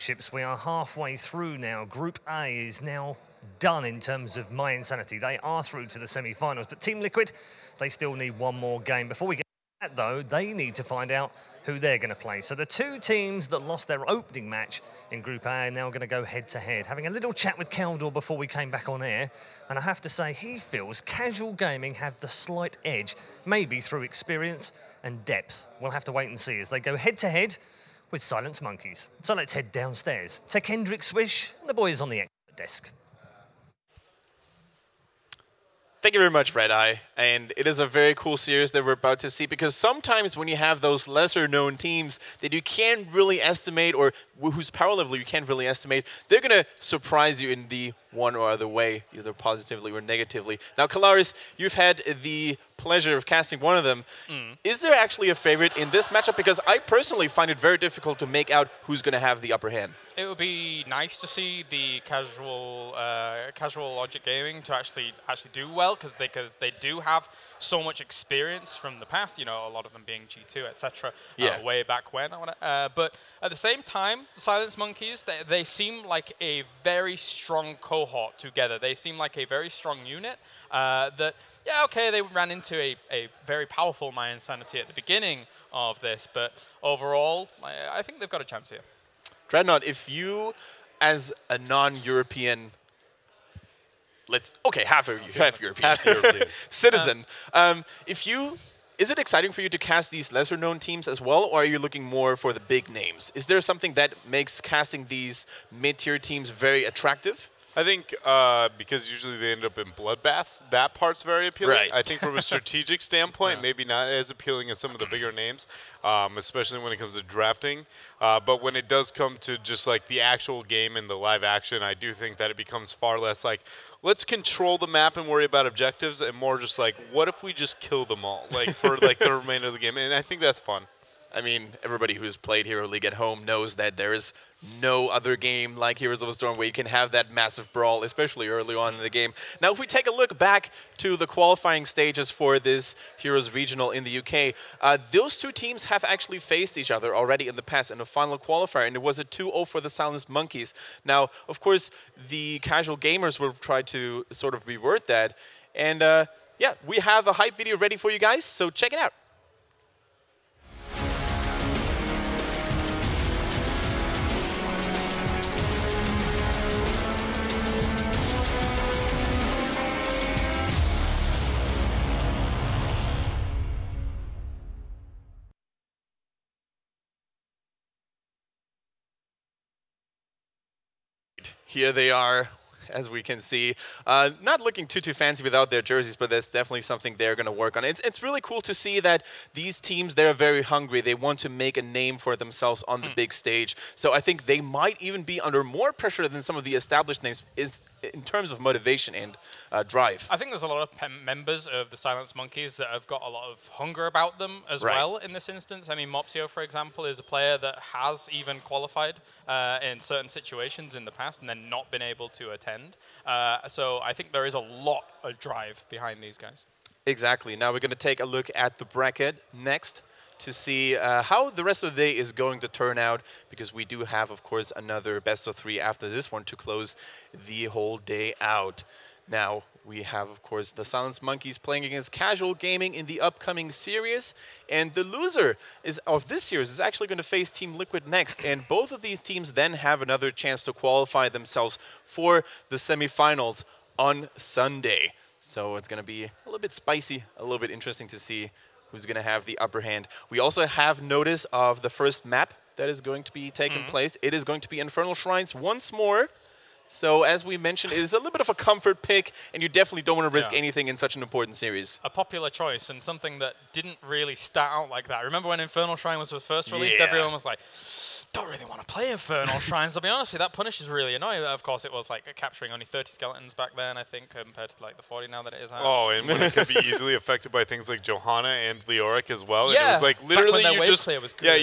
championships. We are halfway through now. Group A is now done in terms of My Insanity. They are through to the semi-finals, but Team Liquid, they still need one more game. Before we get to that, though, they need to find out who they're going to play. So the two teams that lost their opening match in Group A are now going to go head-to-head. Having a little chat with Keldor before we came back on air, and I have to say, he feels Casual Gaming have the slight edge, maybe through experience and depth. We'll have to wait and see as they go head-to-head with Silence Monkeys. So let's head downstairs to Kendrick Swish and the boys on the expert desk. Thank you very much, Red Eye. And it is a very cool series that we're about to see, because sometimes when you have those lesser-known teams that you can't really estimate, or whose power level you can't really estimate, they're going to surprise you in the one or other way, either positively or negatively. Now, Kalaris, you've had the pleasure of casting one of them. Is there actually a favorite in this matchup? Because I personally find it very difficult to make out who's going to have the upper hand. It would be nice to see the casual Logic Gaming to actually do well, because they do have so much experience from the past. You know, a lot of them being G2, etc. Way back when. But at the same time, the Silence Monkeys, they seem like a very strong cohort together. They seem like a very strong unit. That they ran into a very powerful My Insanity at the beginning of this, but overall, I think they've got a chance here. Dreadnought, if you, as a non-European, half European citizen, is it exciting for you to cast these lesser-known teams as well, or are you looking more for the big names? Is there something that makes casting these mid-tier teams very attractive? I think because usually they end up in bloodbaths, that part's very appealing. Right. I think from a strategic standpoint, maybe not as appealing as some of the bigger names, especially when it comes to drafting. But when it does come to just like the actual game and the live action, I do think that it becomes far less like, let's control the map and worry about objectives, and more just like, what if we just kill them all, like for like the remainder of the game? And I think that's fun. I mean, everybody who's played Hero League at home knows that there is no other game like Heroes of the Storm where you can have that massive brawl, especially early on in the game. Now, if we take a look back to the qualifying stages for this Heroes Regional in the UK, those two teams have actually faced each other already in the past in a final qualifier, and it was a 2-0 for the Silenced Monkeys. Now, of course, the casual gamers will try to sort of revert that. And we have a hype video ready for you guys, so check it out. Here they are, as we can see. Not looking too fancy without their jerseys, but that's definitely something they're going to work on. It's really cool to see that these teams, they're very hungry. They want to make a name for themselves on the big stage. So I think they might even be under more pressure than some of the established names in terms of motivation and drive. I think there's a lot of members of the Silence Monkeys that have got a lot of hunger about them as well in this instance. I mean, Mopsio, for example, is a player that has even qualified in certain situations in the past and then not been able to attend. So I think there is a lot of drive behind these guys. Exactly. Now we're going to take a look at the bracket next to see how the rest of the day is going to turn out, because we do have, of course, another best of 3 after this one to close the whole day out. Now, we have, of course, the Silence Monkeys playing against Casual Gaming in the upcoming series, and the loser of this series is actually going to face Team Liquid next, and both of these teams then have another chance to qualify themselves for the semifinals on Sunday. So it's going to be a little bit spicy, a little bit interesting to see who's going to have the upper hand. We also have notice of the first map that is going to be taking place. It is going to be Infernal Shrines once more. So as we mentioned, it is a little bit of a comfort pick, and you definitely don't want to risk anything in such an important series. A popular choice, and something that didn't really start out like that. Remember when Infernal Shrine was first released, everyone was like, don't really want to play Infernal Shrines. I'll be honest with you, that punish is really annoying. Of course, it was like capturing only 30 skeletons back then, I think, compared to like the 40 now that it is out. Oh, and when it could be easily affected by things like Johanna and Leoric as well. Yeah, and it was like literally you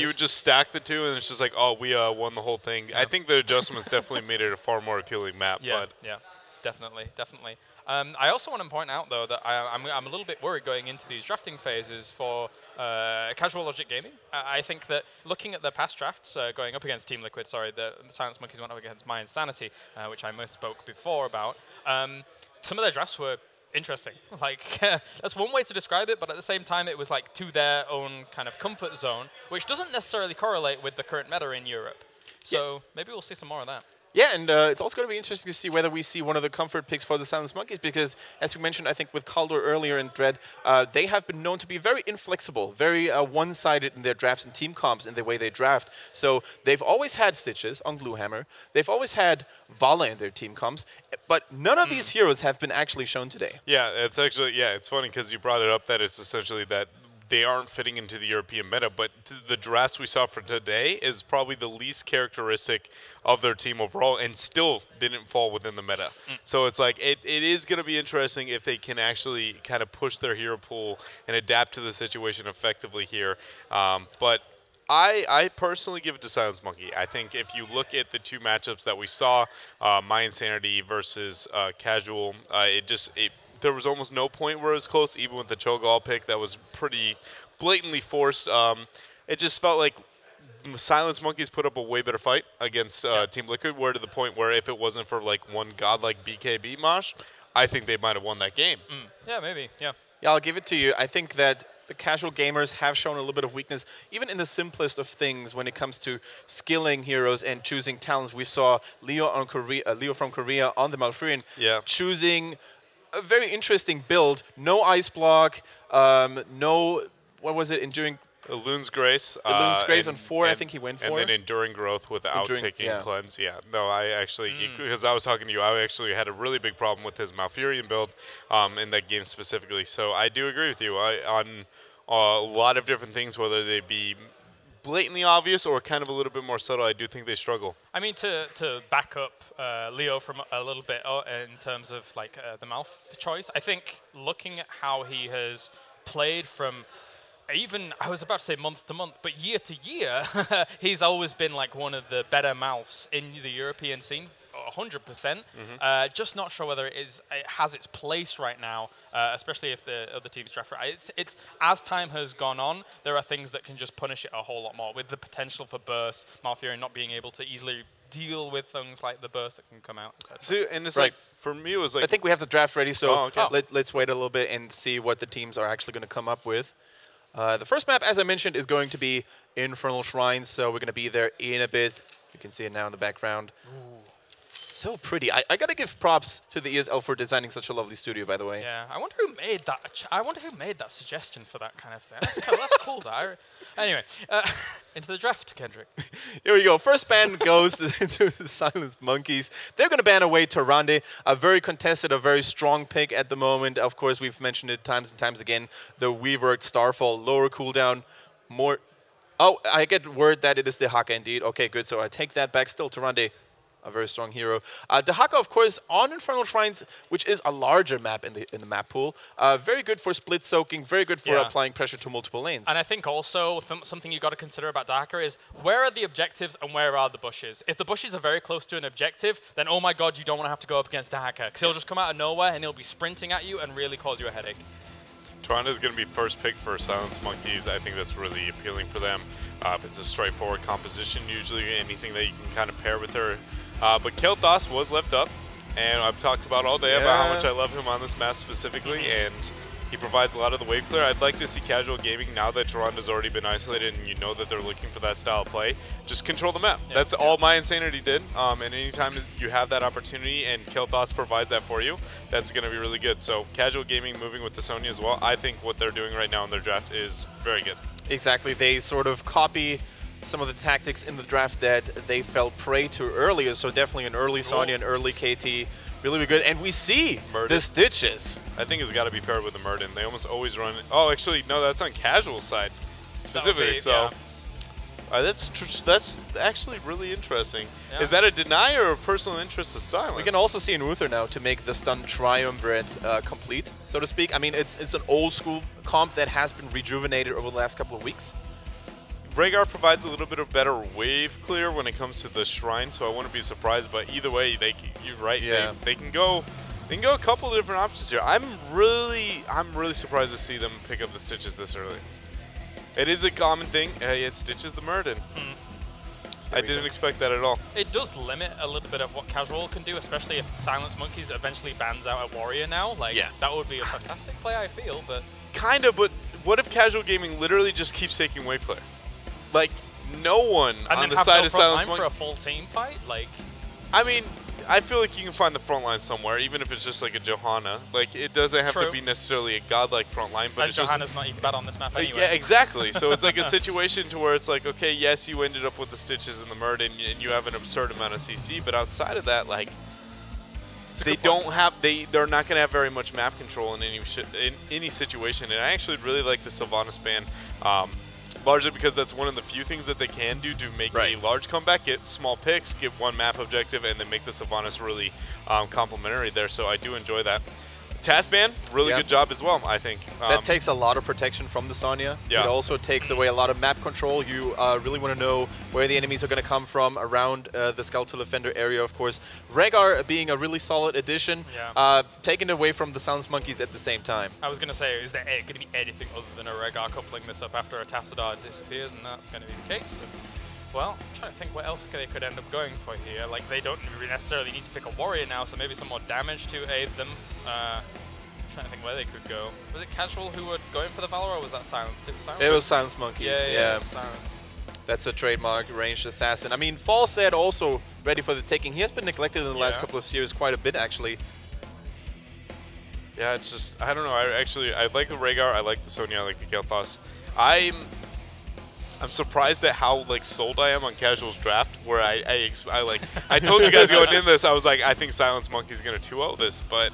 would just stack the two, and it's just like, oh, we won the whole thing. I think the adjustments definitely made it a far more appealing map. Yeah, but definitely, definitely. I also want to point out, though, that I'm a little bit worried going into these drafting phases for Casual Logic Gaming. I think that looking at the past drafts, going up against Team Liquid, sorry, the Silence Monkeys went up against My Insanity, which I misspoke before about, some of their drafts were interesting. Like, that's one way to describe it, but at the same time, it was like to their own kind of comfort zone, which doesn't necessarily correlate with the current meta in Europe. So maybe we'll see some more of that. Yeah, and it's also going to be interesting to see whether we see one of the comfort picks for the Silence Monkeys, because, as we mentioned, I think with Kaldor earlier in Dread, they have been known to be very inflexible, very one-sided in their drafts and team comps in the way they draft. So they've always had Stitches on Gluehammer. They've always had Vala in their team comps, but none of these heroes have been actually shown today. Yeah, it's actually, it's funny because you brought it up that it's essentially that they aren't fitting into the European meta, but the drafts we saw for today is probably the least characteristic of their team overall and still didn't fall within the meta. So it's like, it is going to be interesting if they can actually kind of push their hero pool and adapt to the situation effectively here. But I personally give it to Silence Monkey. I think if you look at the two matchups that we saw, My Insanity versus Casual, there was almost no point where it was close, even with the Cho'Gall pick that was pretty blatantly forced. It just felt like Silence Monkeys put up a way better fight against Team Liquid, where to the point where if it wasn't for like one godlike BKB Mosh, I think they might have won that game. Yeah, maybe, yeah. Yeah, I'll give it to you. I think that the casual gamers have shown a little bit of weakness, even in the simplest of things when it comes to skilling heroes and choosing talents. We saw Leo from Korea on the Malfurion choosing a very interesting build. No ice block, no, what was it, enduring? Loon's Grace. Loon's Grace on 4, I think he went for. And then Enduring Growth without taking Cleanse. Yeah, no, I actually, because I was talking to you, I actually had a really big problem with his Malfurion build in that game specifically. So I do agree with you on a lot of different things, whether they be blatantly obvious or kind of a little bit more subtle. I do think they struggle. I mean, to back up Leo from a little bit in terms of like the Malf choice, I think looking at how he has played from even, I was about to say month to month, but year to year, he's always been like one of the better Malfs in the European scene, 100%. Just not sure whether it has its place right now, especially if the other teams draft right. It's as time has gone on, there are things that can just punish it a whole lot more, with the potential for burst, Malfurion not being able to easily deal with things like the burst that can come out. So, and it's like, for me, it was like, I think we have the draft ready, so let's wait a little bit and see what the teams are actually going to come up with. The first map, as I mentioned, is going to be Infernal Shrines, so we're going to be there in a bit. You can see it now in the background. Ooh. So pretty. I got to give props to the ESL for designing such a lovely studio, by the way. Yeah, I wonder who made that. I wonder who made that suggestion for that kind of thing. That's cool. Anyway, into the draft, Kendrick. Here we go. First ban goes to the Silence Monkeys. They're going to ban away Tyrande, a very contested, a very strong pick at the moment. Of course, we've mentioned it times and times again. The reworked Starfall, lower cooldown, more... Oh, I get word that it is Dehaka indeed. Okay, good. So I take that back. Still Tyrande, a very strong hero. Dehaka, of course, on Infernal Shrines, which is a larger map in the map pool. Very good for split soaking, very good for applying pressure to multiple lanes. And I think also something you've got to consider about Dehaka is where are the objectives and where are the bushes? If the bushes are very close to an objective, then oh my god, you don't want to have to go up against Dehaka, because he'll just come out of nowhere and he'll be sprinting at you and really cause you a headache. Tyrande is going to be first pick for Silence Monkeys. I think that's really appealing for them. It's a straightforward composition, usually anything that you can kind of pair with her. But Kael'thas was left up, and I've talked about all day about how much I love him on this map specifically, and he provides a lot of the wave clear. I'd like to see casual gaming, now that Tyrande's already been isolated and you know that they're looking for that style of play, just control the map. That's all My Insanity did, and anytime you have that opportunity and Kael'thas provides that for you, that's going to be really good. So casual gaming moving with the Sonya as well, I think what they're doing right now in their draft is very good. Exactly. They sort of copy some of the tactics in the draft that they fell prey to earlier, so definitely an early Sonya, an early KT, really good. And we see the Stitches. I think it's got to be paired with the Murden. They almost always run it. Oh, actually, no, that's on casual side specifically. That's actually really interesting. Yeah. Is that a deny or a personal interest of Silence? We can also see in Uther now to make the stun triumvirate complete, so to speak. I mean, it's an old school comp that has been rejuvenated over the last couple of weeks. Rhaegar provides a little bit of better wave clear when it comes to the shrine, so I wouldn't be surprised. But either way, you're right. Yeah. They can go. They can go a couple of different options here. I'm really surprised to see them pick up the Stitches this early. It is a common thing. It Stitches the Muradin. I didn't expect that at all. It does limit a little bit of what casual can do, especially if Silence Monkeys eventually bans out a warrior now. Like, that would be a fantastic play, I feel, but... Kind of, but what if casual gaming literally just keeps taking wave clear? Like, no one on the side of Silence Monkeys... for a full team fight? Like... I mean, I feel like you can find the front line somewhere, even if it's just like a Johanna. Like, it doesn't have to be necessarily a godlike front line, but it's Johanna's just... not even bad on this map anyway. Yeah, exactly. So it's like a situation to where it's like, okay, yes, you ended up with the Stitches and the Muradin, and you have an absurd amount of CC, but outside of that, like, they're not going to have very much map control in any situation. And I actually really like the Sylvanas ban. Largely because that's one of the few things that they can do to make a large comeback, get small picks, get one map objective, and then make the Sylvanas really complementary there. So I do enjoy that. Taskban, really good job as well, I think. That takes a lot of protection from the Sonya. It also takes away a lot of map control. You really want to know where the enemies are going to come from around the Skeletal Defender area, of course. Rhaegar being a really solid addition, taken away from the Silence Monkeys at the same time. I was going to say, is there going to be anything other than a Rhaegar coupling this up after a Tassadar disappears, and that's going to be the case. Well, I'm trying to think what else they could end up going for here. Like, they don't necessarily need to pick a warrior now, so maybe some more damage to aid them. I'm trying to think where they could go. Was it Casual who were going for the Valor, or was that Silence? It was Silence Monkeys, yeah. Silence. That's a trademark ranged assassin. I mean, Falset also ready for the taking. He has been neglected in the last couple of series quite a bit, actually. Yeah, it's just, I don't know. I like the Rhaegar, I like the Sonya, I like the Kael'thas. I'm surprised at how like sold I am on Casual's draft. Where I told you guys going in this, I was like, I think Silence Monkey's gonna 2-0 this, but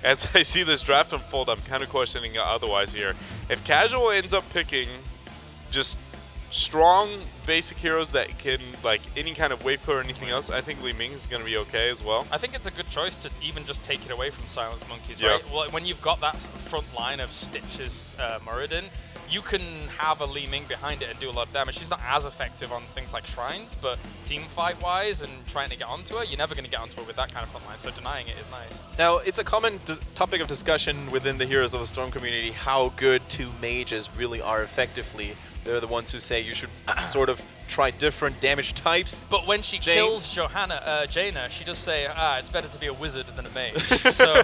as I see this draft unfold, I'm kind of questioning otherwise here. If Casual ends up picking just strong basic heroes that can like any kind of wave clear or anything else, I think Li Ming is going to be okay as well. I think it's a good choice to even just take it away from Silence Monkeys, right? Well, when you've got that front line of Stitches, Muradin, you can have a Li Ming behind it and do a lot of damage. She's not as effective on things like Shrines, but team fight-wise and trying to get onto her, you're never going to get onto her with that kind of front line, so denying it is nice. Now, it's a common topic of discussion within the Heroes of the Storm community how good two mages really are effectively. They're the ones who say you should sort of try different damage types. But when she kills Jaina, she does say, it's better to be a wizard than a mage. So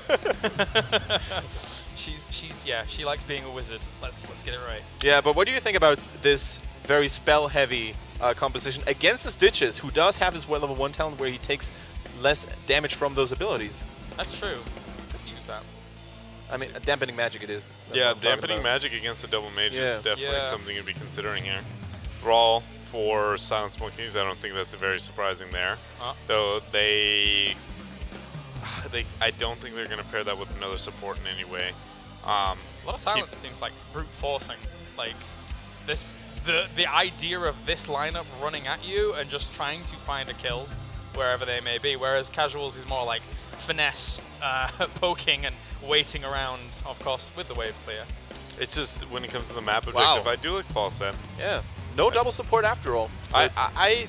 she likes being a wizard. Let's get it right. Yeah, but what do you think about this very spell-heavy composition against the Stitches, who does have his level 1 talent where he takes less damage from those abilities? That's true. Could use that. I mean, dampening magic it is. Yeah, dampening magic against the double mage is definitely something to be considering here. Brawl for Silence Monkeys, I don't think that's very surprising there. Though I don't think they're going to pair that with another support in any way. A lot of Silence seems like brute forcing. Like this, the idea of this lineup running at you and just trying to find a kill wherever they may be. Whereas Casuals is more like finesse, poking and waiting around, of course, with the wave clear. It's just when it comes to the map objective, I do like Falset. Yeah, no double support after all. So I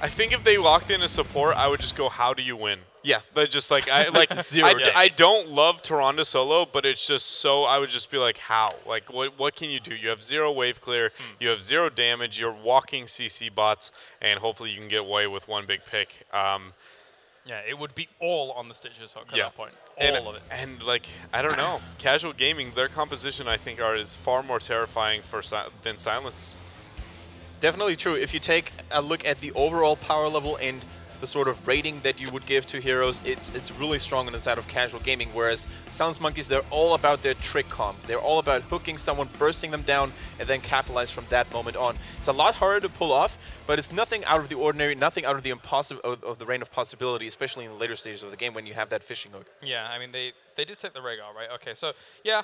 think if they locked in a support, I would just go, how do you win? Yeah. But just like, I don't love Tyrande solo, but it's just so, I would just be like, how? Like, what can you do? You have 0 wave clear, you have 0 damage, you're walking CC bots, and hopefully you can get away with one big pick. Yeah, it would be all on the Stitches hook at that point. All of it. And, like, I don't know. Casual gaming, their composition, I think, is far more terrifying than Silence. Definitely true. If you take a look at the overall power level and the sort of rating that you would give to heroes, it's really strong on the side of casual gaming, whereas Silence Monkeys, they're all about their trick comp. They're all about hooking someone, bursting them down, and then capitalize from that moment on. It's a lot harder to pull off, but it's nothing out of the ordinary, nothing out of the of the range of possibility, especially in the later stages of the game when you have that fishing hook. Yeah, I mean, they did take the Rhaegar, right? Okay, so yeah,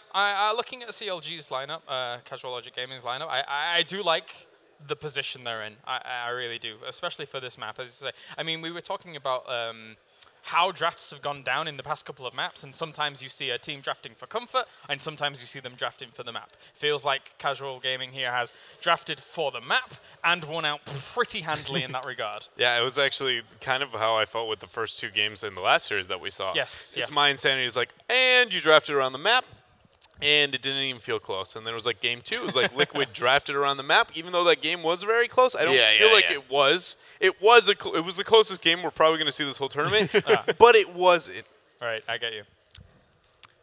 looking at CLG's lineup, Casual Logic Gaming's lineup, I do like the position they're in. I really do, especially for this map. As I say, I mean, we were talking about how drafts have gone down in the past couple of maps, and sometimes you see a team drafting for comfort, and sometimes you see them drafting for the map. Feels like Casual Gaming here has drafted for the map and won out pretty handily in that regard. Yeah, it was actually kind of how I felt with the first 2 games in the last series that we saw. Yes, It's my insanity is like, and you drafted around the map, and it didn't even feel close. And then it was like game 2. It was like Liquid drafted around the map, even though that game was very close. I don't feel like it was. It was the closest game we're probably going to see this whole tournament, but it wasn't. All right, I get you.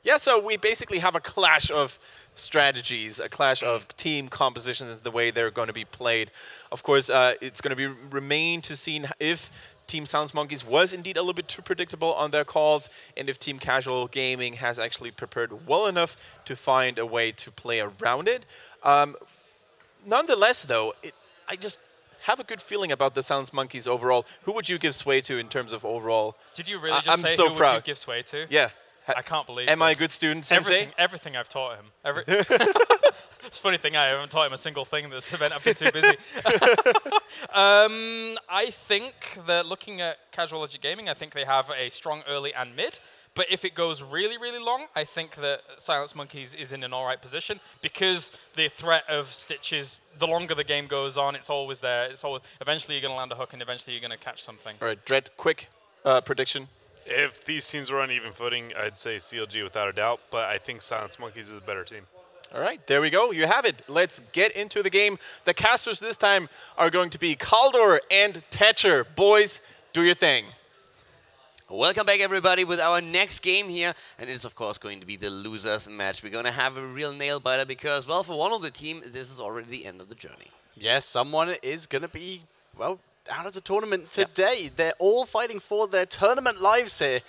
Yeah, so we basically have a clash of strategies, a clash of team compositions, the way they're going to be played. Of course, it's going to remain to see if Team Silence Monkeys was indeed a little bit too predictable on their calls, and if Team Casual Gaming has actually prepared well enough to find a way to play around it. Nonetheless, though, I just have a good feeling about the Silence Monkeys overall. Who would you give sway to in terms of overall? Did you really just say so who proud. would you give sway to? Yeah. I can't believe Am I a this. good student, Sensei? Everything I've taught him. It's a funny thing, I haven't taught him a single thing this event. I've been too busy. I think that looking at Casual Logic Gaming, I think they have a strong early and mid. But if it goes really, really long, I think that Silence Monkeys is in an all right position because the threat of Stitches, the longer the game goes on, it's always there. It's always, eventually you're going to land a hook and eventually you're going to catch something. All right, Dread, quick prediction. If these teams were on even footing, I'd say CLG without a doubt, but I think Silence Monkeys is a better team. All right, there we go. You have it. Let's get into the game. The casters this time are going to be Kaldor and Tetcher. Boys, do your thing. Welcome back, everybody, with our next game here. And it's, of course, going to be the losers match. We're going to have a real nail-biter because, well, for one of the team, this is already the end of the journey. Yes, someone is going to be, well, out of the tournament today. Yep. They're all fighting for their tournament lives here.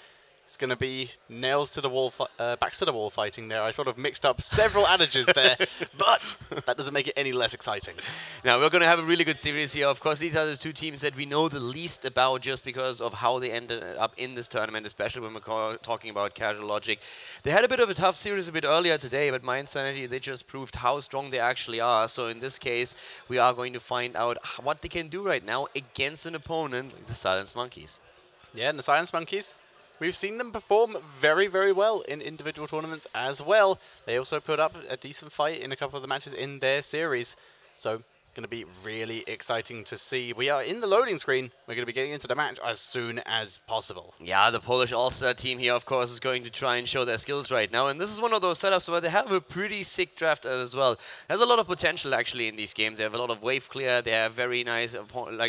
It's going to be nails to the wall, backs to the wall fighting there. I sort of mixed up several adages there, but that doesn't make it any less exciting. Now, we're going to have a really good series here. Of course, these are the 2 teams that we know the least about just because of how they ended up in this tournament, especially when we're talking about Casual Logic. They had a bit of a tough series a bit earlier today, but My Insanity, they just proved how strong they actually are. So in this case, we are going to find out what they can do right now against an opponent like the Silence Monkeys. Yeah, and the Silence Monkeys, we've seen them perform very, very well in individual tournaments as well. They also put up a decent fight in a couple of the matches in their series. So, going to be really exciting to see. We are in the loading screen. We're going to be getting into the match as soon as possible. Yeah, the Polish All-Star team here, of course, is going to try and show their skills right now. And this is one of those setups where they have a pretty sick draft as well. There's a lot of potential, actually, in these games. They have a lot of wave clear. They have very nice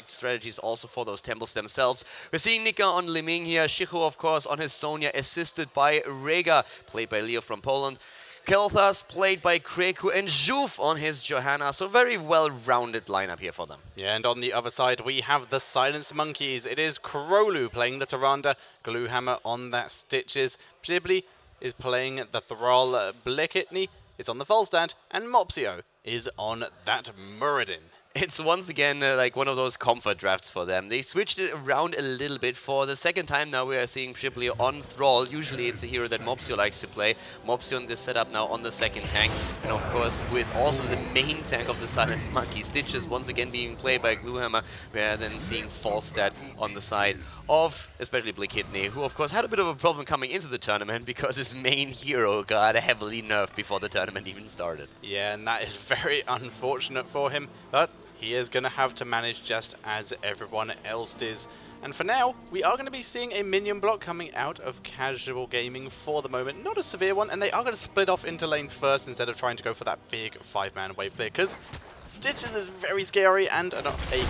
strategies also for those temples themselves. We're seeing Nika on Liming here. Shicho, of course, on his Sonya, assisted by Rega, played by Leo from Poland. Kelthas played by Kreku, and Zhuf on his Johanna. So very well-rounded lineup here for them. Yeah, and on the other side, we have the Silence Monkeys. It is Krolu playing the Tyrande, Gluehammer on that Stitches. Ghibli is playing the Thrall, Blekitny is on the Volstad, and Mopsio is on that Muradin. It's once again like one of those comfort drafts for them. They switched it around a little bit. For the second time now we are seeing Ghibli on Thrall. Usually it's a hero that Mopsio likes to play. Mopsio in this setup now on the second tank. And of course with also the main tank of the Silence Monkey. Stitches once again being played by Gluehammer. We are then seeing Falstad on the side of especially Blekitny, who of course had a bit of a problem coming into the tournament because his main hero got heavily nerfed before the tournament even started. Yeah, and that is very unfortunate for him. But he is going to have to manage just as everyone else does. And for now, we are going to be seeing a minion block coming out of Casual Gaming for the moment. Not a severe one, and they are going to split off into lanes first instead of trying to go for that big 5-man wave clear, because Stitches is very scary, and a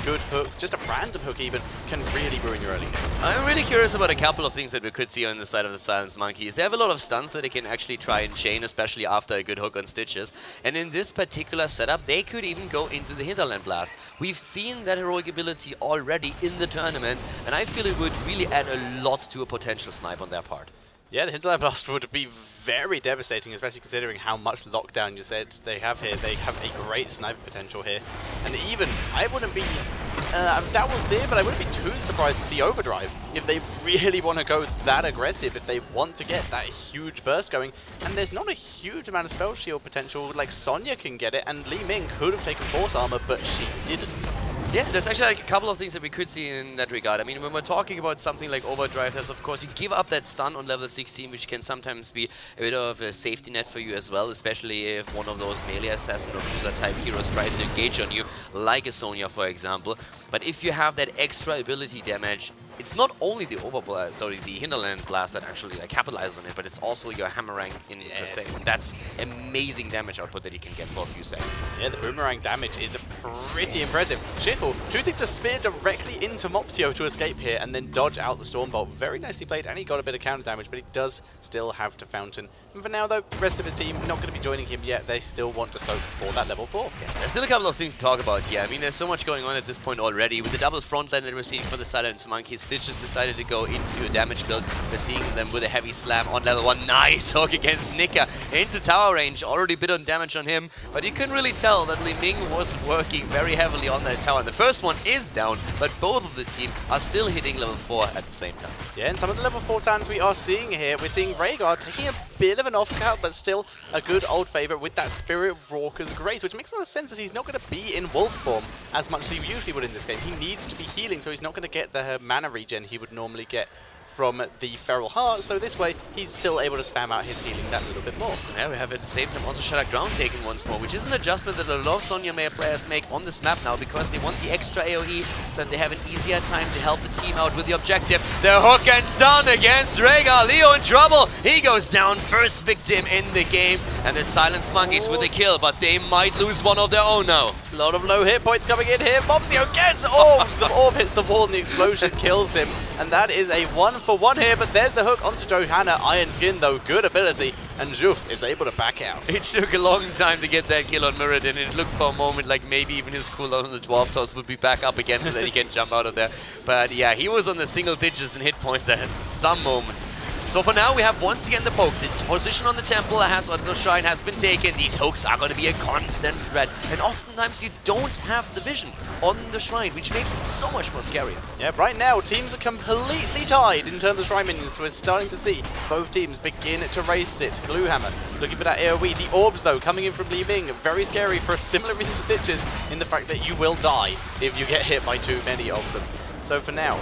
good hook, just a random hook even, can really ruin your early game. I'm really curious about a couple of things that we could see on the side of the Silence Monkeys. They have a lot of stunts that they can actually try and chain, especially after a good hook on Stitches. And in this particular setup, they could even go into the Hinterland Blast. We've seen that heroic ability already in the tournament, and I feel it would really add a lot to a potential snipe on their part. Yeah, the Hinterland Blast would be very devastating, especially considering how much lockdown you said they have here. They have a great sniper potential here. And even, I wouldn't be, that we'll see, but I wouldn't be too surprised to see Overdrive if they really want to go that aggressive, if they want to get that huge burst going. And there's not a huge amount of spell shield potential, like Sonya can get it, and Li Ming could have taken Force Armor, but she didn't. Yeah, there's actually like a couple of things that we could see in that regard. I mean, when we're talking about something like Overdrive, there's of course you give up that stun on level 16, which can sometimes be a bit of a safety net for you as well, especially if one of those melee assassin or cruiser type heroes tries to engage on you, like a Sonya for example. But if you have that extra ability damage, it's not only the the Hinterland Blast that actually like capitalizes on it, but it's also your Hammerang in per se. And that's amazing damage output that you can get for a few seconds. Yeah, the boomerang damage is pretty impressive. Shiffle choosing to spear directly into Mopsio to escape here and then dodge out the Storm Bolt. Very nicely played, and he got a bit of counter damage, but he does still have to Fountain. And for now, though, the rest of his team not going to be joining him yet. They still want to soak for that level 4. Yeah, there's still a couple of things to talk about here. I mean, there's so much going on at this point already. With the double front line that we're seeing for the Silent Monkeys, Stitch just decided to go into a damage build. We're seeing them with a heavy slam on level 1. Nice hook against Nika into tower range. Already a bit on damage on him, but you couldn't really tell that Li Ming was working very heavily on that tower. And the first one is down, but both of the team are still hitting level 4 at the same time. Yeah, and some of the level 4 times we are seeing here, we're seeing Rhaegar taking a bit of an off-cut, but still a good old favorite with that Spirit Rauker's Grace, which makes a lot of sense as he's not going to be in Wolf form as much as he usually would in this game. He needs to be healing, so he's not going to get the mana regen he would normally get from the Feral Heart, so this way he's still able to spam out his healing that little bit more. Yeah, we have at the same time also Shattered Ground taken once more, which is an adjustment that a lot of Sonya Maya players make on this map now because they want the extra AoE so that they have an easier time to help the team out with the objective. The hook and stun against Rhaegar. Leo in trouble. He goes down, first victim in the game, and the Silence Monkeys with the kill, but they might lose one of their own now. A lot of low hit points coming in here. Mopsio gets orbs. The orb hits the wall and the explosion kills him. And that is a 1-for-1 here, but there's the hook onto Johanna. Iron Skin, though, good ability. And Zhuf is able to back out. It took a long time to get that kill on Mirrodin, and it looked for a moment like maybe even his cooldown on the Dwarf Toss would be back up again so that he can jump out of there. But yeah, he was on the single digits in hit points at some moments. So for now, we have once again the poke. The position on the temple the shrine has been taken. These hooks are going to be a constant threat. And oftentimes you don't have the vision on the shrine, which makes it so much more scarier. Yeah, right now, teams are completely tied in terms of shrine minions. So we're starting to see both teams begin to race it. Gluehammer looking for that AoE. The orbs, though, coming in from Li Ming. Very scary for a similar reason to Stitches in the fact that you will die if you get hit by too many of them. So for now,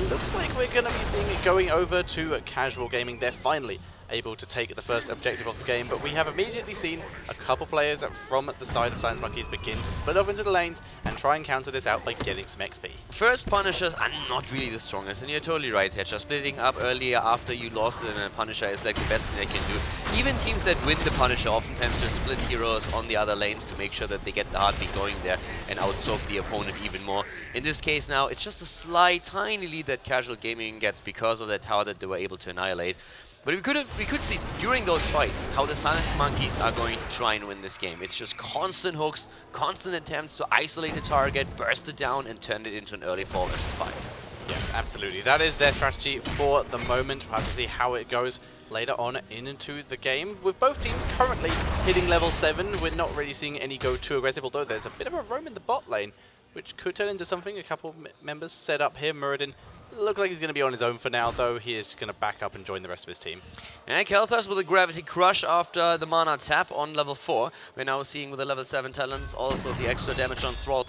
looks like we're going to be seeing it going over to casual gaming. They're finally able to take the first objective of the game, but we have immediately seen a couple players from the side of Silence Monkeys begin to split off into the lanes and try and counter this out by getting some XP. First Punishers are not really the strongest, and you're totally right, Hedger. Splitting up earlier after you lost in a Punisher is like the best thing they can do. Even teams that win the Punisher oftentimes just split heroes on the other lanes to make sure that they get the heartbeat going there and outsoak the opponent even more. In this case now, it's just a slight, tiny lead that Casual Gaming gets because of that tower that they were able to annihilate. But we could see during those fights how the Silence Monkeys are going to try and win this game. It's just constant hooks, constant attempts to isolate a target, burst it down, and turn it into an early 4 versus 5. Yeah, absolutely. That is their strategy for the moment. We'll have to see how it goes later on into the game. With both teams currently hitting level 7, we're not really seeing any go too aggressive, although there's a bit of a roam in the bot lane, which could turn into something. A couple members set up here. Muradin looks like he's going to be on his own for now, though. He is going to back up and join the rest of his team. And Kel'Thas with a Gravity Crush after the mana tap on level 4. We're now seeing with the level 7 talents also the extra damage on Thrall,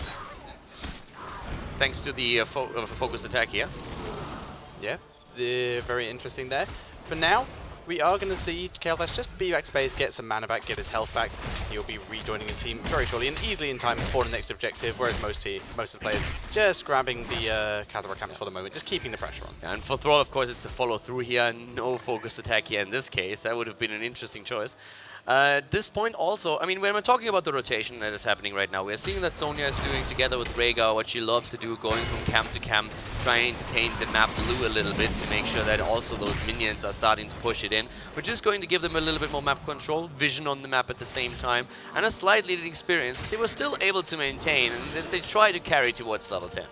thanks to the focused attack here. Yeah, very interesting there. For now, we are going to see Kel'Thas just be back to base, get some mana back, get his health back. He'll be rejoining his team very shortly and easily in time for the next objective, whereas most of the players just grabbing the Khazra camps for the moment, just keeping the pressure on. And for Thrall, of course, it's the follow through here. No focused attack here in this case. That would have been an interesting choice. At this point also, I mean, when we're talking about the rotation that is happening right now, we're seeing that Sonya is doing together with Rhaegar what she loves to do, going from camp to camp, trying to paint the map blue a little bit to make sure that also those minions are starting to push it in, which is going to give them a little bit more map control, vision on the map at the same time, and a slight leading experience they were still able to maintain, and they try to carry towards level 10.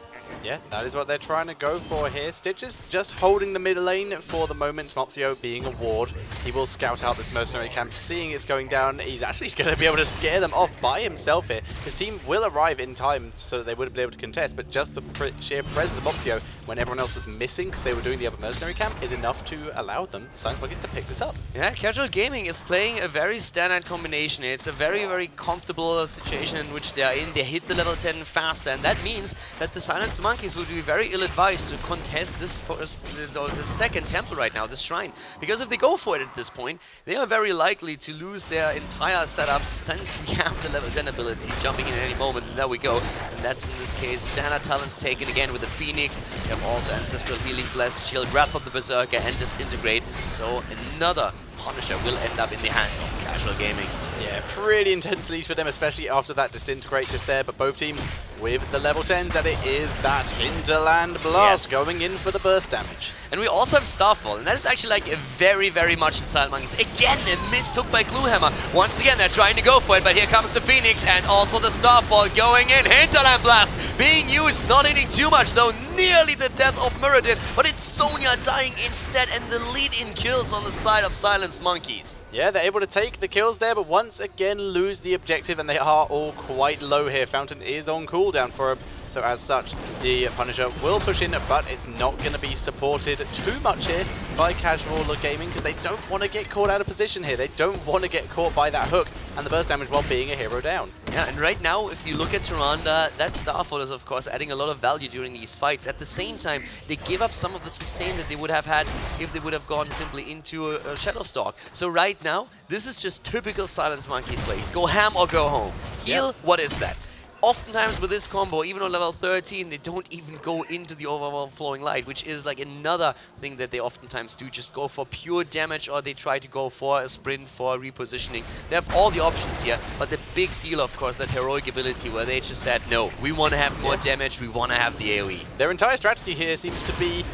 Yeah, that is what they're trying to go for here. Stitch is just holding the mid lane for the moment. Mopsio being a ward. He will scout out this mercenary camp, seeing it's going down. He's actually going to be able to scare them off by himself here. His team will arrive in time so that they wouldn't be able to contest, but just the sheer presence of Mopsio when everyone else was missing because they were doing the other mercenary camp is enough to allow them, Silence Monkeys, to pick this up. Yeah, Casual Gaming is playing a very standard combination. It's a very, very comfortable situation in which they are in. They hit the level 10 faster, and that means that the Silence Monkeys would be very ill-advised to contest this the second temple right now, this shrine. Because if they go for it at this point, they are very likely to lose their entire setup since we have the level 10 ability jumping in at any moment. And there we go. And that's in this case standard talents taken again with the Phoenix. We have also Ancestral Healing, Blessed Shield, Wrath of the Berserker, and Disintegrate. So another Punisher will end up in the hands of Casual Gaming. Yeah, pretty intense leads for them, especially after that Disintegrate just there, but both teams with the level 10s, and it is that Hinterland Blast going in for the burst damage. And we also have Starfall, and that is actually like a very, very much in Silent Monkeys. Again, a missed hook by Gluehammer. Once again, they're trying to go for it, but here comes the Phoenix and also the Starfall going in. Hinterland Blast being used, not hitting too much though, nearly the death of Muradin, but it's Sonya dying instead, and the lead-in kills on the side of Silence Monkeys. Yeah, they're able to take the kills there, but once again lose the objective, and they are all quite low here. Fountain is on cooldown for him. So as such, the Punisher will push in, but it's not going to be supported too much here by Casual Gaming because they don't want to get caught out of position here. They don't want to get caught by that hook and the burst damage while being a hero down. Yeah, and right now, if you look at Tyrande, that Starfall is of course adding a lot of value during these fights. At the same time, they give up some of the sustain that they would have had if they would have gone simply into a Shadow Stalk. So right now, this is just typical Silence Monkeys plays. Go ham or go home. Heal, what is that? Oftentimes with this combo, even on level 13, they don't even go into the overflowing light, which is like another thing that they oftentimes do. Just go for pure damage, or they try to go for a sprint, for repositioning. They have all the options here, but the big deal, of course, that heroic ability where they just said, no, we want to have more damage, we want to have the AoE. Their entire strategy here seems to be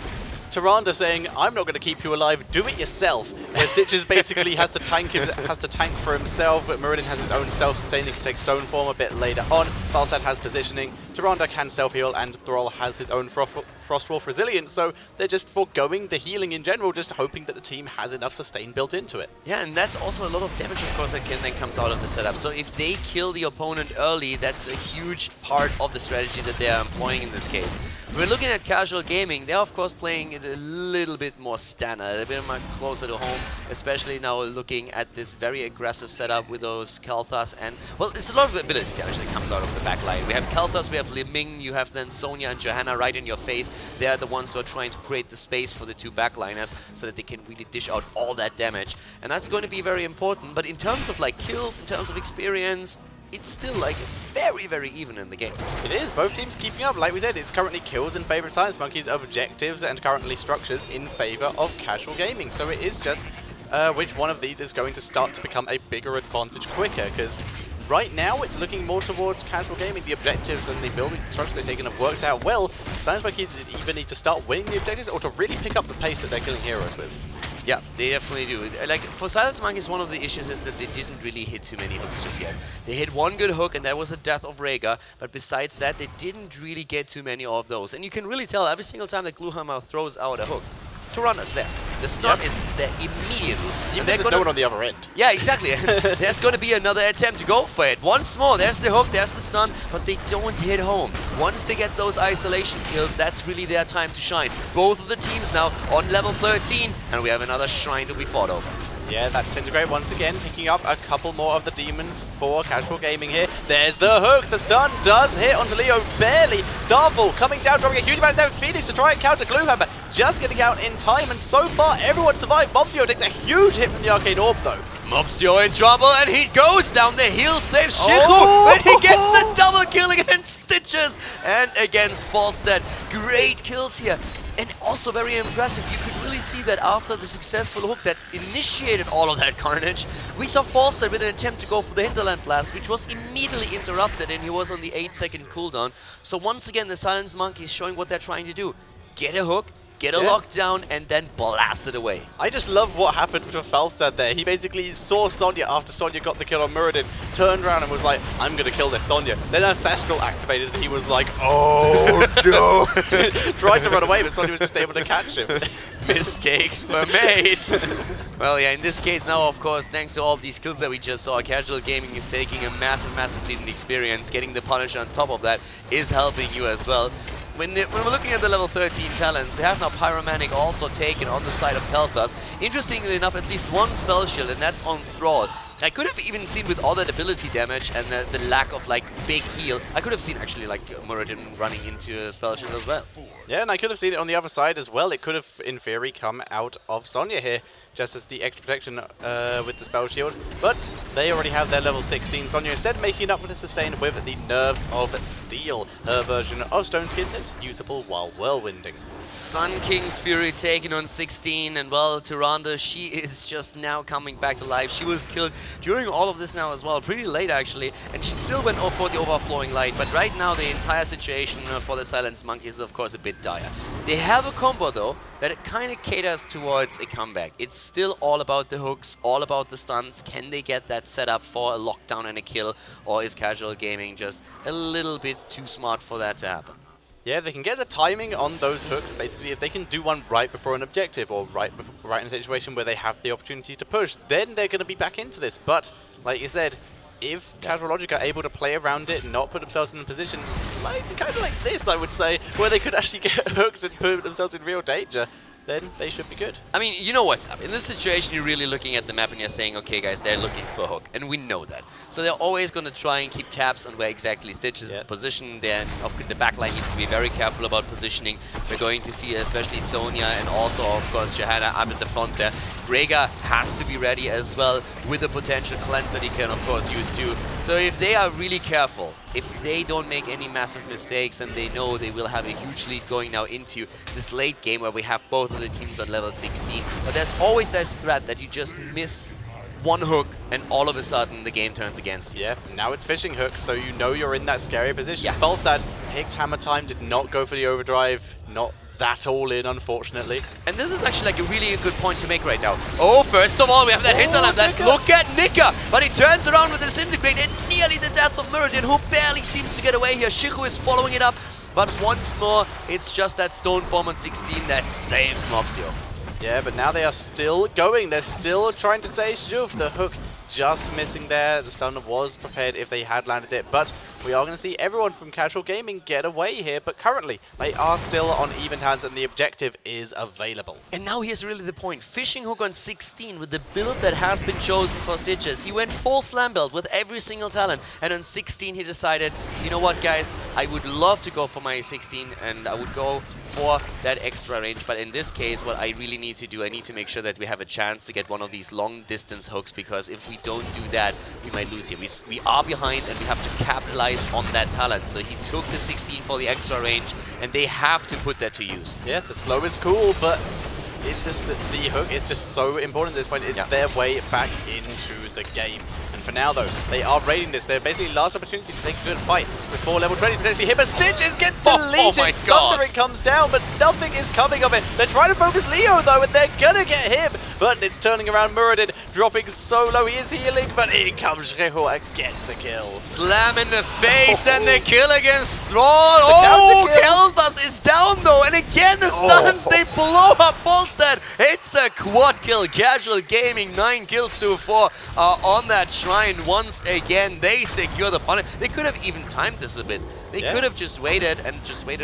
Tyrande saying, I'm not going to keep you alive, do it yourself. Stitches basically has to tank for himself. Muradin has his own self-sustain, he can take Stone Form a bit later on. Falstad has positioning, Tyrande can self-heal, and Thrall has his own Frostwolf Resilience, so they're just foregoing the healing in general, just hoping that the team has enough sustain built into it. Yeah, and that's also a lot of damage, of course, that then comes out of the setup. So if they kill the opponent early, that's a huge part of the strategy that they're employing in this case. We're looking at Casual Gaming. They're, of course, playing it a little bit more standard, a bit more closer to home, especially now looking at this very aggressive setup with those Kalthas. And, well, it's a lot of ability damage that comes out of the back line. We have Kalthas, we have Li Ming, you have then Sonya and Johanna right in your face. They're the ones who are trying to create the space for the two backliners so that they can really dish out all that damage. And that's going to be very important. But in terms of, like, kills, in terms of experience, it's still like very, very even in the game. It is. Both teams keeping up. Like we said, it's currently kills in favor of Silence Monkeys, objectives, and currently structures in favor of Casual Gaming. So it is just which one of these is going to start to become a bigger advantage quicker, because right now it's looking more towards Casual Gaming. The objectives and the building structures they've taken have worked out well. Silence Monkeys either need to start winning the objectives or to really pick up the pace that they're killing heroes with. Yeah, they definitely do. Like, for Silence Monkeys, one of the issues is that they didn't really hit too many hooks just yet. They hit one good hook, and that was the death of Rhaegar, but besides that, they didn't really get too many of those. And you can really tell every single time that Gluehammer throws out a hook, Tyrande's there. The stun is there immediately. Even if there's no one on the other end. Yeah, exactly. There's going to be another attempt to go for it. Once more, there's the hook, there's the stun, but they don't hit home. Once they get those isolation kills, that's really their time to shine. Both of the teams now on level 13, and we have another shrine to be fought over. Yeah, that Disintegrate once again, picking up a couple more of the demons for Casual Gaming here. There's the hook. The stun does hit onto Leo, barely. Starfall coming down, dropping a huge amount of damage. Phoenix to try and counter Gluehammer, just getting out in time, and so far everyone survived. Mopsio takes a huge hit from the Arcane Orb though. Mopsio in trouble, and he goes down. The heal saves Shiku, and he gets the double kill against Stitches and against Falstad. Great kills here. And also very impressive, you could really see that after the successful hook that initiated all of that carnage, we saw Falstad with an attempt to go for the Hinterland Blast, which was immediately interrupted, and he was on the 8-second cooldown. So once again, the Silence Monkeys showing what they're trying to do. Get a hook, get a lockdown, and then blast it away. I just love what happened to Falstad there. He basically saw Sonya after Sonya got the kill on Muradin, turned around and was like, I'm going to kill this Sonya. Then Ancestral activated and he was like, oh no! Tried to run away, but Sonya was just able to catch him. Mistakes were made. Well, yeah, in this case now, of course, thanks to all these kills that we just saw, Casual Gaming is taking a massive lead in experience. Getting the punish on top of that is helping you as well. When we're looking at the level 13 talents, we have now Pyromanic also taken on the side of Kel'Thas. Interestingly enough, at least one spell shield, and that's on Thrall. I could have even seen with all that ability damage and the lack of like big heal, I could have seen actually like Muradin running into a spell shield as well. Yeah, and I could have seen it on the other side as well. It could have, in theory, come out of Sonya here, just as the extra protection with the spell shield. But they already have their level 16 Sonya, instead making it up for the sustain with the Nerves of Steel, her version of Stone Skin that's usable while whirlwinding. Sun King's Fury taken on 16, and well, Tyrande, she is just now coming back to life. She was killed during all of this now as well, pretty late actually, and she still went off for the Overflowing Light, but right now the entire situation for the Silence Monkey is of course a bit dire. They have a combo though that it kind of caters towards a comeback. It's still all about the hooks, all about the stuns. Can they get that set up for a lockdown and a kill, or is Casual Gaming just a little bit too smart for that to happen? Yeah, they can get the timing on those hooks, basically. If they can do one right before an objective, or right in a situation where they have the opportunity to push, then they're going to be back into this. But, like you said, if Casual Logic are able to play around it and not put themselves in a position, like kind of like this, I would say, where they could actually get hooks and put themselves in real danger, then they should be good. I mean, you know what's up. In this situation, you're really looking at the map and you're saying, okay, guys, they're looking for a hook. And we know that. So they're always going to try and keep tabs on where exactly Stitch is positioned. Then the backline needs to be very careful about positioning. We're going to see especially Sonya and also, of course, Johanna up at the front there. Rhaegar has to be ready as well with a potential cleanse that he can, of course, use too. So if they are really careful, if they don't make any massive mistakes and they know they will have a huge lead going now into this late game where we have both of the teams on level 16, but there's always this threat that you just miss one hook and all of a sudden the game turns against you. Yeah, now it's fishing hooks, so you know you're in that scary position. Yeah. Falstad picked Hammer Time, did not go for the overdrive, not that all in, unfortunately. And this is actually like a really good point to make right now. Oh, first of all, we have that hit on him. Let's look at Nika. But he turns around with the Disintegrate and nearly the death of Muradin, who barely seems to get away here. Shiku is following it up. But once more, it's just that Stone Form on 16 that saves Mopsio. Yeah, but now they are still going. They're still trying to say Shuf. The hook just missing there. The stun was prepared if they had landed it, but we are going to see everyone from Casual Gaming get away here, but currently they are still on even hands and the objective is available. And now here's really the point. Fishing hook on 16 with the build that has been chosen for Stitches. He went full slam build with every single talent, and on 16 he decided, you know what guys, I would love to go for my 16 and I would go for that extra range, but in this case what I really need to do, I need to make sure that we have a chance to get one of these long distance hooks, because if we don't do that, we might lose here. We are behind and we have to capitalize on that talent. So he took the 16 for the extra range and they have to put that to use. Yeah, the slow is cool, but the hook is just so important at this point. It's their way back into the game. And for now, though, they are raiding this. They're basically last opportunity to take a good fight before level 20 potentially hit. But Stitches gets deleted. Oh my God. Sundering comes down, but nothing is coming of it. They're trying to focus Leo, though, and they're going to get him. But it's turning around Muradin, dropping so low. He is healing, but in comes Reho and gets the kill. Slam in the face and the kill against Thrall. Oh, Kel'Thas is down, though. And again, the stuns, they blow up Falstad. It's a quad kill. Casual Gaming, 9 kills to 4 on that shrine. Once again, they secure the punish. They could have even timed this a bit. They could have just waited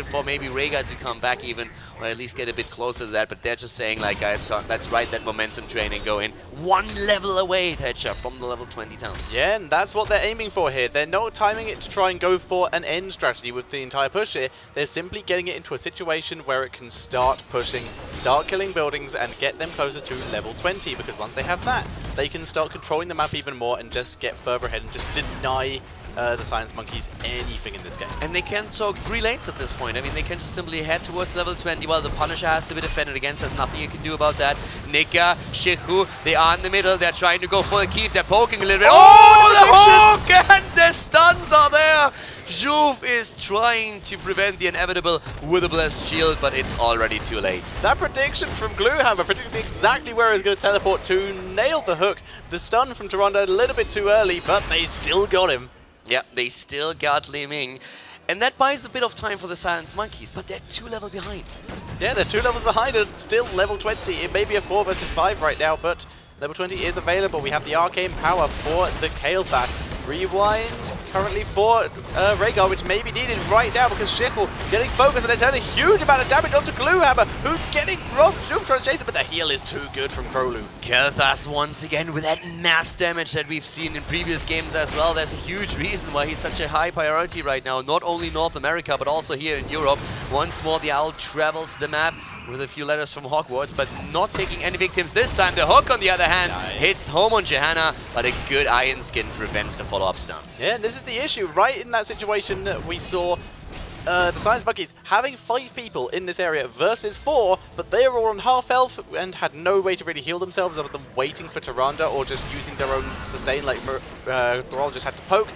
for maybe Rhaegar to come back even, or at least get a bit closer to that, but they're just saying like, guys, let's ride that momentum train and go in one level away, Thatcher, from the level 20 talent. Yeah, and that's what they're aiming for here. They're not timing it to try and go for an end strategy with the entire push here. They're simply getting it into a situation where it can start pushing, start killing buildings, and get them closer to level 20, because once they have that, they can start controlling the map even more and just get further ahead and just deny the Silence Monkeys anything in this game. And they can soak 3 lanes at this point. I mean, they can just simply head towards level 20 while the Punisher has to be defended against. There's nothing you can do about that. Nika, Shiku, they are in the middle. They're trying to go for a keep. They're poking a little bit. Oh, the hook! And the stuns are there. Juve is trying to prevent the inevitable with a blessed shield, but it's already too late. That prediction from Gluehammer, predicting exactly where he's going to teleport to, nailed the hook. The stun from Toronto a little bit too early, but they still got him. Yeah, they still got Li Ming. And that buys a bit of time for the Silence Monkeys, but they're 2 levels behind. Yeah, they're 2 levels behind and still level 20. It may be a 4 versus 5 right now, but level 20 is available. We have the Arcane Power for the Kael'thas. Rewind currently for Rhaegar, which may be needed right now because Shekel getting focused, but it's had a huge amount of damage onto Gluehammer, who's getting dropped. Juve trying to chase it, but the heal is too good from Krolu. Kael'thas once again with that mass damage that we've seen in previous games as well. There's a huge reason why he's such a high priority right now, not only North America, but also here in Europe. Once more, the Owl travels the map with a few letters from Hogwarts, but not taking any victims this time. The hook, on the other hand, hits home on Johanna, but a good Iron Skin prevents the follow-up stunts. Yeah, this is the issue. Right in that situation, we saw the Silence Monkeys having 5 people in this area versus 4, but they were all on half health and had no way to really heal themselves other than waiting for Tyrande or just using their own sustain like Thrall just had to poke.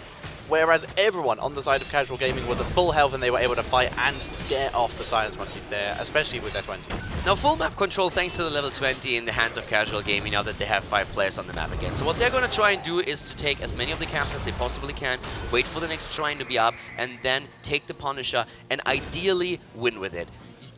Whereas everyone on the side of casual gaming was at full health and they were able to fight and scare off the Silence Monkeys there, especially with their 20s. Now full map control thanks to the level 20 in the hands of casual gaming now that they have 5 players on the map again. So what they're going to try and do is to take as many of the camps as they possibly can, wait for the next shrine to be up, and then take the Punisher and ideally win with it.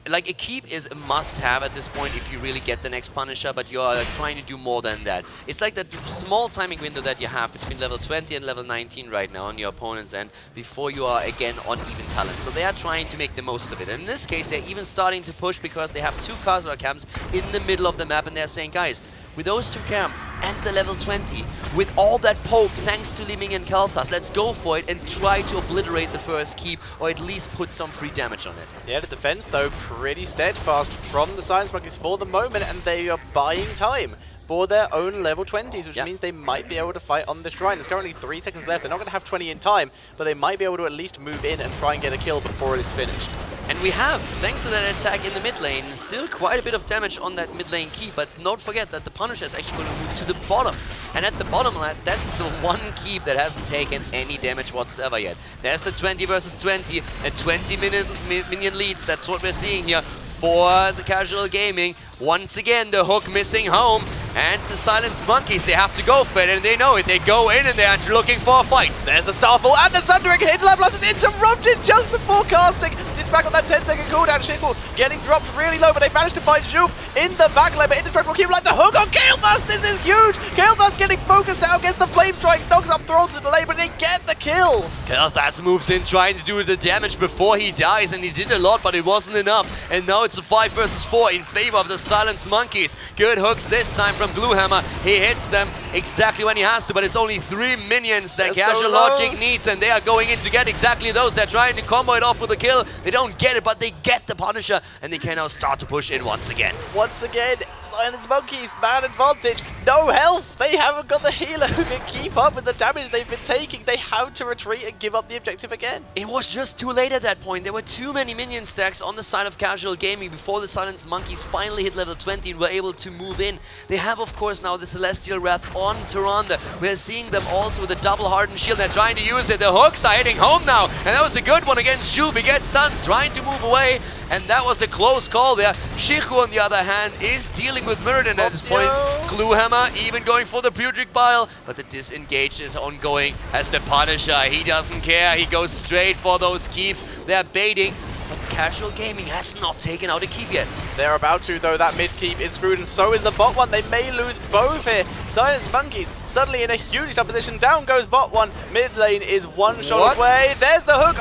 Like, a keep is a must-have at this point if you really get the next Punisher, but you're trying to do more than that. It's like that small timing window that you have between level 20 and level 19 right now on your opponent's end before you are again on even talent. So they are trying to make the most of it. And in this case, they're even starting to push because they have 2 Khazar camps in the middle of the map, and they're saying, guys, with those 2 camps and the level 20, with all that poke thanks to Li Ming and Kael'thas, let's go for it and try to obliterate the first keep or at least put some free damage on it. Yeah, the defense though pretty steadfast from the Silence Monkeys for the moment, and they are buying time for their own level 20s, which means they might be able to fight on the shrine. There's currently 3 seconds left. They're not going to have 20 in time, but they might be able to at least move in and try and get a kill before it is finished. And we have, thanks to that attack in the mid lane, still quite a bit of damage on that mid lane keep, but don't forget that the Punisher is actually going to move to the bottom. And at the bottom, this is the one keep that hasn't taken any damage whatsoever yet. There's the 20 versus 20, and 20 minion leads. That's what we're seeing here for the casual gaming. Once again, the hook missing home, and the Silence Monkeys, they have to go for it, and they know it. They go in, and they're looking for a fight. There's the Starfall, and the Sundering hit. Blast is interrupted just before casting. It's back on that 10-second cooldown. Shekel getting dropped really low, but they managed to find Juve in the back line, but Indestructible keep like the hook on Kael'thas. This is huge. Kael'thas getting focused out, gets the Flame Strike, knocks up Thrall to delay, but they get the kill. Kael'thas moves in, trying to do the damage before he dies, and he did a lot, but it wasn't enough. And now it's a 5 versus 4 in favor of the Silence Monkeys. Good hooks this time from Gluehammer. He hits them exactly when he has to, but it's only 3 minions that Casual Logic needs, and they are going in to get exactly those. They're trying to combo it off with a kill. They don't get it, but they get the Punisher, and they can now start to push in once again. Once again, Silence Monkeys, man advantage, no health. They haven't got the healer who can keep up with the damage they've been taking. They have to retreat and give up the objective again. It was just too late at that point. There were too many minion stacks on the side of Casual Gaming before the Silence Monkeys finally hit level 20 and were able to move in. They have, of course, now the Celestial Wrath on Tyrande. We're seeing them also with a double hardened shield. They're trying to use it. The hooks are hitting home now, and that was a good one against Juve. He gets stunned, trying to move away, and that was a close call there. Shiku, on the other hand, is dealing with Mirrodin at this point. Gluehammer even going for the Putrid Bile, but the disengage is ongoing as the Punisher, he doesn't care. He goes straight for those keeps. They're baiting, but Casual Gaming has not taken out a keep yet. They're about to, though. That mid keep is screwed, and so is the bot one. They may lose both here. Silence Monkeys suddenly in a huge opposition. Down goes bot one. Mid lane is one shot away. There's the hook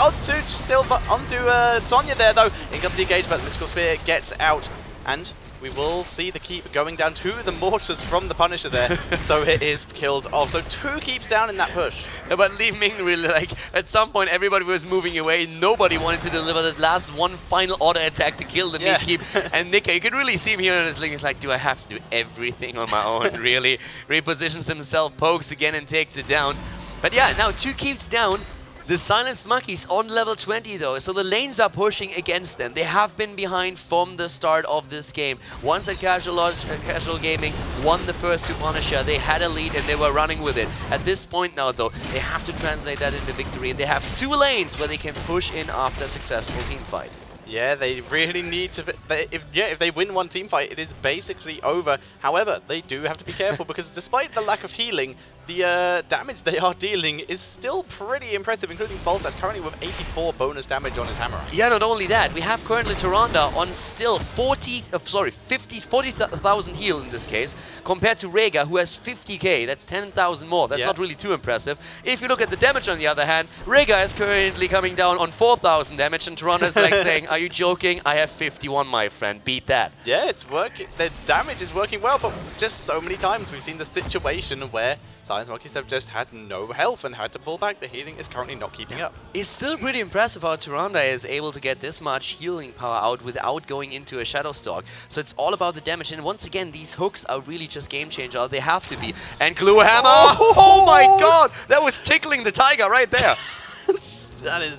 onto Sonya there, though. In comes the engage, but the Mystical Spear gets out, and we will see the keep going down to the mortars from the Punisher there. So it is killed off. So 2 keeps down in that push. Yeah, but Li Ming really, like, at some point everybody was moving away. Nobody wanted to deliver that last one final auto attack to kill the mid keep. And Nika, you could really see him here on his link. He's like, do I have to do everything on my own, really? Repositions himself, pokes again and takes it down. But yeah, now 2 keeps down. The Silence Monkeys on level 20 though, so the lanes are pushing against them. They have been behind from the start of this game. Once that Casual Gaming won the first two Punisher, they had a lead and they were running with it. At this point now though, they have to translate that into victory, and they have 2 lanes where they can push in after a successful team fight. Yeah, they really need to. If they win one team fight, it is basically over. However, they do have to be careful because despite the lack of healing, the damage they are dealing is still pretty impressive, including Falstad currently with 84 bonus damage on his hammer. Yeah, not only that, we have currently Tyrande on still 40,000 heal in this case, compared to Rhaegar, who has 50k. That's 10,000 more. That's not really too impressive. If you look at the damage on the other hand, Rhaegar is currently coming down on 4,000 damage, and Tyrande is like saying, "Are you joking? I have 51, my friend. Beat that." Yeah, it's working. The damage is working well, but just so many times we've seen the situation where Silence Monkeys have just had no health and had to pull back. The healing is currently not keeping up. It's still pretty impressive how Tyrande is able to get this much healing power out without going into a Shadow Stalk. So it's all about the damage, and once again, these hooks are really just game changer. They have to be. And Glue Hammer! Oh my god! That was tickling the tiger right there. That is...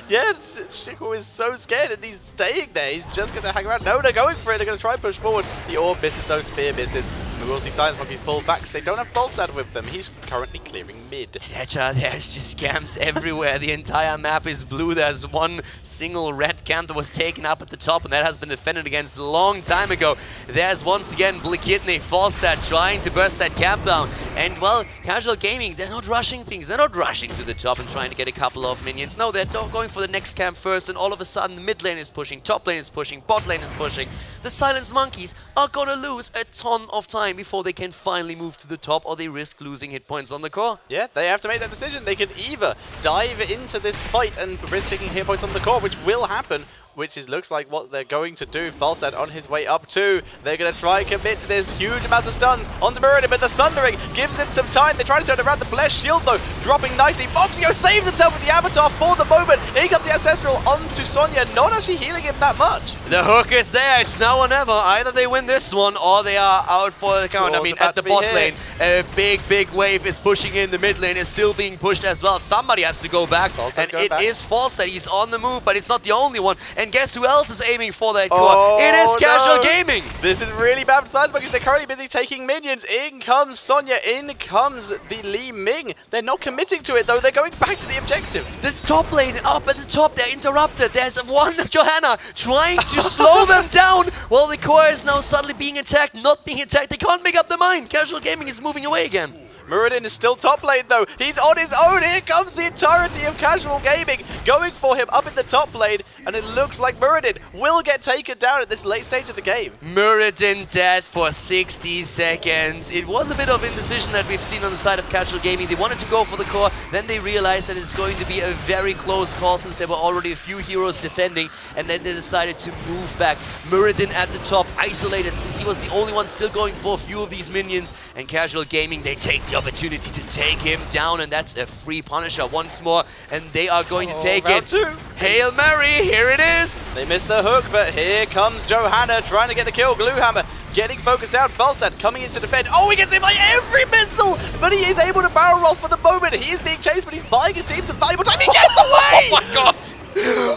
Yeah, Chico is so scared and he's staying there. He's just going to hang around. No, they're going for it. They're going to try and push forward. The orb misses, though. Spear misses. We will see Silence Monkeys pull back because they don't have Falstad with them. He's currently clearing mid. Tetra, there's just camps everywhere. The entire map is blue. There's one single red camp that was taken up at the top, and that has been defended against a long time ago. There's once again Blikitne, Falstad trying to burst that camp down. And, well, Casual Gaming, they're not rushing things. They're not rushing to the top and trying to get a couple of minions. No, they're going for the next camp first, and all of a sudden the mid lane is pushing, top lane is pushing, bot lane is pushing. The Silence Monkeys are gonna lose a ton of time before they can finally move to the top, or they risk losing hit points on the core. Yeah, they have to make that decision. They can either dive into this fight and risk taking hit points on the core, which will happen, which looks like what they're going to do. Falstad on his way up too. They're going to try and commit to this huge amount of stuns onto Muradin, but the Sundering gives him some time. They try to turn around. The Blessed Shield, though, dropping nicely. Moxio saves himself with the Avatar for the moment. Here comes the Ancestral onto Sonya, not actually healing him that much. The hook is there. It's now or never. Either they win this one or they are out for the count. I mean, at the bot lane, a big wave is pushing in. The mid lane is still being pushed as well. Somebody has to go back, and it is Falstad. He's on the move, but it's not the only one. And guess who else is aiming for that core? It is Casual Gaming! This is really bad for Silence Monkeys. They're currently busy taking minions. In comes Sonya, in comes the Li Ming. They're not committing to it though, they're going back to the objective. The top lane up at the top, they're interrupted. There's one Johanna trying to slow them down while the core is now suddenly being attacked, not being attacked. They can't make up their mind. Casual Gaming is moving away again. Muradin is still top lane though. He's on his own. Here comes the entirety of Casual Gaming going for him up in the top lane. And it looks like Muradin will get taken down at this late stage of the game. Muradin dead for 60 seconds. It was a bit of indecision that we've seen on the side of Casual Gaming. They wanted to go for the core. Then they realized that it's going to be a very close call since there were already a few heroes defending. And then they decided to move back. Muradin at the top, isolated since he was the only one still going for a few of these minions. And Casual Gaming, they take the opportunity to take him down, and that's a free Punisher once more, and they are going to take it. Hail Mary, here it is! They missed the hook, but here comes Johanna trying to get the kill. Gluehammer getting focused down. Falstad coming in to defend. Oh, he gets hit by every missile, but he is able to barrel roll for the moment. He is being chased, but he's buying his team some valuable time. He gets away! Oh my god!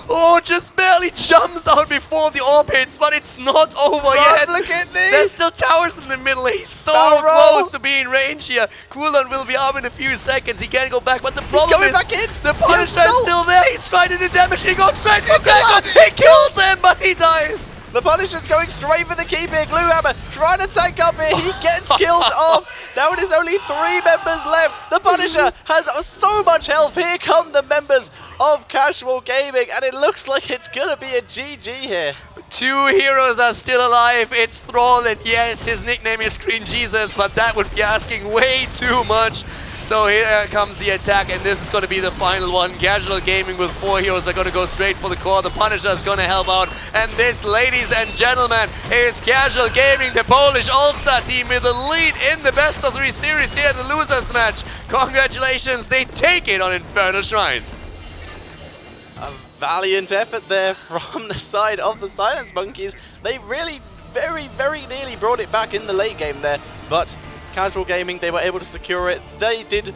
Oh, just barely jumps out before the orb hits, but it's not over yet. Look at this! There's still towers in the middle. He's so close to being in range here. Cooldown will be up in a few seconds. He can't go back, but the problem is the Punisher is still there. He's trying to do damage. He goes straight for Tango. He kills him, but he dies. The Punisher's going straight for the keep here. Gluehammer trying to tank up here. He gets killed off. Now it is only 3 members left. The Punisher has so much health. Here come the members of Casual Gaming, and it looks like it's going to be a GG here. 2 heroes are still alive. It's Thrall, and yes, his nickname is Green Jesus, but that would be asking way too much. So here comes the attack, and this is going to be the final one. Casual Gaming with 4 heroes are going to go straight for the core. The Punisher is going to help out. And this, ladies and gentlemen, is Casual Gaming, the Polish All-Star team, with the lead in the best of 3 series here in the losers match. Congratulations, they take it on Infernal Shrines. A valiant effort there from the side of the Silence Monkeys. They really very nearly brought it back in the late game there, but Casual Gaming, they were able to secure it. They did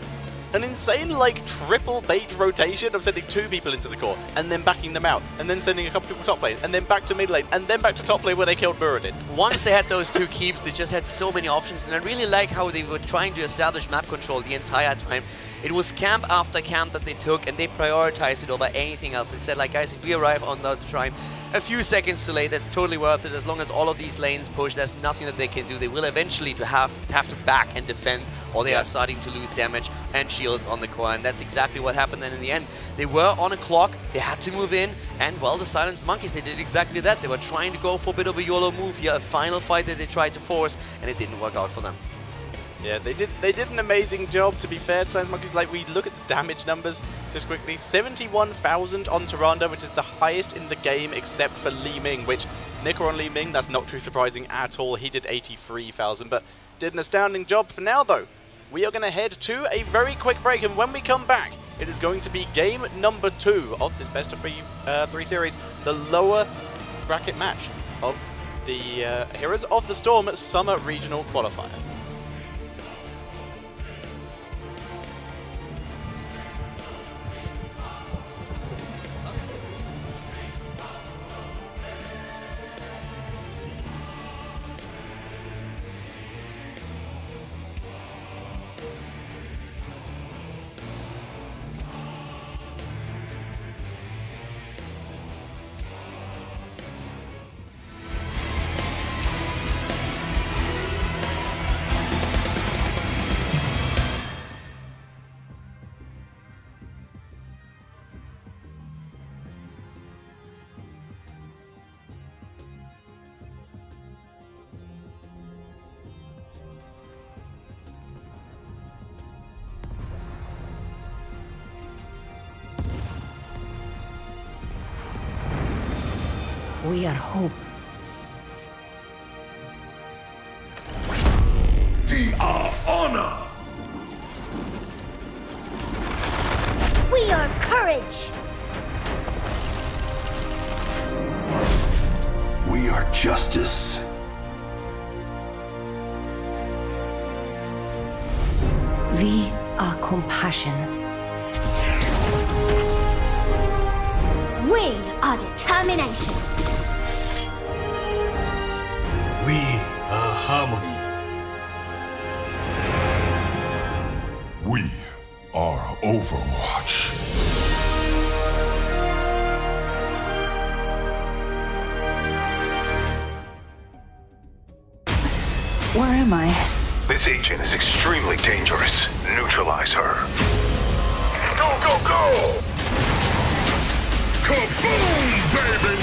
an insane, like, triple bait rotation of sending 2 people into the core, and then backing them out, and then sending a couple people top lane, and then back to mid lane, and then back to top lane where they killed Muradin. Once they had those 2 keeps, they just had so many options, and I really like how they were trying to establish map control the entire time. It was camp after camp that they took, and they prioritized it over anything else. They said, like, guys, if we arrive on the Shrine a few seconds too late, that's totally worth it. As long as all of these lanes push, there's nothing that they can do. They will eventually have to back and defend, or they are starting to lose damage and shields on the core, and that's exactly what happened then in the end. They were on a clock, they had to move in, and well, the Silenced Monkeys, they did exactly that. They were trying to go for a bit of a YOLO move here, a final fight that they tried to force, and it didn't work out for them. Yeah, they did an amazing job, to be fair to Silenced Monkeys. Like, we look at the damage numbers just quickly. 71,000 on Tyrande, which is the highest in the game except for Li Ming, which, Nicker on Li Ming, that's not too surprising at all. He did 83,000, but did an astounding job. For now, though, we are going to head to a very quick break, and when we come back, it is going to be game number 2 of this best of 3 series, the lower bracket match of the Heroes of the Storm Summer Regional Qualifier. We are hope. We are honor. We are courage. We are justice. We are compassion. We are determination. We are harmony. We are Overwatch. Where am I? This agent is extremely dangerous. Neutralize her. Go, go, go! Kaboom, baby!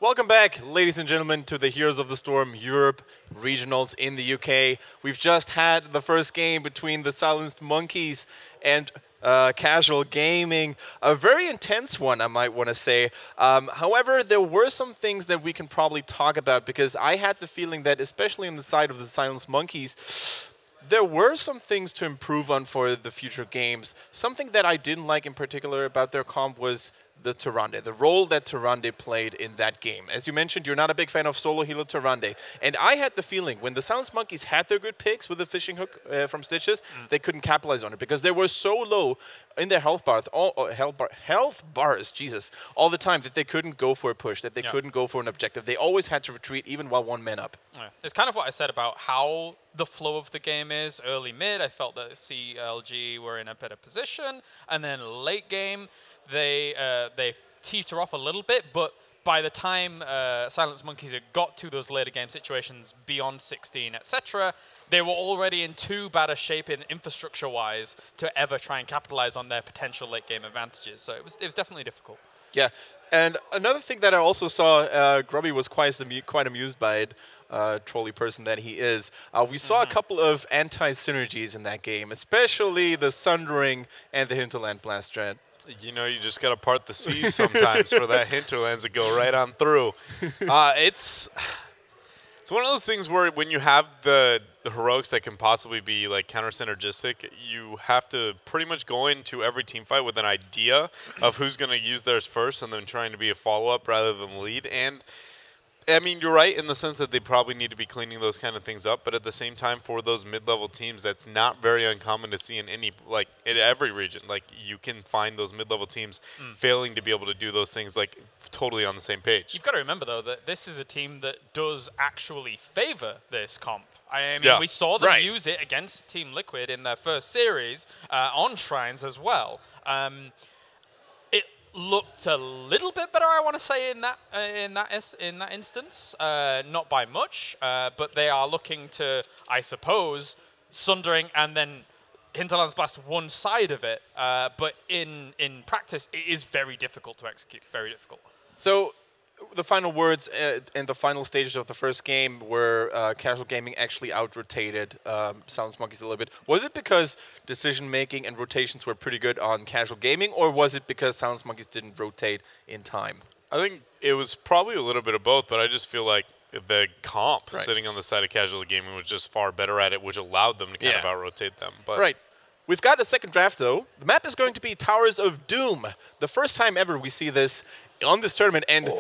Welcome back, ladies and gentlemen, to the Heroes of the Storm Europe Regionals in the UK. We've just had the first game between the Silenced Monkeys and Casual Gaming. A very intense one, I might want to say. However, there were some things that we can probably talk about, because I had the feeling that, especially on the side of the Silenced Monkeys, there were some things to improve on for the future games. Something that I didn't like in particular about their comp was the Tyrande, the role that Tyrande played in that game. As you mentioned, you're not a big fan of solo healer Tyrande. And I had the feeling when the Silenced Monkeys had their good picks with the fishing hook from Stitches, they couldn't capitalize on it because they were so low in their health bars, Jesus, all the time, that they couldn't go for a push, that they couldn't go for an objective. They always had to retreat even while one man up. Yeah. It's kind of what I said about how the flow of the game is. Early mid, I felt that CLG were in a better position, and then late game, they teeter off a little bit, but by the time Silenced Monkeys had got to those later game situations beyond 16, etc., they were already in too bad a shape in infrastructure-wise to ever try and capitalize on their potential late game advantages. So it was definitely difficult. Yeah, and another thing that I also saw, Grubby was quite amused by it, trolley person that he is. We saw a couple of anti-synergies in that game, especially the Sundering and the Hinterland Blast Dread. You know, you just got to part the seas sometimes for that hinterlands to go right on through. It's one of those things where when you have the heroics that can possibly be like counter-synergistic, you have to pretty much go into every team fight with an idea of who's going to use theirs first and then trying to be a follow-up rather than lead. And I mean, you're right in the sense that they probably need to be cleaning those kind of things up, but at the same time, for those mid-level teams, that's not very uncommon to see in every region. Like, you can find those mid-level teams failing to be able to do those things, like, totally on the same page. You've got to remember, though, that this is a team that does actually favor this comp. I mean, we saw them use it against Team Liquid in their first series on Shrines as well. Looked a little bit better, I want to say, in that instance. Not by much, but they are looking to, I suppose, Sundering and then Hinterlands Blast one side of it. But in practice, it is very difficult to execute. Very difficult. So the final words and the final stages of the first game where Casual Gaming actually out-rotated Silenced Monkeys a little bit. Was it because decision-making and rotations were pretty good on Casual Gaming, or was it because Silenced Monkeys didn't rotate in time? I think it was probably a little bit of both, but I just feel like the comp sitting on the side of Casual Gaming was just far better at it, which allowed them to kind of out-rotate them. But right. We've got a second draft, though. The map is going to be Towers of Doom. The first time ever we see this on this tournament, and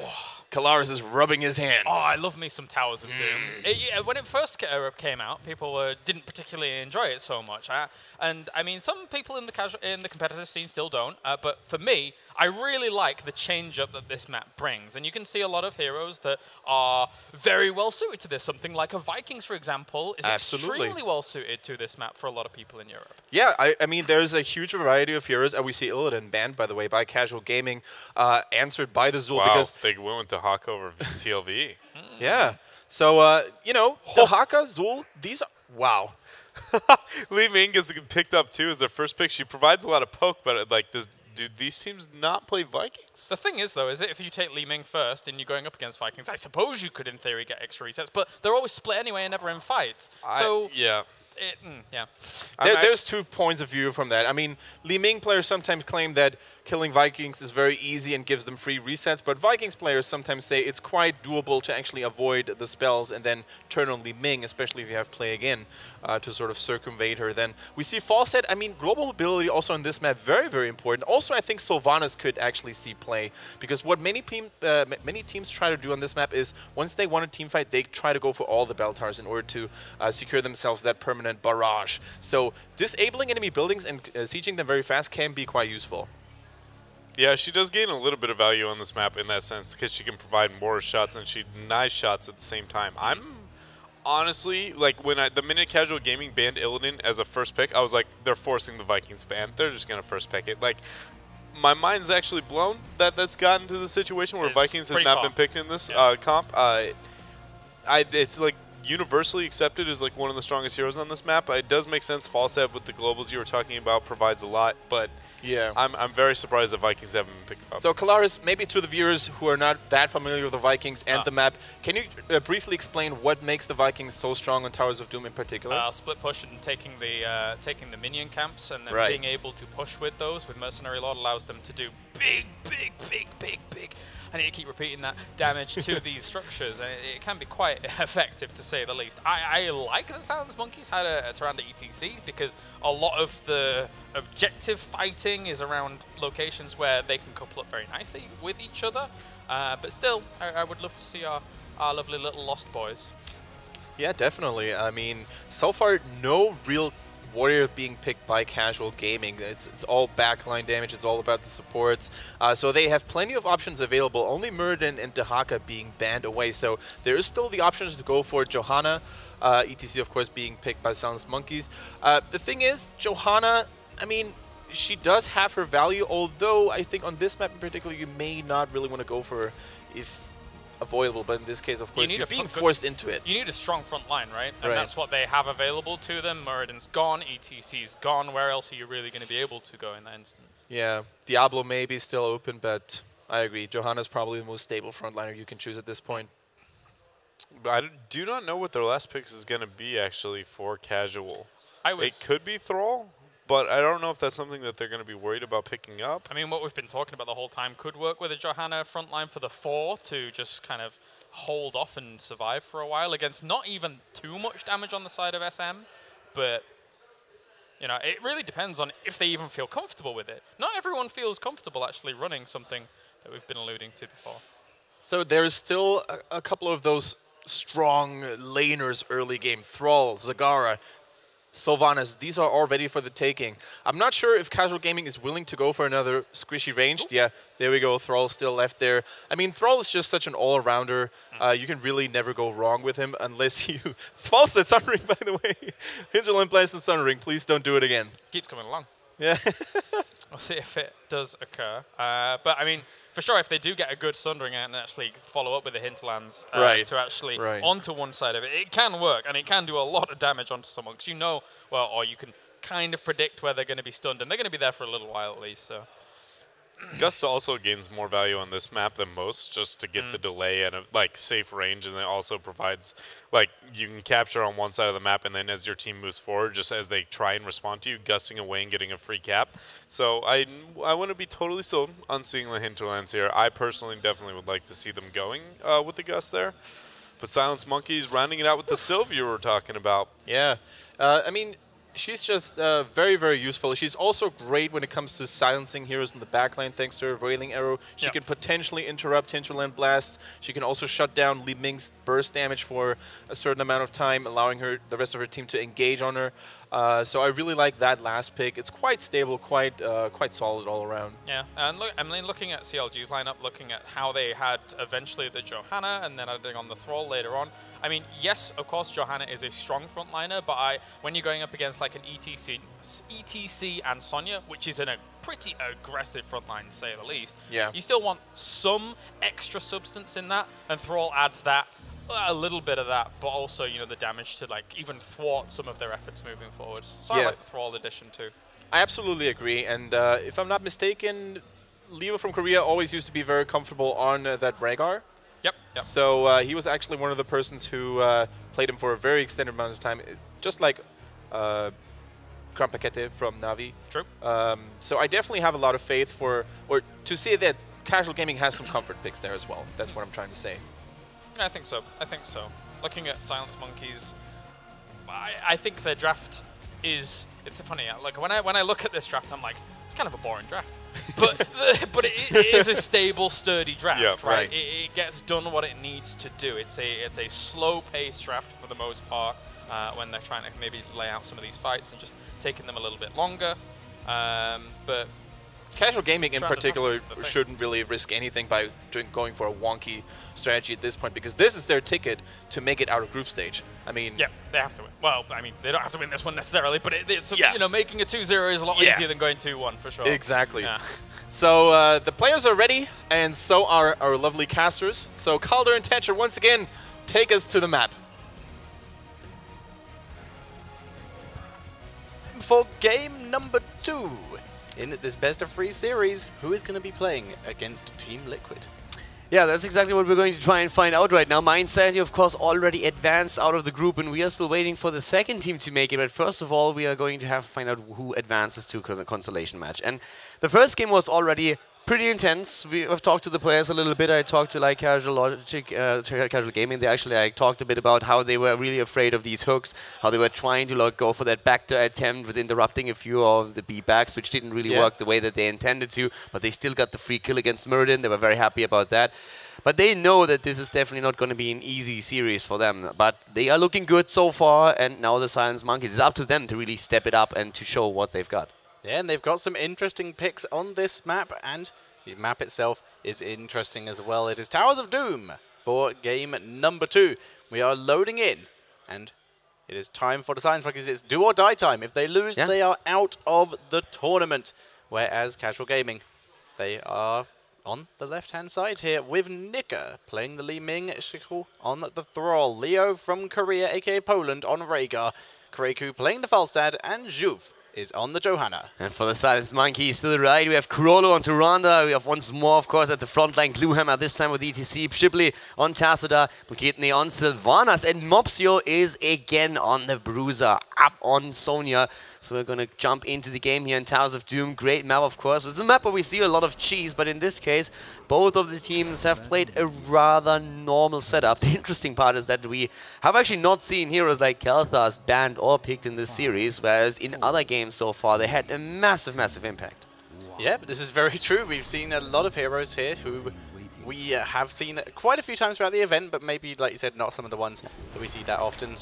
Kalaris is rubbing his hands. Oh, I love me some Towers of Doom. When it first came out, people didn't particularly enjoy it so much. And I mean, some people in the competitive scene still don't. But for me, I really like the change-up that this map brings. And you can see a lot of heroes that are very well suited to this. Something like a Vikings, for example, is extremely well suited to this map for a lot of people in Europe. Yeah, I mean, there's a huge variety of heroes. We see Illidan banned, by the way, by Casual Gaming, answered by the Zul. Wow, because they went to Haka over TLV. Yeah. So, you know, the Haka, Zul, these are... Wow. Li Ming gets picked up, too, as their first pick. She provides a lot of poke, but, like, do these teams not play Vikings? The thing is, though, is that if you take Li Ming first and you're going up against Vikings, I suppose you could, in theory, get extra resets, but they're always split anyway and never in fights. So, yeah. There's 2 points of view from that. I mean, Li Ming players sometimes claim that killing Vikings is very easy and gives them free resets, but Vikings players sometimes say it's quite doable to actually avoid the spells and then turn on Li Ming, especially if you have Play Again, to sort of circumvent her. Then we see Falset. I mean, global mobility also on this map, very, very important. Also, I think Sylvanas could actually see play, because what many teams try to do on this map is once they want a team fight, they try to go for all the bell towers in order to secure themselves that permanent barrage. So disabling enemy buildings and sieging them very fast can be quite useful. Yeah, she does gain a little bit of value on this map in that sense, because she can provide more shots and she denies shots at the same time. I'm honestly, like, when the minute Casual Gaming banned Illidan as a first pick, I was like, they're forcing the Vikings ban. They're just going to first pick it. Like, my mind's actually blown that that's gotten to the situation where Vikings has not been picked in this comp. It's like universally accepted as like one of the strongest heroes on this map. It does make sense. Falstad with the globals you were talking about provides a lot, but Yeah. I'm very surprised the Vikings haven't been picked up. So, Kalaris, maybe to the viewers who are not that familiar with the Vikings and the map, can you briefly explain what makes the Vikings so strong on Towers of Doom in particular? Split push and taking the minion camps and then Right. being able to push with those with Mercenary Lord allows them to do big, I need to keep repeating that, damage to these structures, and it can be quite effective to say the least. I like that Silence Monkeys had a Tyrande ETC because a lot of the objective fighting is around locations where they can couple up very nicely with each other, but still, I would love to see our lovely little Lost Boys. Yeah, definitely. I mean, so far, no real warrior being picked by Casual Gaming. It's all backline damage. It's all about the supports. So they have plenty of options available. Only Muradin and Dehaka being banned away. So there is still the options to go for Johanna. ETC, of course, being picked by Silence Monkeys. The thing is, Johanna, I mean, she does have her value, although I think on this map in particular, you may not really want to go for her if avoidable, but in this case, of course, you're being forced into it. You need a strong front line, right? And that's what they have available to them. Muradin's gone, ETC's gone. Where else are you really going to be able to go in that instance? Yeah, Diablo may be still open, but I agree. Johanna's probably the most stable frontliner you can choose at this point. I do not know what their last picks is going to be, actually, for Casual. It could be Thrall, but I don't know if that's something that they're going to be worried about picking up. I mean, what we've been talking about the whole time could work with a Johanna frontline for the 4 to just kind of hold off and survive for a while against not even too much damage on the side of SM, but, you know, it really depends on if they even feel comfortable with it. Not everyone feels comfortable actually running something that we've been alluding to before. So there's still a couple of those strong laners early game. Thrall, Zagara, Sylvanas, these are all ready for the taking. I'm not sure if Casual Gaming is willing to go for another squishy ranged. Yeah, there we go. Thrall still left there. I mean, Thrall is just such an all-rounder. You can really never go wrong with him unless you... It's false at Sunring, by the way. Hinterland Blast and Sunring. Please don't do it again. Keeps coming along. Yeah. We'll see if it does occur. But, I mean, for sure, if they do get a good Sundering and actually follow up with the Hinterlands to actually onto one side of it, it can work, and it can do a lot of damage onto someone, because you know, well, or you can kind of predict where they're going to be stunned, and they're going to be there for a little while at least, so... Gus also gains more value on this map than most, just to get the delay and like safe range, and it also provides like you can capture on one side of the map, and then as your team moves forward, just as they try and respond to you, gusting away and getting a free cap. So I want to be totally sold on seeing the Hinterlands here. I personally definitely would like to see them going with the Gus there. But Silence Monkeys rounding it out with the Sylvia we were talking about. Yeah, I mean, she's just very, very useful. She's also great when it comes to silencing heroes in the backline thanks to her Wailing Arrow. She can potentially interrupt Hinterland Blasts. She can also shut down Li Ming's burst damage for a certain amount of time, allowing her the rest of her team to engage on her. So I really like that last pick. It's quite stable, quite solid all around. Yeah, and look, I mean, looking at CLG's lineup, looking at how they had eventually the Johanna and then adding on the Thrall later on. I mean, yes, of course, Johanna is a strong frontliner, but when you're going up against like an ETC and Sonya, which is in a pretty aggressive frontline, to say the least, you still want some extra substance in that, and Thrall adds that. A little bit of that, but also, you know, the damage to like even thwart some of their efforts moving forward. So I like the Thrall addition too. I absolutely agree, and if I'm not mistaken, Leo from Korea always used to be very comfortable on that Rhaegar. Yep. So he was actually one of the persons who played him for a very extended amount of time, just like Krampakete from Na'Vi. True. So I definitely have a lot of faith to see that Casual Gaming has some comfort picks there as well. That's what I'm trying to say. I think so. Looking at Silence Monkeys, I think their draft is... It's funny, like when I look at this draft, I'm like, it's kind of a boring draft. But it is a stable, sturdy draft, right? It gets done what it needs to do. It's a slow-paced draft for the most part when they're trying to maybe lay out some of these fights and just taking them a little bit longer. But Casual Gaming in particular shouldn't really risk anything by going for a wonky strategy at this point, because this is their ticket to make it out of group stage. I mean, yeah, they have to win. Well, I mean, they don't have to win this one necessarily, but you know, making a 2-0 is a lot easier than going 2-1 for sure. Exactly. Yeah. So the players are ready, and so are our lovely casters. So Calder and Thatcher, once again, take us to the map. For game number 2. in this best-of-3 series, who is going to be playing against Team Liquid? Yeah, that's exactly what we're going to try and find out right now. Mindsanity, of course, already advanced out of the group, and we are still waiting for the second team to make it. But first of all, we are going to have to find out who advances to the consolation match. And the first game was already pretty intense. I've talked to the players a little bit. I talked to like Casual Gaming. They actually talked a bit about how they were really afraid of these hooks, how they were trying to go for that backdoor attempt with interrupting a few of the B-backs, which didn't really work the way that they intended to, but they still got the free kill against Muradin. They were very happy about that. But they know that this is definitely not going to be an easy series for them. But they are looking good so far, and now the Silence Monkeys, it's up to them to really step it up and to show what they've got. Yeah, and they've got some interesting picks on this map, and the map itself is interesting as well. It is Towers of Doom for game number 2. We are loading in, and it is time for the Silence Monkeys. It's do or die time. If they lose, they are out of the tournament. Whereas Casual Gaming, they are on the left-hand side here with Nika playing the Li Ming, Shiku on the Thrall, Leo from Korea, aka Poland, on Rhaegar, Kreku playing the Falstad, and Juve is on the Johanna. And for the Silence Monkeys to the right, we have Kurolo on Tyrande. We have once more, of course, at the front line, Gluehammer, this time with ETC, Shipley on Tacita, Bulketni on Sylvanas, and Mopsio is again on the Bruiser, up on Sonya. So we're going to jump into the game here in Towers of Doom. Great map, of course. It's a map where we see a lot of cheese, but in this case, both of the teams have played a rather normal setup. The interesting part is that we have actually not seen heroes like Kel'Thas banned or picked in this series, whereas in other games so far, they had a massive, massive impact. Yeah, but this is very true. We've seen a lot of heroes here who we have seen quite a few times throughout the event, but maybe, like you said, not some of the ones that we see that often.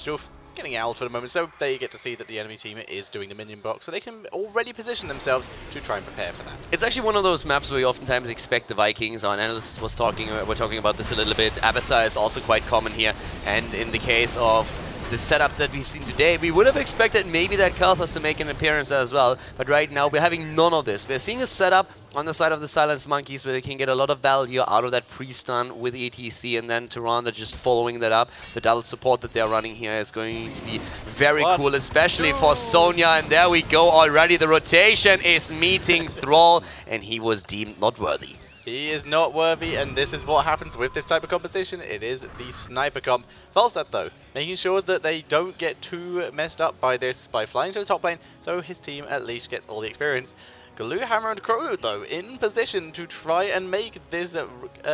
Getting out for the moment, so they get to see that the enemy team is doing the minion block, so they can already position themselves to try and prepare for that. It's actually one of those maps where you oftentimes expect the Vikings. Our analyst was talking about this a little bit. Abathar is also quite common here, and in the case of the setup that we've seen today, we would have expected maybe that Kel'Thas to make an appearance as well, but right now we're having none of this. We're seeing a setup on the side of the Silence Monkeys where they can get a lot of value out of that pre-stun with ETC, and then Tyrande just following that up. The double support that they're running here is going to be very cool, especially for Sonya, and there we go already. The rotation is meeting Thrall, and he was deemed not worthy. He is not worthy, and this is what happens with this type of composition. It is the sniper comp. Falstad, though, making sure that they don't get too messed up by this, by flying to the top lane, so his team at least gets all the experience. Gluehammer and Crow, though, in position to try and make this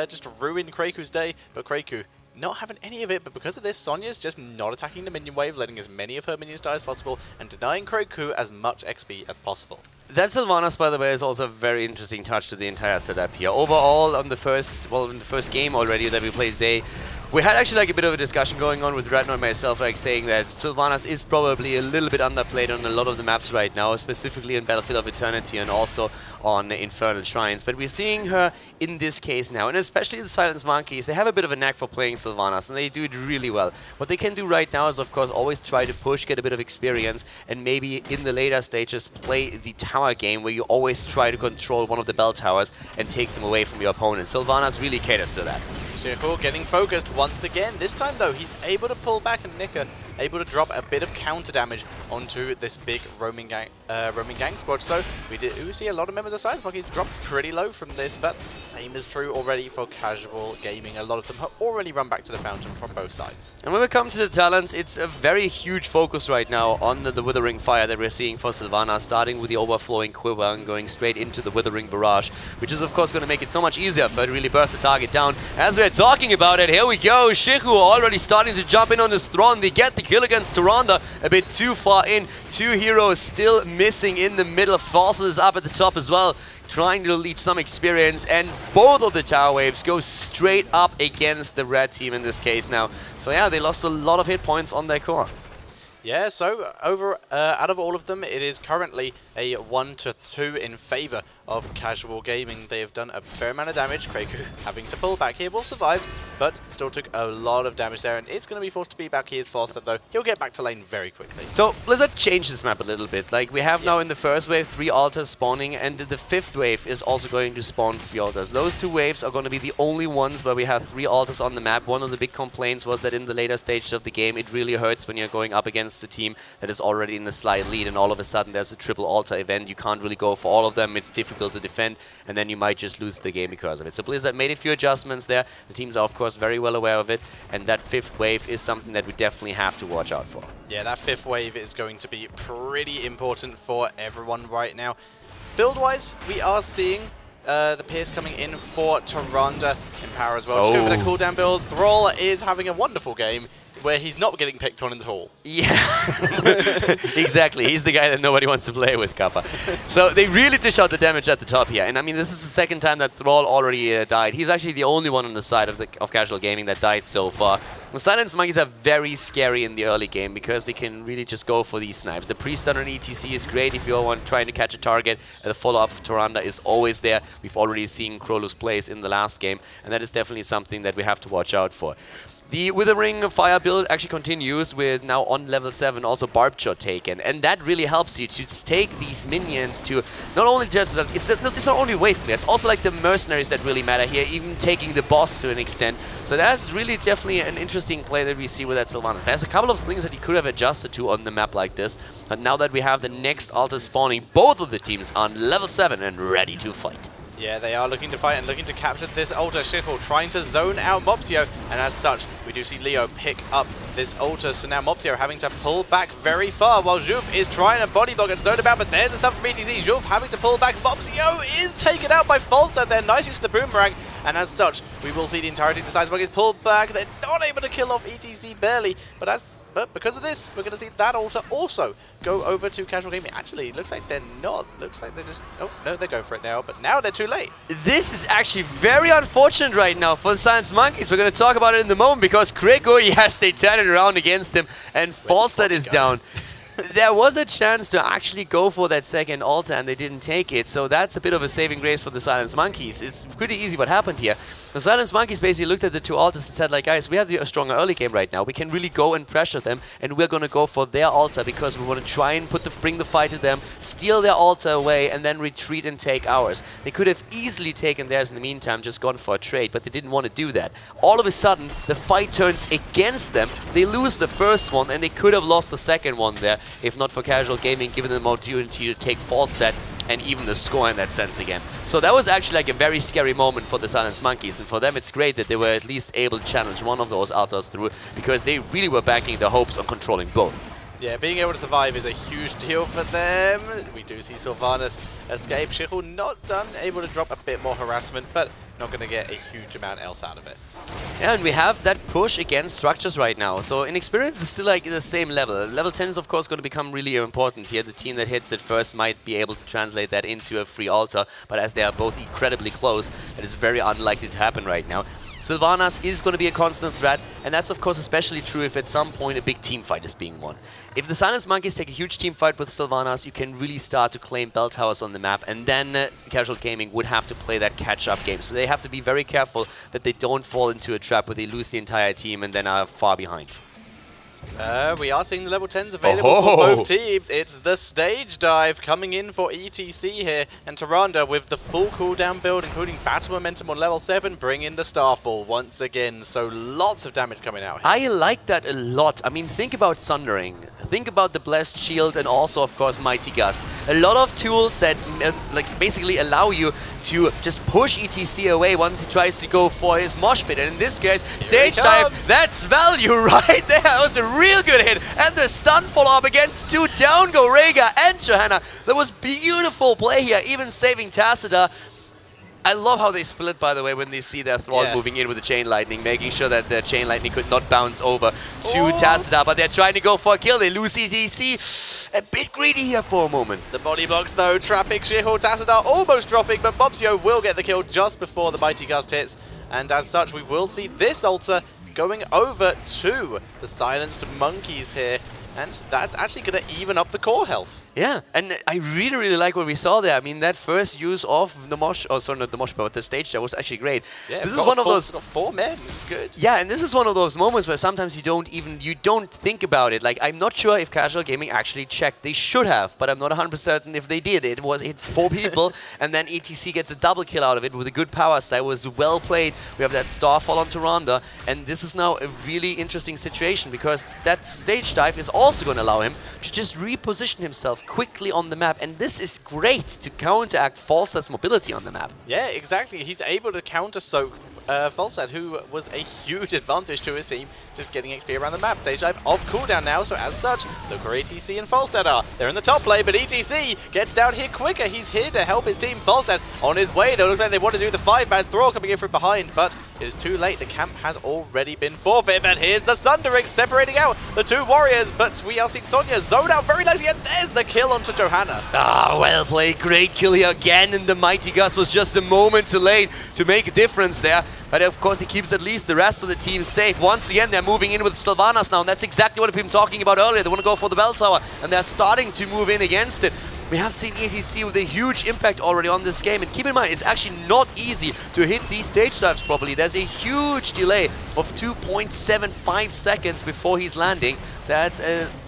just ruin Kreku's day, but Kreku not having any of it, but because of this, Sonya's just not attacking the minion wave, letting as many of her minions die as possible, and denying Kreku as much XP as possible. That Sylvanas, by the way, is also a very interesting touch to the entire setup here. Overall, on the first game already that we played today, we had actually like a bit of a discussion going on with Redno and myself, like saying that Sylvanas is probably a little bit underplayed on a lot of the maps right now, specifically in Battlefield of Eternity and also on Infernal Shrines. But we're seeing her in this case now, and especially the Silence Monkeys, they have a bit of a knack for playing Sylvanas, and they do it really well. What they can do right now is, of course, always try to push, get a bit of experience, and maybe in the later stages play the tower game where you always try to control one of the bell towers and take them away from your opponent. Sylvanas really caters to that. Shiku getting focused once again. This time, though, he's able to pull back, and Nika able to drop a bit of counter damage onto this big roaming gang squad. So we do see a lot of members of Silence Monkeys drop pretty low from this, but same is true already for Casual Gaming. A lot of them have already run back to the fountain from both sides. And when we come to the talents, it's a very huge focus right now on the Withering Fire that we're seeing for Sylvanas, starting with the Overflowing Quiver and going straight into the Withering Barrage, which is of course going to make it so much easier for her to really burst the target down. As we're talking about it, here we go. Shiku already starting to jump in on this throne. They get the kill against Tyrande a bit too far in. Two heroes still missing in the middle. Forces is up at the top as well, trying to leech some experience, and both of the tower waves go straight up against the red team in this case now. So yeah, they lost a lot of hit points on their core. Yeah, so out of all of them, it is currently a 1-2 in favor of Casual Gaming. They have done a fair amount of damage. Kreku having to pull back here will survive, but still took a lot of damage there, and it's going to be forced to be back. He is faster, though. He'll get back to lane very quickly. So Blizzard changed this map a little bit. Like, we have now in the first wave 3 altars spawning, and the fifth wave is also going to spawn 3 altars. Those 2 waves are going to be the only ones where we have 3 altars on the map. One of the big complaints was that in the later stages of the game, it really hurts when you're going up against a team that is already in a slight lead, and all of a sudden there's a triple altar Alta event. You can't really go for all of them. It's difficult to defend, and then you might just lose the game because of it. So Blizzard made a few adjustments there. The teams are, of course, very well aware of it, and that 5th wave is something that we definitely have to watch out for. Yeah, that 5th wave is going to be pretty important for everyone right now. Build-wise, we are seeing the Pierce coming in for Tyrande in power as well. Just go for the cooldown build. Thrall is having a wonderful game where he's not getting picked on in the hall. Yeah, exactly. He's the guy that nobody wants to play with, Kappa. So they really dish out the damage at the top here. And I mean, this is the second time that Thrall already died. He's actually the only one on the side of casual gaming that died so far. The Silence Monkeys are very scary in the early game because they can really just go for these snipes. The pre-stun on ETC is great if you're trying to catch a target. The follow-up for Tyrande is always there. We've already seen Krolus plays in the last game, and that is definitely something that we have to watch out for. The Withering Fire build actually continues with now on level 7 also Barb Shot taken, and that really helps you to take these minions to not only just, it's not only wave play, it's also like the mercenaries that really matter here, even taking the boss to an extent. So that's really definitely an interesting play that we see with that Sylvanas. There's a couple of things that he could have adjusted to on the map like this, but now that we have the next Alta spawning, both of the teams on level 7 and ready to fight. Yeah, they are looking to fight and looking to capture this Alta. Shithole trying to zone out Mopsio, and as such, we do see Leo pick up this Alta. So now Mopsio having to pull back very far while Jouf is trying to body block and zone about, but there's the stuff from ETC. Jouf having to pull back. Mopsio is taken out by Falstad there. Nice use of the boomerang, and as such, we will see the entirety of the Silence Monkeys pulled back. They're not able to kill off ETC barely, but because of this, we're going to see that Alta also go over to casual gaming. Actually, it looks like they're not. Looks like they're just... Oh, no, they're going for it now, but now they're too late. This is actually very unfortunate right now for the Silence Monkeys. We're going to talk about it in the moment because Kreko, yes, they turn it around against him, and Falstad is down. There was a chance to actually go for that second Alta, and they didn't take it, so that's a bit of a saving grace for the Silence Monkeys. It's pretty easy what happened here. The Silence Monkeys basically looked at the two Altas and said, like, guys, we have a stronger early game right now. We can really go and pressure them, and we're going to go for their Alta because we want to try and bring the fight to them, steal their Alta away, and then retreat and take ours. They could have easily taken theirs in the meantime, just gone for a trade, but they didn't want to do that. All of a sudden, the fight turns against them. They lose the first one, and they could have lost the second one there, if not for casual gaming, giving them the opportunity to take Falstad and even the score in that sense again. So that was actually like a very scary moment for the Silence Monkeys, and for them it's great that they were at least able to challenge one of those Altas through, because they really were backing their hopes on controlling both. Yeah, being able to survive is a huge deal for them. We do see Sylvanas escape. Shithole not done, able to drop a bit more harassment, but not going to get a huge amount else out of it. Yeah, and we have that push against structures right now. So in experience, it's still like the same level. Level 10 is of course going to become really important here. The team that hits it first might be able to translate that into a free Alta, but as they are both incredibly close, it is very unlikely to happen right now. Sylvanas is going to be a constant threat, and that's of course especially true if at some point a big team fight is being won. If the Silence Monkeys take a huge team fight with Sylvanas, you can really start to claim bell towers on the map, and then casual gaming would have to play that catch-up game. So they have to be very careful that they don't fall into a trap where they lose the entire team and then are far behind. We are seeing the level 10s available for both teams. It's the stage dive coming in for ETC here, and Tyrande with the full cooldown build, including battle momentum on level 7, bring in the Starfall once again. So lots of damage coming out here. I like that a lot. I mean, think about Sundering, think about the Blessed Shield, and also, of course, Mighty Gust. A lot of tools that like basically allow you to just push ETC away once he tries to go for his mosh pit. And in this case, stage dive, that's value right there. That was a real good hit. And the stun follow-up against two. Down go Rhaegar and Johanna. That was beautiful play here, even saving Tacita. I love how they split, by the way, when they see their Thrall moving in with the Chain Lightning, making sure that the Chain Lightning could not bounce over to Tacita, but they're trying to go for a kill. They lose ETC. A bit greedy here for a moment. The body blocks, though, trapping Shithole. Tacita almost dropping, but Mopsio will get the kill just before the Mighty Gust hits. And as such, we will see this Alta going over to the Silenced Monkeys here. And that's actually going to even up the core health. Yeah, and I really, really like what we saw there. I mean, that first use of the mosh, oh, sorry, not the mosh, but the stage there was actually great. Yeah, this is one of those. Got 4 men, which is good. Yeah, and this is one of those moments where sometimes you don't think about it. Like, I'm not sure if casual gaming actually checked. They should have, but I'm not 100% certain if they did. It hit 4 people, and then ETC gets a double kill out of it with a good power style. It was well played. We have that Starfall on Tyrande, and this is now a really interesting situation because that stage dive is also also going to allow him to just reposition himself quickly on the map. And this is great to counteract Falstad's mobility on the map. Yeah, exactly. He's able to counter-soak Falstad, who was a huge advantage to his team, just getting XP around the map. Stage dive off cooldown now, so as such, look where ETC and Falstad are. They're in the top lane, but ETC gets down here quicker. He's here to help his team. Falstad on his way, though. Looks like they want to do the 5-man Thrall coming in from behind, but it is too late. The camp has already been forfeit, but here's the Sundering separating out the two warriors, but we are seeing Sonya zone out very nicely, and there's the kill onto Johanna. Ah, well played. Great kill here again, and the Mighty Gus was just a moment too late to make a difference there. But of course, he keeps at least the rest of the team safe. Once again, they're moving in with Sylvanas now, and that's exactly what we've been talking about earlier. They want to go for the bell tower, and they're starting to move in against it. We have seen ETC with a huge impact already on this game, and keep in mind, it's actually not easy to hit these stage dives properly. There's a huge delay of 2.75 seconds before he's landing, so that's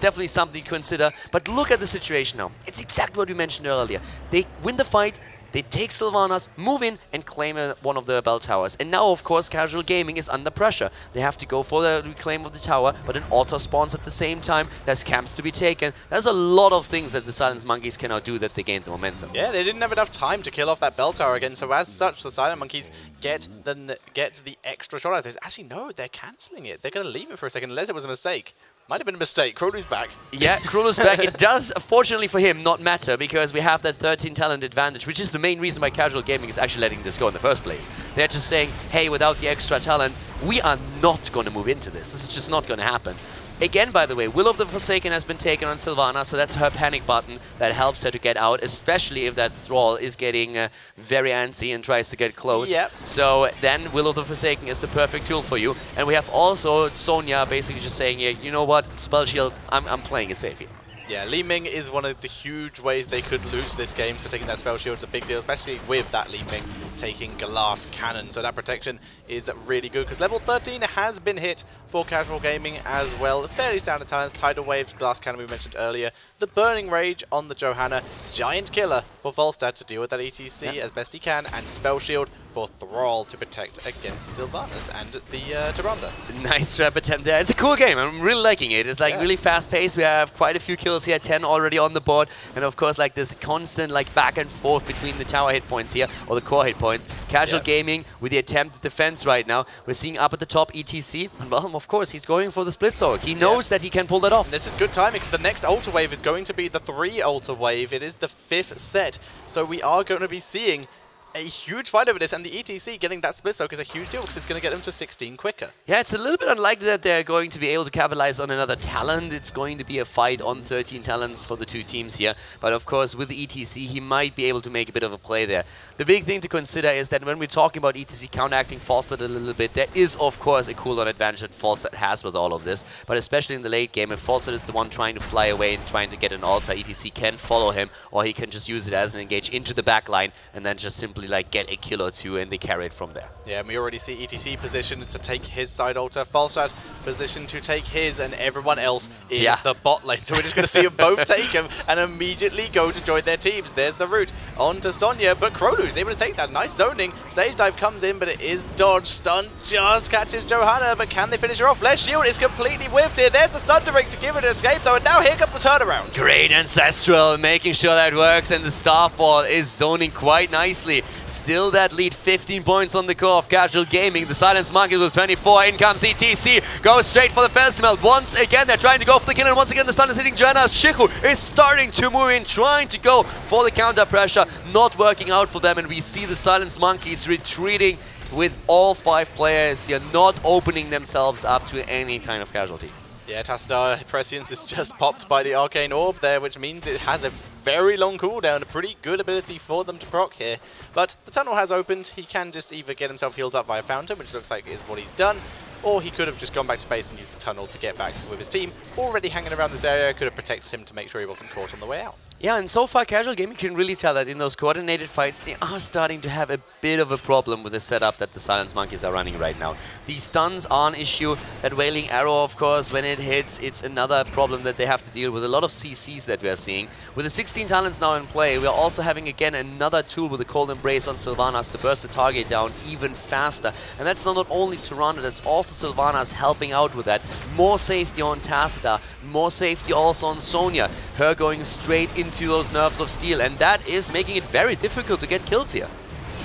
definitely something to consider. But look at the situation now. It's exactly what we mentioned earlier. They win the fight, they take Sylvanas, move in, and claim one of the bell towers. And now, of course, Casual Gaming is under pressure. They have to go for the reclaim of the tower, but an auto spawns at the same time. There's camps to be taken. There's a lot of things that the Silent Monkeys cannot do that they gained the momentum. Yeah, they didn't have enough time to kill off that bell tower again, so as such, the Silent Monkeys get the extra shot out of it. Actually, no, they're cancelling it. They're going to leave it for a second, unless it was a mistake. Might have been a mistake. Kronu's back. Yeah, Kronu's back. It does, fortunately for him, not matter, because we have that 13 talent advantage, which is the main reason why Casual Gaming is actually letting this go in the first place. They're just saying, hey, without the extra talent, we are not going to move into this. This is just not going to happen. Again, by the way, Will of the Forsaken has been taken on Sylvana, so that's her panic button that helps her to get out, especially if that Thrall is getting very antsy and tries to get close. Yep. So then Will of the Forsaken is the perfect tool for you. And we have also Sonya basically just saying, yeah, you know what, Spell Shield, I'm playing it safe here. Yeah, Li Ming is one of the huge ways they could lose this game, so taking that Spell Shield is a big deal, especially with that Li Ming taking Glass Cannon. So that protection is really good, because level 13 has been hit for Casual Gaming as well. Fairly standard talents, Tidal Waves, Glass Cannon we mentioned earlier, the Burning Rage on the Johanna, Giant Killer for Falstad to deal with that ETC as best he can, and Spell Shield for Thrall to protect against Sylvanas and the Tyrande. Nice trap attempt there. It's a cool game. I'm really liking it. It's like really fast-paced. We have quite a few kills here, 10 already on the board, and of course like this constant like back and forth between the tower hit points here, or the core hit points. Casual Gaming with the attempted defense right now. We're seeing up at the top ETC, and well, of course, he's going for the split sword. He knows that he can pull that off. And this is good timing, because the next Ultra Wave is going to be the 3 Ultra Wave. It is the 5th set, so we are going to be seeing a huge fight over this, and the ETC getting that split soak is a huge deal, because it's going to get them to 16 quicker. Yeah, it's a little bit unlikely that they're going to be able to capitalize on another talent. It's going to be a fight on 13 talents for the two teams here. But of course, with the ETC, he might be able to make a bit of a play there. The big thing to consider is that when we're talking about ETC counteracting Falstad a little bit, there is, of course, a cooldown advantage that Falstad has with all of this. But especially in the late game, if Falstad is the one trying to fly away and trying to get an ulta, ETC can follow him, or he can just use it as an engage into the back line and then just simply like get a kill or two, and they carry it from there. Yeah, and we already see ETC positioned to take his side ulta, Falstad positioned to take his, and everyone else in the bot lane. So we're just going to see them both take him and immediately go to join their teams. There's the route on to Sonya, but Kronu's able to take that. Nice zoning. Stage dive comes in, but it is dodge. Stun just catches Johanna, but can they finish her off? Bless Shield is completely whiffed here. There's the Sundering to give it an escape, though, and now here comes the turnaround. Great Ancestral, making sure that works, and the Starfall is zoning quite nicely. Still that lead, 15 points on the core of Casual Gaming. The Silence Monkeys with 24. In comes ETC. Goes straight for the Felsmelt. Once again, they're trying to go for the kill, and once again, the stun is hitting Johanna. Shiku is starting to move in, trying to go for the counter pressure. Not working out for them, and we see the Silence Monkeys retreating with all 5 players here, not opening themselves up to any kind of casualty. Yeah, Tassadar Prescience is just popped by the Arcane Orb there, which means it has a very long cooldown, a pretty good ability for them to proc here. But the tunnel has opened. He can just either get himself healed up via Fountain, which looks like is what he's done, or he could have just gone back to base and used the tunnel to get back with his team. Already hanging around this area, could have protected him to make sure he wasn't caught on the way out. Yeah, and so far Casual Gaming can really tell that in those coordinated fights, they are starting to have a bit of a problem with the setup that the Silence Monkeys are running right now. The stuns are an issue. That Wailing Arrow, of course, when it hits, it's another problem that they have to deal with. A lot of CCs that we are seeing. With the 16 talents now in play, we are also having, again, another tool with the Cold Embrace on Sylvanas to burst the target down even faster. And that's not only Tyrande, that's also Sylvanas helping out with that. More safety on Tacita, more safety also on Sonya. Her going straight into those Nerves of Steel, and that is making it very difficult to get kills here.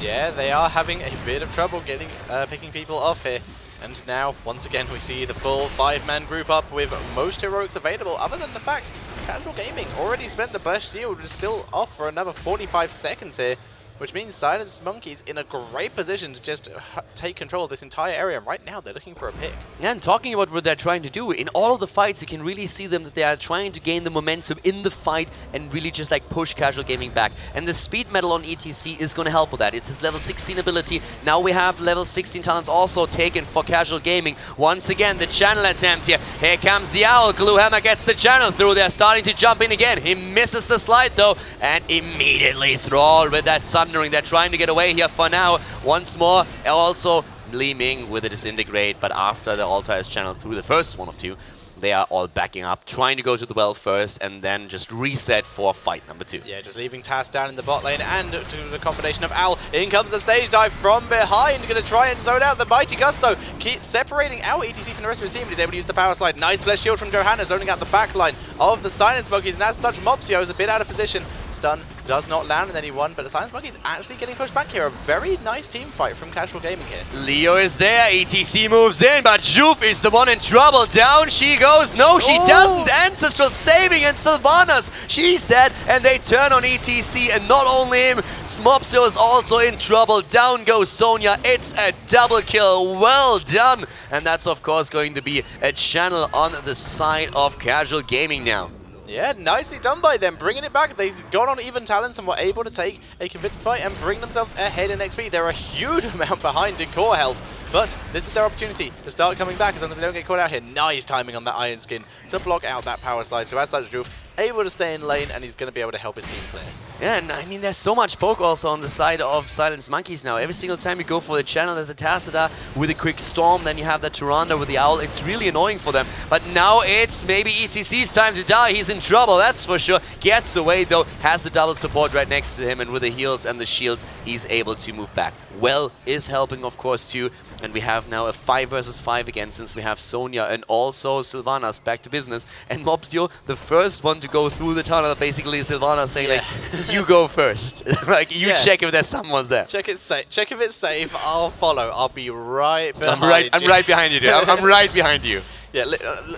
Yeah, they are having a bit of trouble getting picking people off here. And now, once again, we see the full 5-man group up with most heroics available, other than the fact Casual Gaming already spent the Blessed Shield, is still off for another 45 seconds here, which means Silence Monkeys in a great position to just take control of this entire area. And right now, they're looking for a pick. Yeah, and talking about what they're trying to do, in all of the fights, you can really see them that they are trying to gain the momentum in the fight and really just like push Casual Gaming back. And the speed medal on ETC is going to help with that. It's his level 16 ability. Now we have level 16 talents also taken for Casual Gaming. Once again, the channel attempt here. Here comes the Owl. Gluehammer gets the channel through. They're starting to jump in again. He misses the slide though, and immediately Thrall with that Sundering. They're trying to get away here for now. Once more, also Li Ming with a Disintegrate, but after the altar is channeled through the first one of two, they are all backing up, trying to go to the well first, and then just reset for fight number 2. Yeah, just leaving Tass down in the bot lane, and to the combination of Al. In comes the stage dive from behind, going to try and zone out the Mighty Gusto. Keep separating out ETC from the rest of his team, but he's able to use the power slide. Nice Blessed Shield from Gohanna, zoning out the back line of the Silence Monkeys, and as such, Mopsio is a bit out of position. Stun does not land on anyone, but the Silence Monkeys actually getting pushed back here. A very nice team fight from Casual Gaming here. Leo is there, ETC moves in, but Juve is the one in trouble. Down she goes. No, she doesn't. Ancestral saving, and Sylvanas, she's dead, and they turn on ETC, and not only him, Smopsio is also in trouble. Down goes Sonya. It's a double kill. Well done. And that's, of course, going to be a channel on the side of Casual Gaming now. Yeah, nicely done by them, bringing it back. They've gone on even talents and were able to take a convincing fight and bring themselves ahead in XP. They're a huge amount behind in core health, but this is their opportunity to start coming back as long as they don't get caught out here. Nice timing on that Iron Skin to block out that power slide. So as such, Juve able to stay in lane, and he's going to be able to help his team clear. Yeah, and I mean, there's so much poke also on the side of Silence Monkeys now. Every single time you go for the channel, there's a Tacita with a quick storm, then you have the Tyrande with the Owl. It's really annoying for them. But now it's maybe ETC's time to die. He's in trouble, that's for sure. Gets away though, has the double support right next to him, and with the heals and the shields, he's able to move back. Well is helping, of course, too. And we have now a 5 versus 5 again, since we have Sonya and also Sylvanas back to business. And Mopsio, the first one to go through the tunnel, basically Sylvanas saying, like, you go first. Like, you check if there's someone there. Check it safe. Check if it's safe. I'll follow. I'll be right behind you. I'm right behind you, dude. I'm right behind you. Yeah,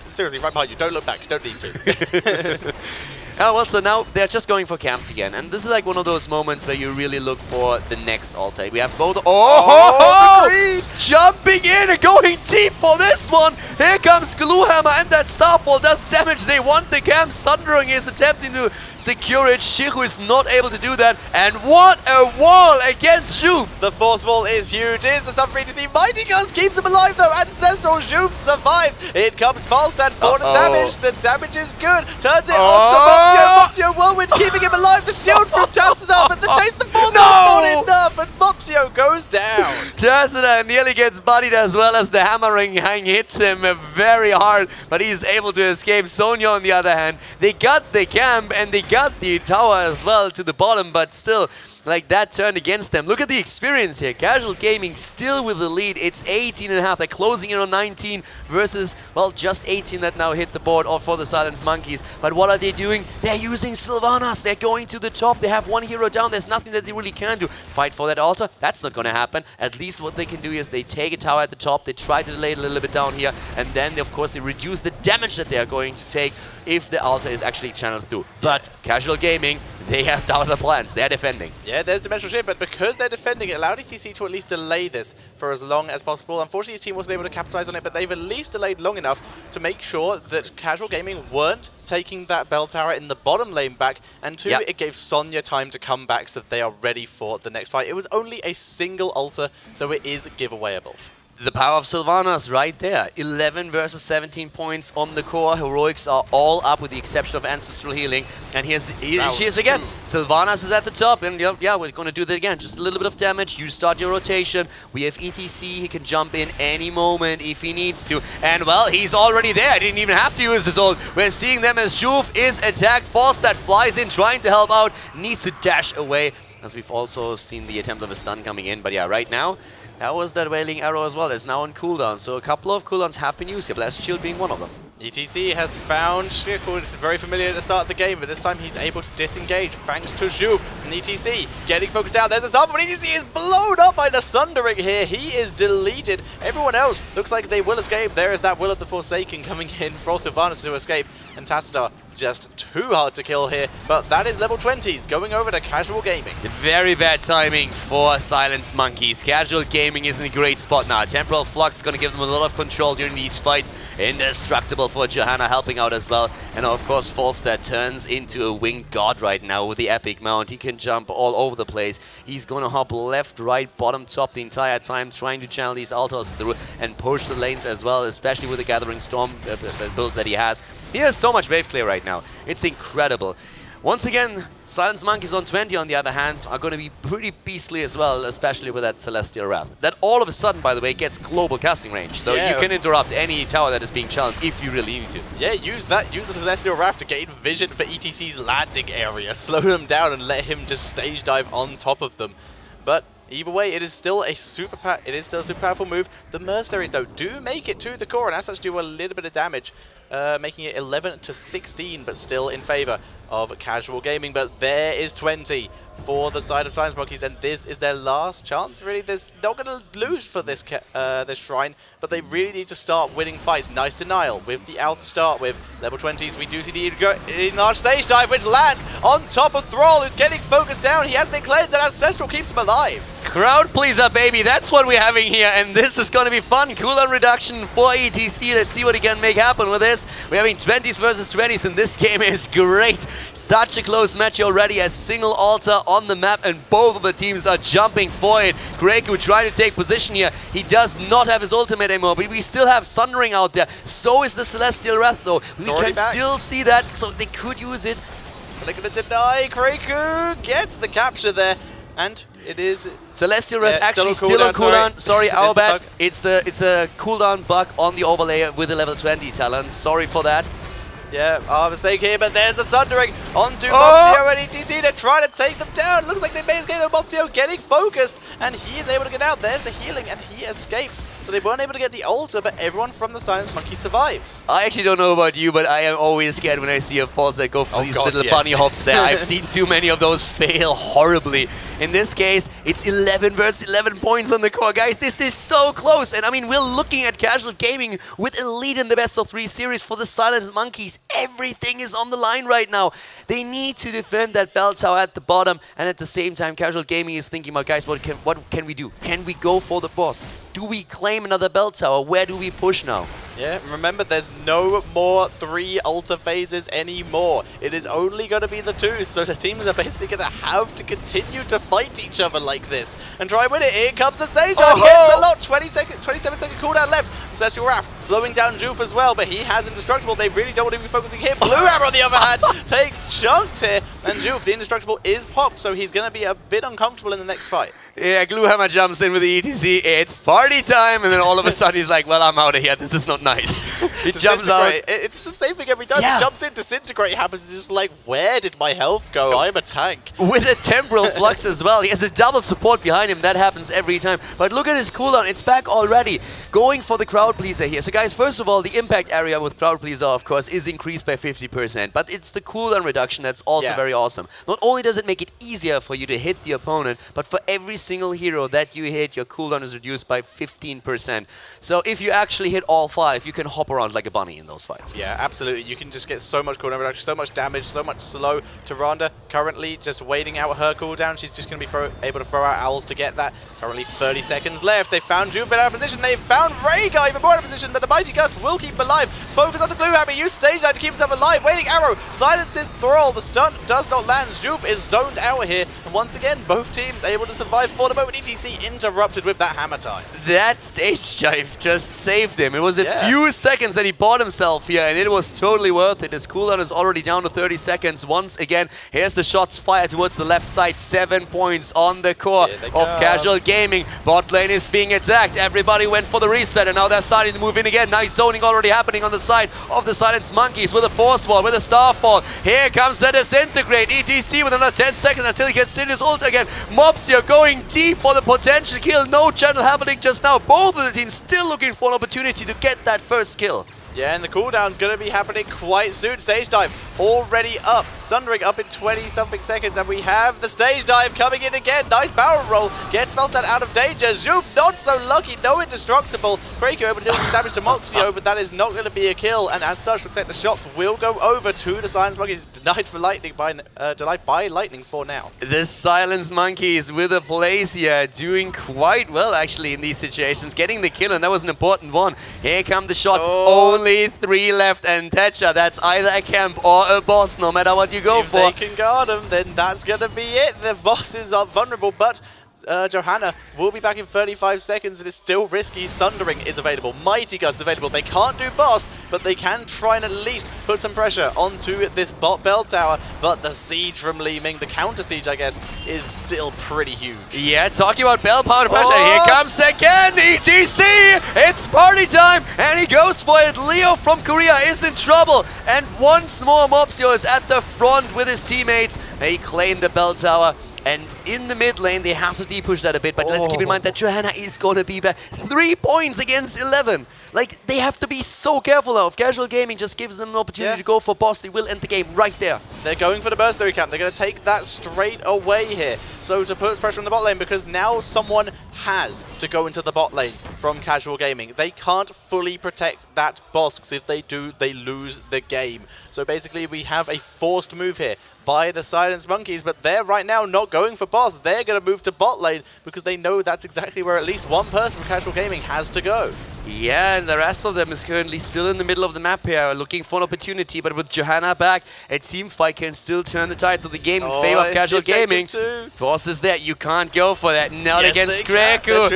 seriously, right behind you. Don't look back. You don't need to. Oh, well, so now they're just going for camps again. And this is like one of those moments where you really look for the next altar. We have both. Oh, jumping in and going deep for this one. Here comes Gluehammer, and that Starfall does damage. They want the camp. Sundering is attempting to secure it. Shihu is not able to do that. And what a wall against Juve. The force wall is huge. Here's the suffering to see. Mighty Gust keeps him alive, though. Ancestral Juve survives. In comes Falstad for the damage. The damage is good. Turns it onto Mopsio Whirlwind, keeping him alive. The shield from Tacita, but the chase, the force not enough, and Mopsio goes down. Tacita nearly gets bodied, as well as the hammering hang hits him very hard, but he's able to escape. Sonya, on the other hand, they got the camp and they got the tower as well to the bottom, but still, like, that turned against them. Look at the experience here. Casual Gaming still with the lead. It's 18.5. They're closing in on 19 versus, well, just 18 that now hit the board for the Silence Monkeys. But what are they doing? They're using Sylvanas. They're going to the top. They have one hero down. There's nothing that they really can do. Fight for that altar? That's not going to happen. At least what they can do is they take a tower at the top. They try to delay it a little bit down here. And then, of course, they reduce the damage that they are going to take if the altar is actually channeled through. But Casual Gaming, they have other plans. They're defending. Yeah, there's Dimensional Shift, but because they're defending, it allowed ETC to at least delay this for as long as possible. Unfortunately, his team wasn't able to capitalize on it, but they've at least delayed long enough to make sure that Casual Gaming weren't taking that bell tower in the bottom lane back, and two, it gave Sonya time to come back so that they are ready for the next fight. It was only a single altar, so it is giveawayable. The power of Sylvanas right there. 11 versus 17 points on the core. Heroics are all up with the exception of Ancestral Healing. And she is again. Sylvanas is at the top. And yeah, we're going to do that again. Just a little bit of damage. You start your rotation. We have ETC. He can jump in any moment if he needs to. And well, he's already there. I didn't even have to use his ult. We're seeing them as Juve is attacked. Falstad flies in trying to help out. Needs to dash away. As we've also seen the attempt of a stun coming in. But yeah, right now, that was that Wailing Arrow as well. It's now on cooldown. So a couple of cooldowns have been used here. Blast Shield being one of them. ETC has found Shirkwood. It's very familiar at the start of the game, but this time he's able to disengage thanks to Juve. And ETC getting focused out. There's a stun, but ETC is blown up by the Sundering here. He is deleted. Everyone else looks like they will escape. There is that Will of the Forsaken coming in for Sylvanas to escape. And Tassadar just too hard to kill here, but that is level 20s going over to Casual Gaming. Very bad timing for Silence Monkeys. Casual Gaming is in a great spot now. Temporal Flux is going to give them a lot of control during these fights. Indestructible for Johanna helping out as well. And of course, Falstad turns into a winged god right now with the epic mount. He can jump all over the place. He's going to hop left, right, bottom, top the entire time, trying to channel these altars through and push the lanes as well, especially with the Gathering Storm build that he has. He has so much wave clear right now. It's incredible. Once again, Silence Monkeys on 20, on the other hand, are going to be pretty beastly as well, especially with that Celestial Wrath. That all of a sudden, by the way, gets global casting range. So you can interrupt any tower that is being challenged if you really need to. Yeah, use that. Use the Celestial Wrath to gain vision for ETC's landing area. Slow them down and let him just stage dive on top of them. But either way, it is still a super powerful move. The Mercenaries, though, do make it to the core and as such do a little bit of damage. Making it 11 to 16, but still in favor of Casual Gaming. But there is 20 for the side of Silence Monkeys, and this is their last chance, really. They're not going to lose for this this shrine, but they really need to start winning fights. Nice denial with the out to start with. Level 20s, we do see the enlarged stage dive, which lands on top of Thrall, who's getting focused down. He has been cleansed, and Ancestral keeps him alive. Crowd pleaser, baby. That's what we're having here, and this is going to be fun. Cooldown reduction for ETC. Let's see what he can make happen with this. We're having 20s versus 20s, and this game is great. Such a close match already. A single altar on the map, and both of the teams are jumping for it. Greku trying to take position here. He does not have his ultimate anymore, but we still have Sundering out there. So is the Celestial Wrath, though. We can still see that, so they could use it. But they're going to deny. Greku gets the capture there. And it is Celestial Wrath actually still on cooldown. Sorry, our bad. It's a cooldown bug on the overlay with the level 20 talent. Sorry for that. Yeah, our mistake here, but there's the Sundering onto Moxio and ETC. They're trying to take them down. Looks like they may escape, though. Moxio getting focused, and he is able to get out. There's the healing, and he escapes. So they weren't able to get the altar, but everyone from the Silence Monkey survives. I actually don't know about you, but I am always scared when I see a Falstad go for these little bunny hops there. I've seen too many of those fail horribly. In this case, it's 11 versus 11 points on the core. Guys, this is so close. And I mean, we're looking at Casual Gaming with a lead in the best of 3 series for the Silent Monkeys. Everything is on the line right now. They need to defend that bell tower at the bottom. And at the same time, Casual Gaming is thinking about, guys, what can we do? Can we go for the boss? Do we claim another bell tower? Where do we push now? Yeah, remember, there's no more 3 altar phases anymore. It is only going to be the 2, so the teams are basically going to have to continue to fight each other like this and try and win it. Here comes the stage dive. Hits a lot. 27-second cooldown left. Celestial Wrath slowing down Juve as well, but he has Indestructible. They really don't want to be focusing here. Blue Arrow, on the other hand, takes chunked here, and Juve, the Indestructible, is popped, so he's going to be a bit uncomfortable in the next fight. Yeah, Gluehammer jumps in with the ETC. It's party time, and then all of a sudden he's like, well, I'm out of here. This is not nice. He jumps out. It's the same thing every time. He jumps in, Disintegrate happens. It's just like, where did my health go? I'm a tank. With a Temporal Flux as well. He has a double support behind him. That happens every time. But look at his cooldown. It's back already. Going for the Crowd Pleaser here. So guys, first of all, the impact area with Crowd Pleaser, of course, is increased by 50%. But it's the cooldown reduction that's also very awesome. Not only does it make it easier for you to hit the opponent, but for every single hero that you hit, your cooldown is reduced by 15%. So if you actually hit all 5, you can hop around like a bunny in those fights. Yeah, absolutely. You can just get so much cooldown reduction, so much damage, so much slow. Tyrande currently just waiting out her cooldown. She's just going to be able to throw out owls to get that. Currently 30 seconds left. They found Juve out of position. They found Rhaegar even even more in a position, but the Mighty Gust will keep him alive. Focus on the Gluehammer, use Stage Dive to keep himself alive. Waiting Arrow silences Thrall. The stun does not land. Juve is zoned out here. And once again, both teams able to survive for the moment. ETC interrupted with that hammer time. That Stage Dive just saved him. It was a few seconds that he bought himself here, and it was totally worth it. His cooldown is already down to 30 seconds. Once again, here's the shots fired towards the left side. 7 points on the core of Casual Gaming. Bot lane is being attacked. Everybody went for the reset, and now they're starting to move in again. Nice zoning already happening on the side of the Silenced Monkeys with a Force Wall, with a Starfall. Here comes the Disintegrate. ETC with another 10 seconds until he gets his ult again. Mobsio going deep for the potential kill. No channel happening just now. Both of the teams still looking for an opportunity to get that first kill. Yeah, and the cooldown's going to be happening quite soon. Stage Dive already up. Sundering up in 20-something seconds, and we have the Stage Dive coming in again. Nice barrel roll. Gets Velstad out of danger. Juve not so lucky. No indestructible. Kraken able to deal some damage to Mobsio, but that is not going to be a kill. And as such, looks like the shots will go over to the Silence Monkeys. Denied by lightning for now. The Silence Monkeys with a place here, doing quite well actually in these situations. Getting the kill, and that was an important one. Here come the shots. Only 3 left, and Tetra, that's either a camp or a boss, no matter what you go for. If they can guard him, then that's going to be it. The bosses are vulnerable, but Johanna will be back in 35 seconds. It is still risky. Sundering is available. Mighty Gust is available. They can't do boss, but they can try and at least put some pressure onto this bot bell tower. But the siege from Li Ming, the counter siege, I guess, is still pretty huge. Yeah, talking about bell power pressure. Here comes again ETC. It's party time, and he goes for it. Leo from Korea is in trouble, and once more Mobsio is at the front with his teammates. They claim the bell tower. And in the mid lane, they have to de-push that a bit, but let's keep in mind that Johanna is going to be back. 3 points against 11. Like, they have to be so careful now. If Casual Gaming just gives them an opportunity to go for boss, they will end the game right there. They're going for the Burstory camp. They're going to take that straight away here. So to put pressure on the bot lane, because now someone has to go into the bot lane from Casual Gaming. They can't fully protect that boss, because if they do, they lose the game. So basically, we have a forced move here by the Silence Monkeys, but they're right now not going for boss. They're going to move to bot lane because they know that's exactly where at least one person from Casual Gaming has to go. Yeah, and the rest of them is currently still in the middle of the map here, looking for an opportunity, but with Johanna back, a team fight can still turn the tides of the game in favor of Casual Gaming. Force is there, you can't go for that, not against Kreku.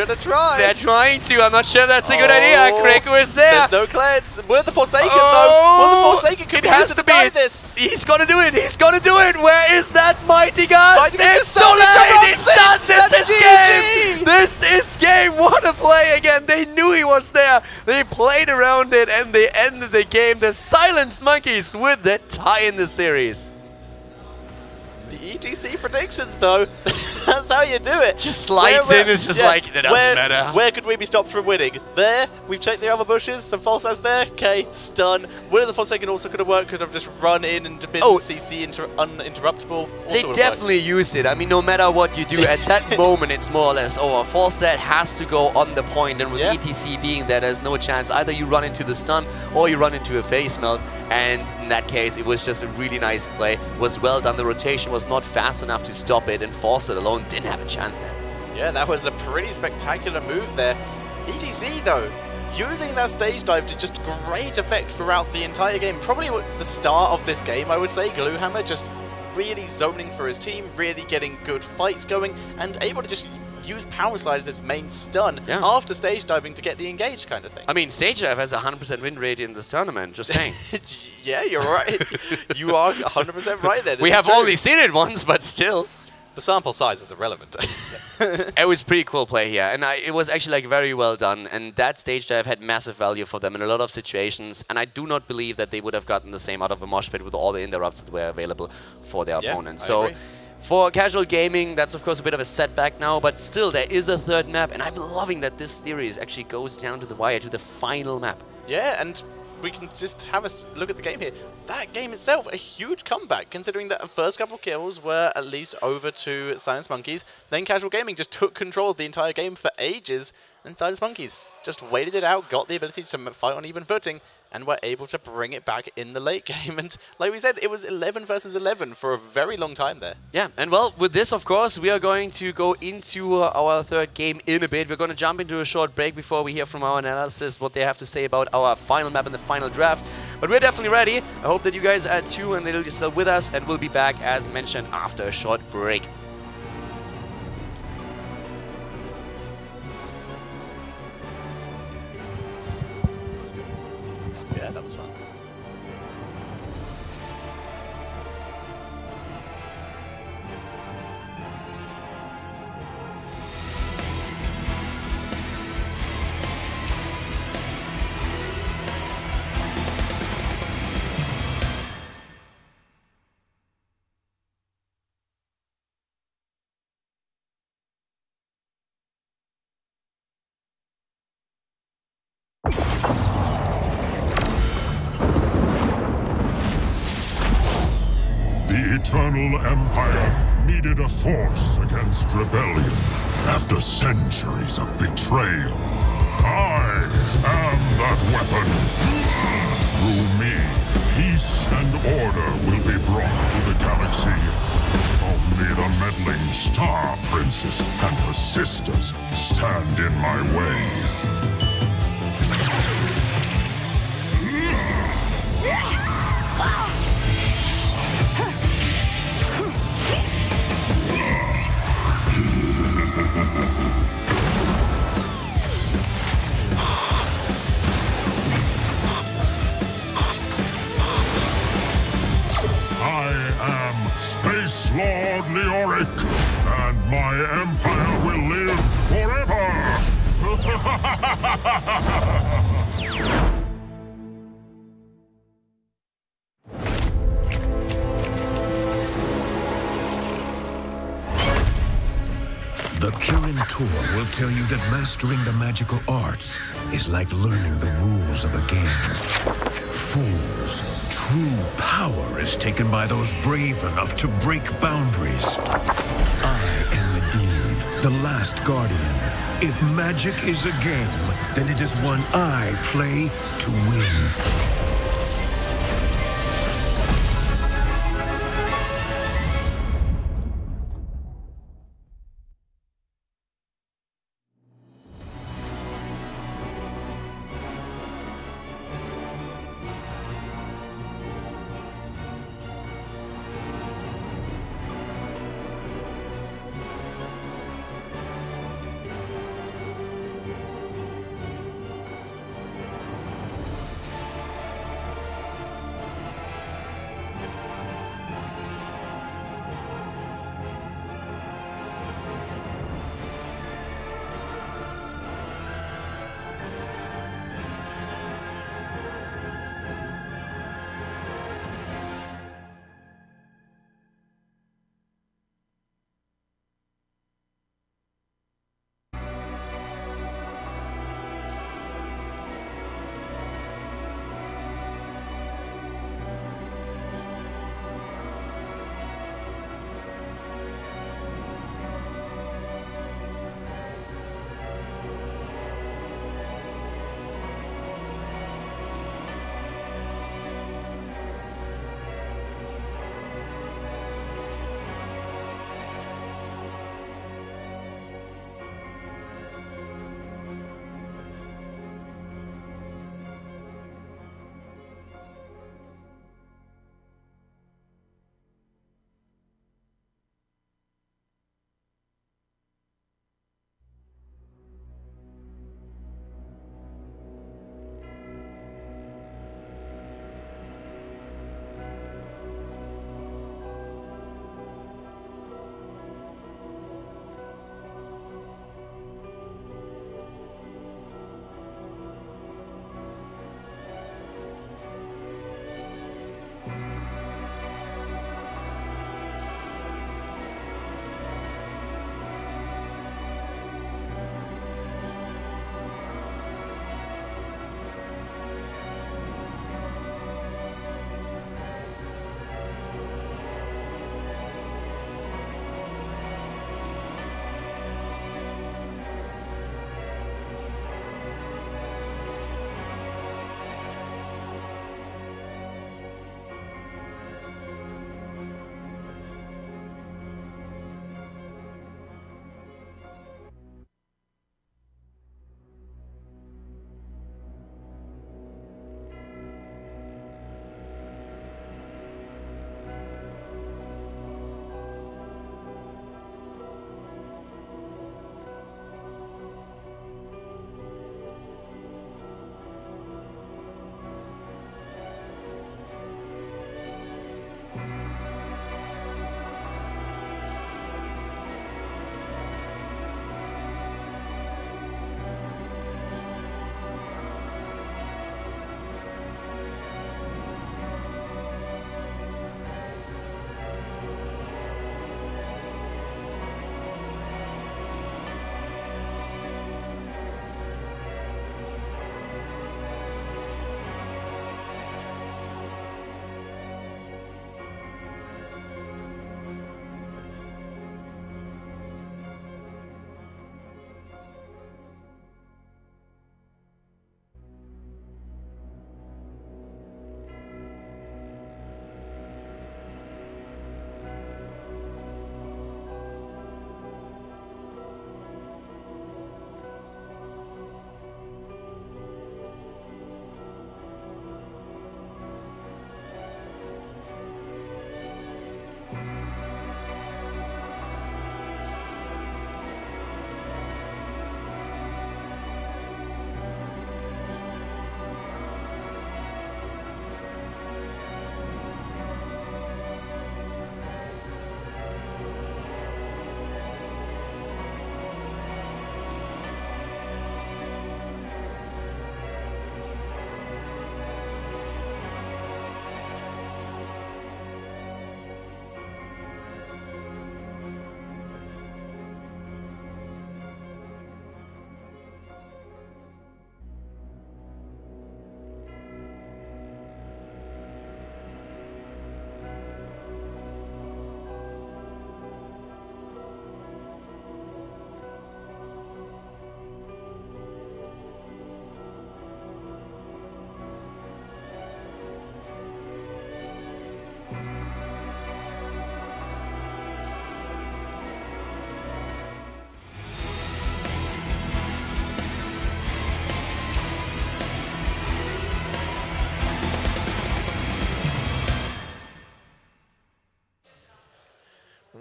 They're trying to, I'm not sure that's a good idea. Kreku is there. There's no cleanse. We're the Forsaken though. Will the Forsaken could has to be this. He's gonna do it, he's gonna do it. Where is that Mighty Gust? It's too late, it's done, this is game. This is game, what a play again. They knew he was there. They played around it and they ended the game. The Silence Monkeys with the tie in the series. The ETC predictions, though, that's how you do it. Just slides in, it's just like, it doesn't matter. Where could we be stopped from winning? There, we've checked the other bushes, some false as there, okay, stun. Winner the Forsaken also could have worked, could have just run in and been CC uninterruptible. They definitely use it. I mean, no matter what you do, at that moment, it's more or less over. Falset has to go on the point, and with ETC being there, there's no chance. Either you run into the stun, or you run into a face melt, and in that case, it was just a really nice play. Was well done. The rotation was not fast enough to stop it, and Fawcett alone didn't have a chance there. Yeah, that was a pretty spectacular move there. ETC, though, using that stage dive to just great effect throughout the entire game. Probably the start of this game, I would say. Gluehammer just really zoning for his team, really getting good fights going, and able to just use Power Slide as his main stun after stage diving to get the engage kind of thing. I mean, stage dive has a 100% win rate in this tournament, just saying. Yeah, you're right. You are 100% right there. We have only seen it once, but still. The sample size is irrelevant. It was pretty cool play here, and it was actually like very well done, and that stage dive had massive value for them in a lot of situations, and I do not believe that they would have gotten the same out of a mosh pit with all the interrupts that were available for their opponents. So for Casual Gaming, that's of course a bit of a setback now, but still there is a third map, and I'm loving that this series actually goes down to the wire, to the final map. Yeah, and we can just have a look at the game here. That game itself, a huge comeback, considering that the first couple kills were at least over to Silence Monkeys. Then Casual Gaming just took control of the entire game for ages, and Silence Monkeys just waited it out, got the ability to fight on even footing, and were able to bring it back in the late game. And like we said, it was 11 versus 11 for a very long time there. Yeah, and well, with this, of course, we are going to go into our third game in a bit. We're going to jump into a short break before we hear from our analysis what they have to say about our final map and the final draft. But we're definitely ready. I hope that you guys are too, and that you're still with us, and we'll be back, as mentioned, after a short break. Yeah, that was fun. The Eternal Empire needed a force against rebellion after centuries of betrayal. I am that weapon. Through me, peace and order will be brought to the galaxy. Only the meddling Star Princess and her sisters stand in my way. I am Space Lord Leoric, and my empire will live forever! The Kirin Tour will tell you that mastering the magical arts is like learning the rules of a game. Fools, true power is taken by those brave enough to break boundaries. I am Medivh, the last guardian. If magic is a game, then it is one I play to win.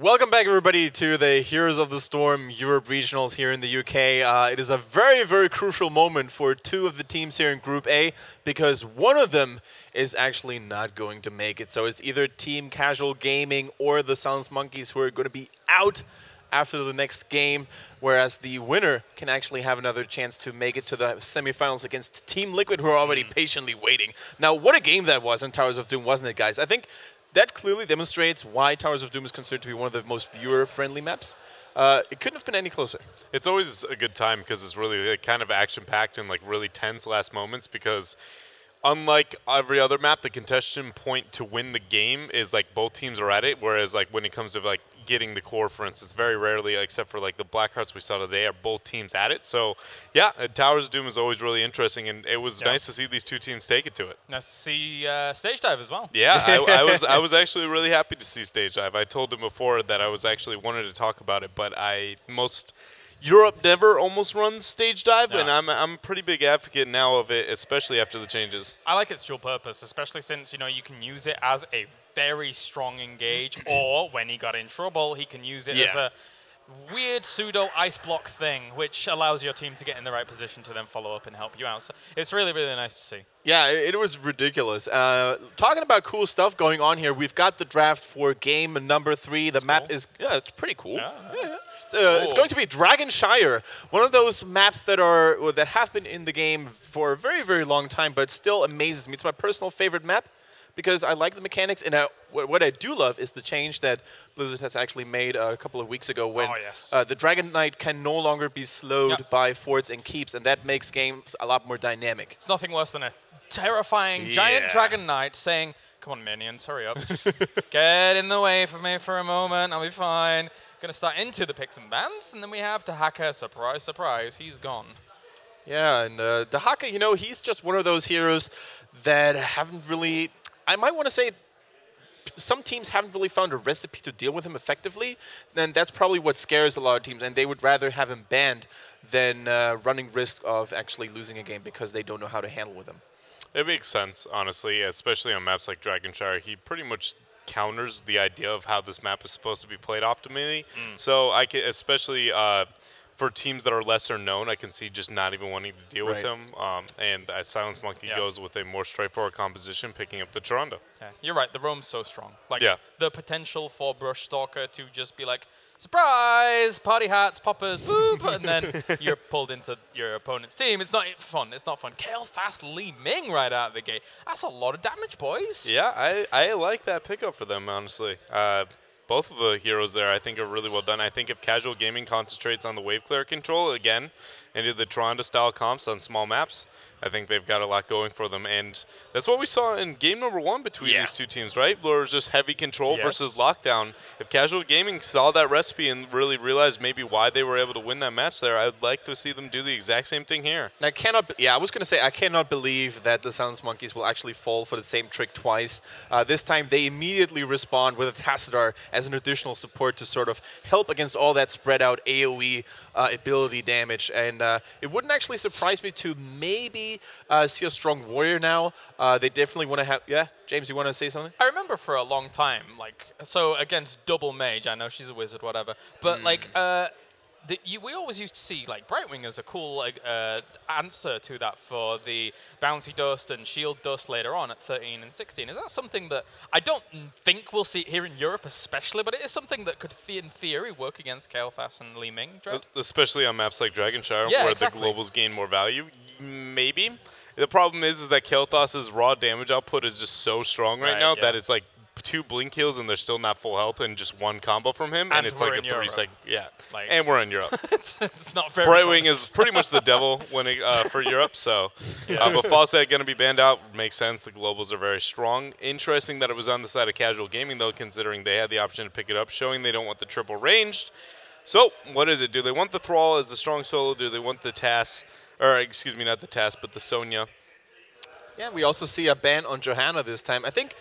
Welcome back, everybody, to the Heroes of the Storm Europe Regionals here in the UK. It is a very, very crucial moment for two of the teams here in Group A, because one of them is actually not going to make it. So it's either Team Casual Gaming or the Silence Monkeys who are going to be out after the next game, whereas the winner can actually have another chance to make it to the semifinals against Team Liquid, who are already patiently waiting. Now, what a game that was in Towers of Doom, wasn't it, guys? I think that clearly demonstrates why Towers of Doom is considered to be one of the most viewer-friendly maps. It couldn't have been any closer. It's always a good time because it's really kind of action-packed and like really tense last moments, because unlike every other map, the contestant point to win the game is like both teams are at it, whereas like when it comes to like getting the core, for instance, very rarely, except for like the Blackhearts we saw today, are both teams at it. So yeah, Towers of Doom is always really interesting, and it was nice to see these two teams take it to it. Nice to see Stage Dive as well. Yeah, I was actually really happy to see Stage Dive. I told him before that I was actually wanted to talk about it, but Europe never almost runs Stage Dive, and I'm a pretty big advocate now of it, especially after the changes. I like its dual purpose, especially since, you know, you can use it as a very strong engage, or when he got in trouble, he can use it as a weird pseudo ice block thing, which allows your team to get in the right position to then follow up and help you out. So it's really, really nice to see. Yeah, it was ridiculous. Talking about cool stuff going on here, we've got the draft for game number 3. The map is, it's pretty cool. It's going to be Dragonshire, one of those maps that have been in the game for a very, very long time, but still amazes me. It's my personal favorite map, because I like the mechanics, and what I do love is the change that Blizzard has actually made a couple of weeks ago, when the Dragon Knight can no longer be slowed by forts and keeps, and that makes games a lot more dynamic. It's nothing worse than a terrifying giant Dragon Knight saying, "Come on, minions, hurry up. Just get in the way for me for a moment, I'll be fine." Going to start into the picks and bans, and then we have Dahaka. Surprise, surprise, he's gone. Yeah, and Dahaka, you know, he's just one of those heroes that haven't really... I might want to say some teams haven't really found a recipe to deal with him effectively, then that's probably what scares a lot of teams, and they would rather have him banned than running risk of actually losing a game because they don't know how to handle with him. It makes sense, honestly, especially on maps like Dragonshire. He pretty much counters the idea of how this map is supposed to be played optimally. So I can, especially for teams that are lesser known, I can see just not even wanting to deal with him. And Silence Monkey goes with a more straightforward composition, picking up the Toronto. Yeah, you're right. The roam's so strong. Like the potential for Brush Stalker to just be like, surprise, party hats, poppers, boop, and then you're pulled into your opponent's team. It's not fun. It's not fun. Kale Fast Li Ming right out of the gate. That's a lot of damage, boys. Yeah, I like that pickup for them, honestly. Both of the heroes there, I think, are really well done. I think if Casual Gaming concentrates on the wave clear control again and do the Toronto-style comps on small maps, I think they've got a lot going for them. And that's what we saw in game number 1 between these two teams, right? There was just heavy control versus lockdown. If Casual Gaming saw that recipe and really realized maybe why they were able to win that match there, I'd like to see them do the exact same thing here. And I was going to say, I cannot believe that the Silence Monkeys will actually fall for the same trick twice. This time, they immediately respond with a Tassadar as an additional support to sort of help against all that spread out AoE ability damage. And it wouldn't actually surprise me to maybe see a strong warrior now. They definitely want to have... Yeah, James, you want to say something? I remember for a long time, like, so against double mage, I know she's a wizard, whatever, but like, we always used to see like Brightwing as a cool answer to that for the bouncy dust and shield dust later on at 13 and 16. Is that something that I don't think we'll see here in Europe especially, but it is something that could in theory work against Kael'thas and Li Ming? Especially on maps like Dragonshire, where the globals gain more value? Maybe. The problem is that Kael'thas's raw damage output is just so strong right now that it's like 2 blink heals and they're still not full health and just 1 combo from him, and it's like a 3-second. Like, and we're in Europe. it's not very Brightwing is pretty much the devil when for Europe, so but Fawcett going to be banned out makes sense. The globals are very strong. Interesting that it was on the side of Casual Gaming though, considering they had the option to pick it up, showing they don't want the triple ranged. So what is it? Do they want the Thrall as the strong solo? Do they want the Tass? Or excuse me, not the Tass, but the Sonya. Yeah, we also see a ban on Johanna this time. I think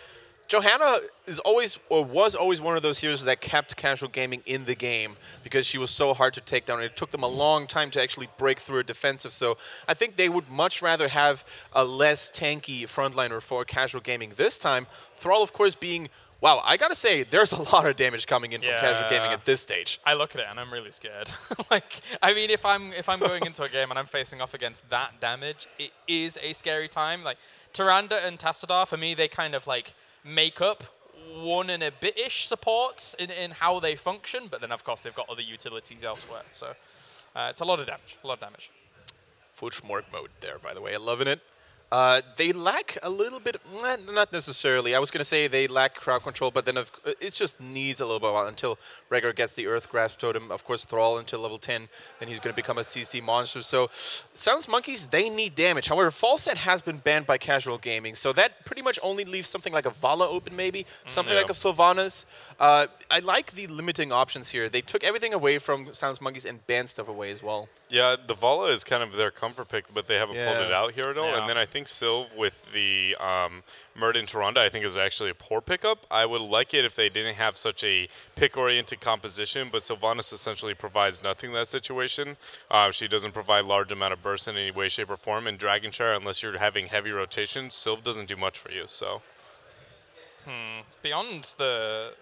Johanna is always, or was always, one of those heroes that kept Casual Gaming in the game because she was so hard to take down. It took them a long time to actually break through a defensive. So I think they would much rather have a less tanky frontliner for Casual Gaming this time. Thrall, of course, being Wow, I gotta say, there's a lot of damage coming in from casual gaming at this stage. I look at it and I'm really scared. Like, I mean, if I'm going into a game and I'm facing off against that damage, it is a scary time. Like, Tyrande and Tassadar, for me, they kind of like make up 1 and a bit-ish supports in how they function, but then of course they've got other utilities elsewhere. So it's a lot of damage. Full Schmorg mode there, by the way. I'm loving it. They lack a little bit, not necessarily. I was going to say they lack crowd control, but then it just needs a little bit until Rhaegar gets the Earth Grasp Totem. Of course, Thrall until level 10, then he's going to become a CC monster. So, Silence Monkeys, they need damage. However, Falset has been banned by casual gaming, so that pretty much only leaves something like a Vala open, maybe, something like a Sylvanas. I like the limiting options here. They took everything away from Silence Monkeys and banned stuff away as well. Yeah, the Vala is kind of their comfort pick, but they haven't pulled it out here at all. And then I think Sylv with the Murden Tyrande, I think is actually a poor pickup. I would like it if they didn't have such a pick-oriented composition, but Sylvanas essentially provides nothing in that situation. She doesn't provide large amount of burst in any way, shape, or form. And Dragonshire, unless you're having heavy rotation, Sylv doesn't do much for you. So. Beyond the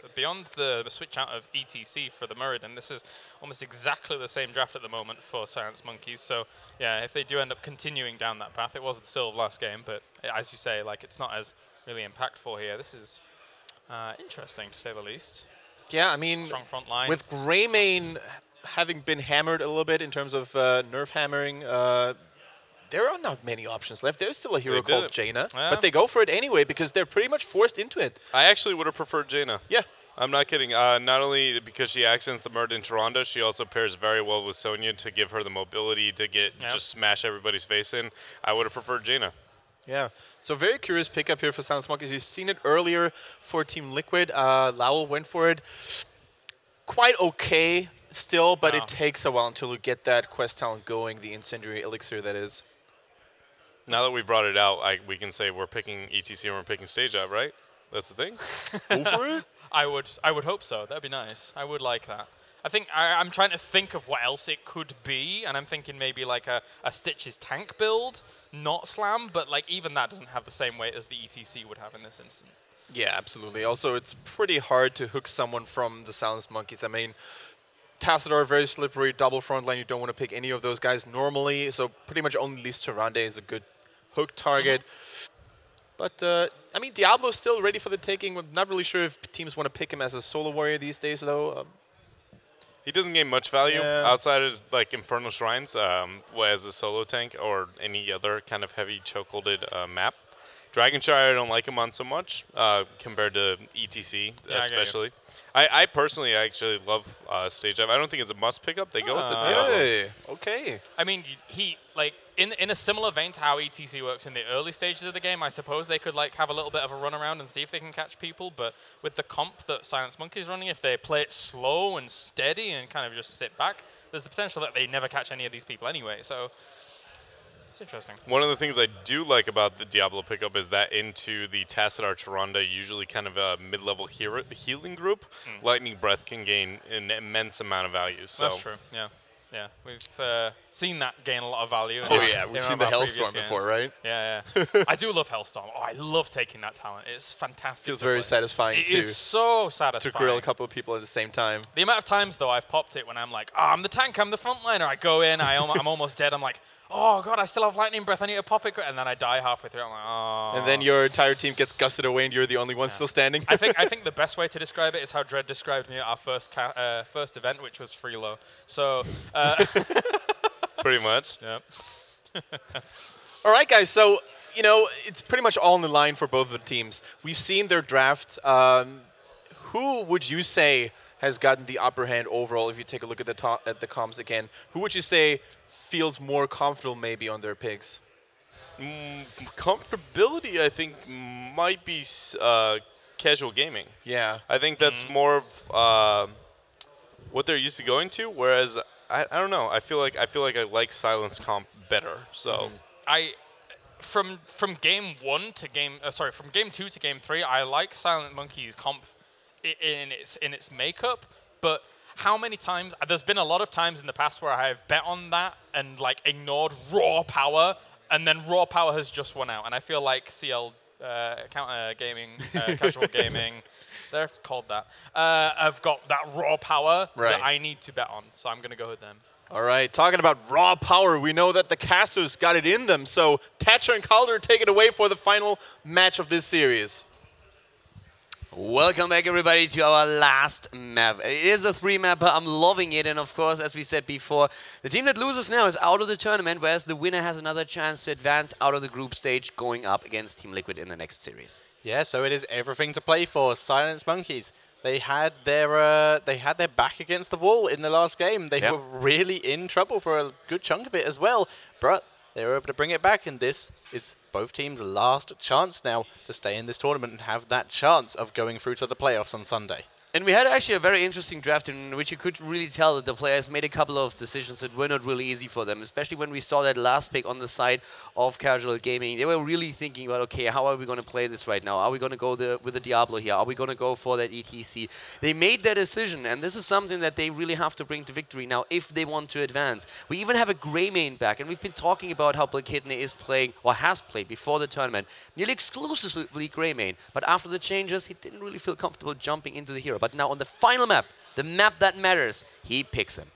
switch out of ETC for the Muradin, this is almost exactly the same draft at the moment for Silence Monkeys. So yeah, if they do end up continuing down that path, it was the Sylv last game, but as you say, like it's not as really impactful here. This is interesting to say the least. Yeah, I mean, strong front line. With Greymane having been hammered a little bit in terms of nerf hammering, there are not many options left. There's still a hero called Jaina, but they go for it anyway because they're pretty much forced into it. I actually would have preferred Jaina. Yeah. I'm not kidding. Not only because she accents the Murden Tyrande, she also pairs very well with Sonya to give her the mobility to get just smash everybody's face in. I would have preferred Jaina. Yeah. So very curious pickup here for Silence Monkeys. We've seen it earlier for Team Liquid. Lowell went for it. Quite okay still, but it takes a while until we get that quest talent going, the Incendiary Elixir that is. Now that we brought it out, we can say we're picking ETC and we're picking Stage Up, right? That's the thing? Go for it? I would hope so. That'd be nice. I would like that. I think I'm trying to think of what else it could be, and I'm thinking maybe like a Stitch's tank build, not Slam, but like even that doesn't have the same weight as the ETC would have in this instance. Yeah, absolutely. Also, it's pretty hard to hook someone from the Silence Monkeys. I mean, Tassadar, very slippery, double front line. You don't want to pick any of those guys normally, so pretty much only leaves Tyrande is a good hook target. But, I mean, Diablo's still ready for the taking. I'm not really sure if teams want to pick him as a solo warrior these days, though. He doesn't gain much value outside of, like, Infernal Shrines as a solo tank or any other kind of heavy chokeholded map. Dragonshire, I don't like him on so much compared to ETC, especially. I personally actually love Stage Dive. I don't think it's a must pickup. They go with the Diablo. Hey, okay. I mean, he like in a similar vein to how ETC works in the early stages of the game. I suppose they could like have a little bit of a run around and see if they can catch people. But with the comp that Silence Monkey's running, if they play it slow and steady and kind of just sit back, there's the potential that they never catch any of these people anyway. So. It's interesting. One of the things I do like about the Diablo pickup is that into the Tassadar Tyrande, usually kind of a mid-level healing group, Lightning Breath can gain an immense amount of value. So. That's true, yeah. Yeah, we've seen that gain a lot of value. Oh, yeah, we've seen the Hellstorm before, right? Yeah, yeah. I do love Hellstorm. Oh, I love taking that talent. It's fantastic. Feels very satisfying, too. It is so satisfying. To grill a couple of people at the same time. The amount of times, though, I've popped it when I'm like, oh, I'm the tank, I'm the frontliner. I go in, I'm almost dead. I'm like, oh, God, I still have Lightning Breath. I need to pop it. And then I die halfway through. I'm like, oh. And then your entire team gets gusted away and you're the only one still standing. I think the best way to describe it is how Dredd described me at our first event, which was Freelo. So... Pretty much. Yep. All right, guys. So, you know, it's pretty much all in the line for both of the teams. We've seen their draft. Who would you say has gotten the upper hand overall if you take a look at the comms again? Who would you say feels more comfortable maybe on their picks? Comfortability, I think, might be casual gaming. Yeah. I think that's more of what they're used to going to, whereas... I don't know. I feel like I like Silence comp better. So from game 1 to game from game 2 to game 3, I like Silent Monkey's comp in its makeup. But how many times? There's been a lot of times in the past where I have bet on that and like ignored raw power, and then raw power has just won out. And I feel like CL gaming, casual gaming. They're called that. Have got that raw power that I need to bet on, so I'm going to go with them. All right, talking about raw power, we know that the casters got it in them. So Thatcher and Calder take it away for the final match of this series. Welcome back, everybody, to our last map. It is a 3-mapper. I'm loving it. And, of course, as we said before, the team that loses now is out of the tournament, whereas the winner has another chance to advance out of the group stage going up against Team Liquid in the next series. Yeah, so it is everything to play for. Silence Monkeys. They had their back against the wall in the last game. They were really in trouble for a good chunk of it as well. But they were able to bring it back, and this is both teams' last chance now to stay in this tournament and have that chance of going through to the playoffs on Sunday. And we had actually a very interesting draft in which you could really tell that the players made a couple of decisions that were not really easy for them, especially when we saw that last pick on the side of casual gaming. They were really thinking about, okay, how are we going to play this right now? Are we going to go with the Diablo here? Are we going to go for that ETC? They made that decision, and this is something that they really have to bring to victory now if they want to advance. We even have a Grey main back, and we've been talking about how Black Kidney is playing, or has played before the tournament, nearly exclusively Grey main. But after the changes, he didn't really feel comfortable jumping into the hero. But now on the final map, the map that matters, he picks him.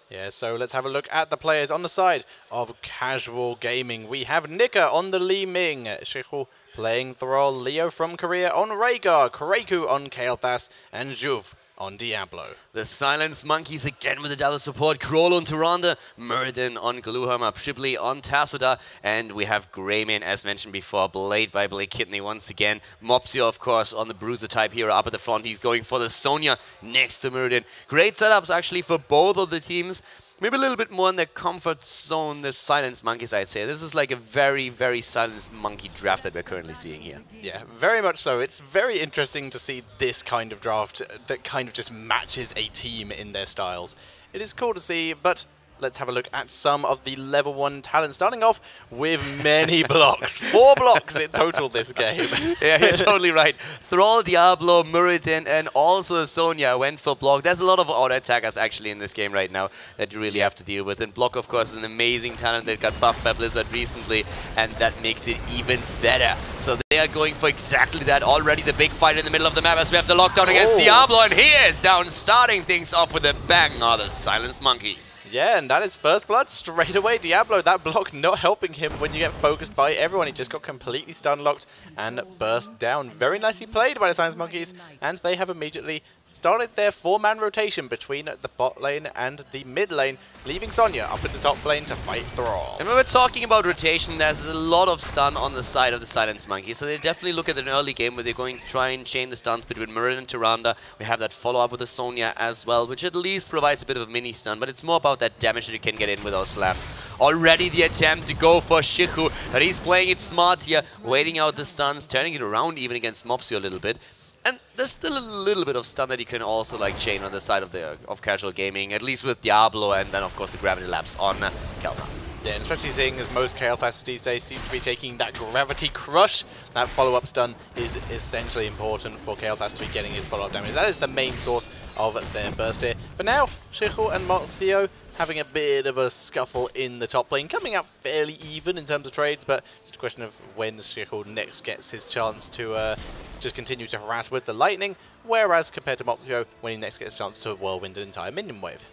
Yeah, so let's have a look at the players on the side of casual gaming. We have Nika on the Li Ming, Shihu playing Thrall, Leo from Korea on Rhaegar, Kureku on Kael'thas, and Juve on Diablo. The Silence Monkeys again with the double support. Kroll on Tyrande, Muradin on Gloomhammer, Shipley on Tacita, and we have Greyman, as mentioned before, Blade by Blake Kidney once again. Mopsio, of course, on the Bruiser type hero up at the front. He's going for the Sonya next to Muradin. Great setups actually for both of the teams. Maybe a little bit more in their comfort zone, the Silence Monkeys, I'd say. This is like a very, very Silence Monkey draft that we're currently seeing here. Yeah, very much so. It's very interesting to see this kind of draft that kind of just matches a team in their styles. It is cool to see, but let's have a look at some of the level 1 talent, starting off with many blocks. 4 blocks in total this game. Yeah, you're totally right. Thrall, Diablo, Muradin, and also Sonya went for block. There's a lot of auto-attackers actually in this game right now that you really have to deal with. And block, of course, is an amazing talent that got buffed by Blizzard recently, and that makes it even better. So they are going for exactly that. Already the big fight in the middle of the map as we have the lockdown against Diablo, and he is down, starting things off with a bang. Are the Silence Monkeys. Yeah, and that is first blood straight away. Diablo, that block not helping him when you get focused by everyone. He just got completely stun locked and burst down. Very nicely played by the Silence Monkeys, and they have immediately started their 4-man rotation between the bot lane and the mid lane, leaving Sonya up in the top lane to fight Thrall. And when we're talking about rotation, there's a lot of stun on the side of the Silence Monkey. So they definitely look at an early game where they're going to try and chain the stuns between Muradin and Tyrande. We have that follow-up with the Sonya as well, which at least provides a bit of a mini stun, but it's more about that damage that you can get in with those slams. Already the attempt to go for Shihu, but he's playing it smart here, waiting out the stuns, turning it around even against Mopsio a little bit. And there's still a little bit of stun that you can also like chain on the side of casual gaming, at least with Diablo, and then of course the Gravity Lapse on Kael'thas. Yeah, and especially seeing as most Kael'thas these days seem to be taking that Gravity Crush, that follow-up stun is essentially important for Kael'thas to be getting his follow-up damage. That is the main source of their burst here. For now, Shihu and Mopsio having a bit of a scuffle in the top lane, coming out fairly even in terms of trades, but just a question of when Shihu next gets his chance to just continue to harass with the lightning, whereas compared to Mopsio, when he next gets a chance to whirlwind an entire minion wave.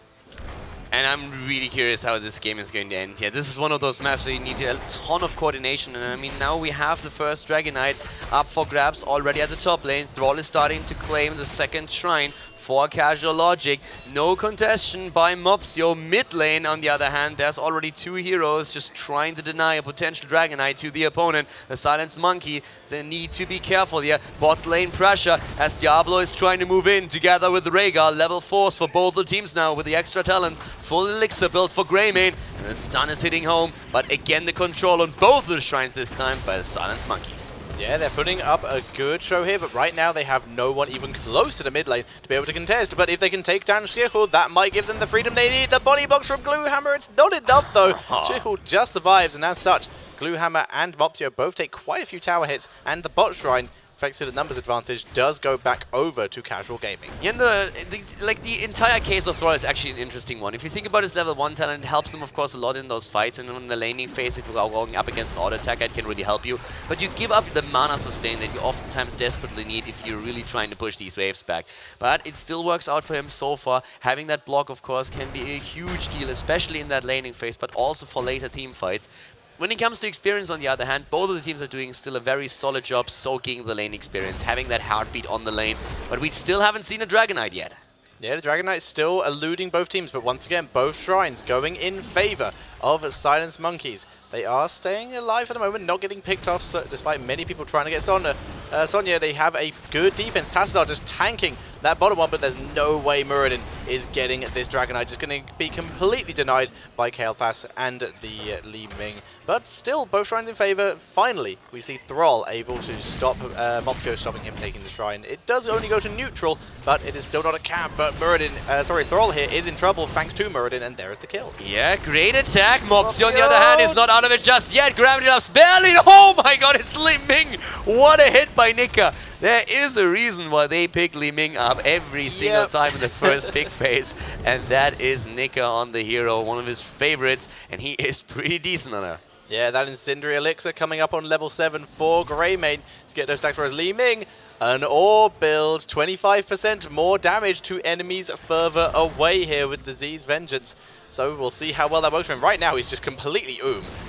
And I'm really curious how this game is going to end here. This is one of those maps where you need a ton of coordination. And I mean, now we have the first Dragon Knight up for grabs already at the top lane. Thrall is starting to claim the second shrine for casual logic. No contestation by Mopsio. Mid lane, on the other hand, there's already 2 heroes just trying to deny a potential Dragon Knight to the opponent. The Silence Monkey, they need to be careful here. Bot lane pressure as Diablo is trying to move in together with Rhaegar. Level 4s for both the teams now with the extra talents. Full elixir build for Greymane, and the stun is hitting home. But again, the control on both of the shrines this time by the Silence Monkeys. Yeah, they're putting up a good show here, but right now they have no one even close to the mid lane to be able to contest. But if they can take down Shihu, that might give them the freedom they need. The body blocks from Gloomhammer, it's not enough though. Shihu just survives, and as such, Gloomhammer and Mopsio both take quite a few tower hits, and the bot shrine effectively the numbers advantage does go back over to casual gaming. Yeah, and the entire case of Thrall is actually an interesting one. If you think about his level 1 talent, it helps them, of course, a lot in those fights. And in the laning phase, if you are going up against an auto attacker, it can really help you. But you give up the mana sustain that you oftentimes desperately need if you're really trying to push these waves back. But it still works out for him so far. Having that block, of course, can be a huge deal, especially in that laning phase, but also for later team fights. When it comes to experience, on the other hand, both of the teams are doing still a very solid job soaking the lane experience, having that heartbeat on the lane. But we still haven't seen a Dragon Knight yet. Yeah, the Dragon Knight's still eluding both teams, but once again, both shrines going in favor of Silence Monkeys. They are staying alive at the moment, not getting picked off, so despite many people trying to get Sonya, they have a good defense. Tassadar just tanking that bottom one, but there's no way Muradin is getting this Dragon Knight. Just going to be completely denied by Kael'thas and the Li Ming. But still, both shrines in favor. Finally, we see Thrall able to stop Mopsio stopping him taking the shrine. It does only go to neutral, but it is still not a cap. But Thrall here is in trouble thanks to Muradin, and there is the kill. Yeah, great attack. Mopsio, on the other hand, is not out of it just yet. Gravity loves barely. Oh my god, it's Li Ming. What a hit by Nika. There is a reason why they pick Li Ming up every single time in the first pick phase, and that is Nika on the hero, one of his favorites, and he is pretty decent on her. Yeah, that Incendiary Elixir coming up on level 7 for Greymane to get those stacks, whereas Li Ming, an orb build, 25% more damage to enemies further away here with the Z's Vengeance. So we'll see how well that works for him. Right now, he's just completely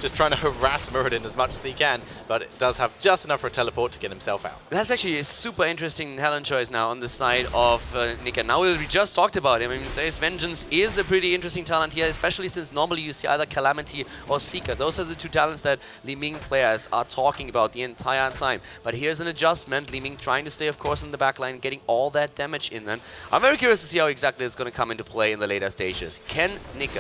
just trying to harass Muradin as much as he can, but it does have just enough for a teleport to get himself out. That's actually a super interesting talent choice now on the side of Nika. Now we just talked about him. I mean, Z's Vengeance is a pretty interesting talent here, especially since normally you see either Calamity or Seeker. Those are the two talents that Li Ming players are talking about the entire time. But here's an adjustment. Li Ming trying to stay, of course, in the backline, getting all that damage in then. I'm very curious to see how exactly it's going to come into play in the later stages. Can Nika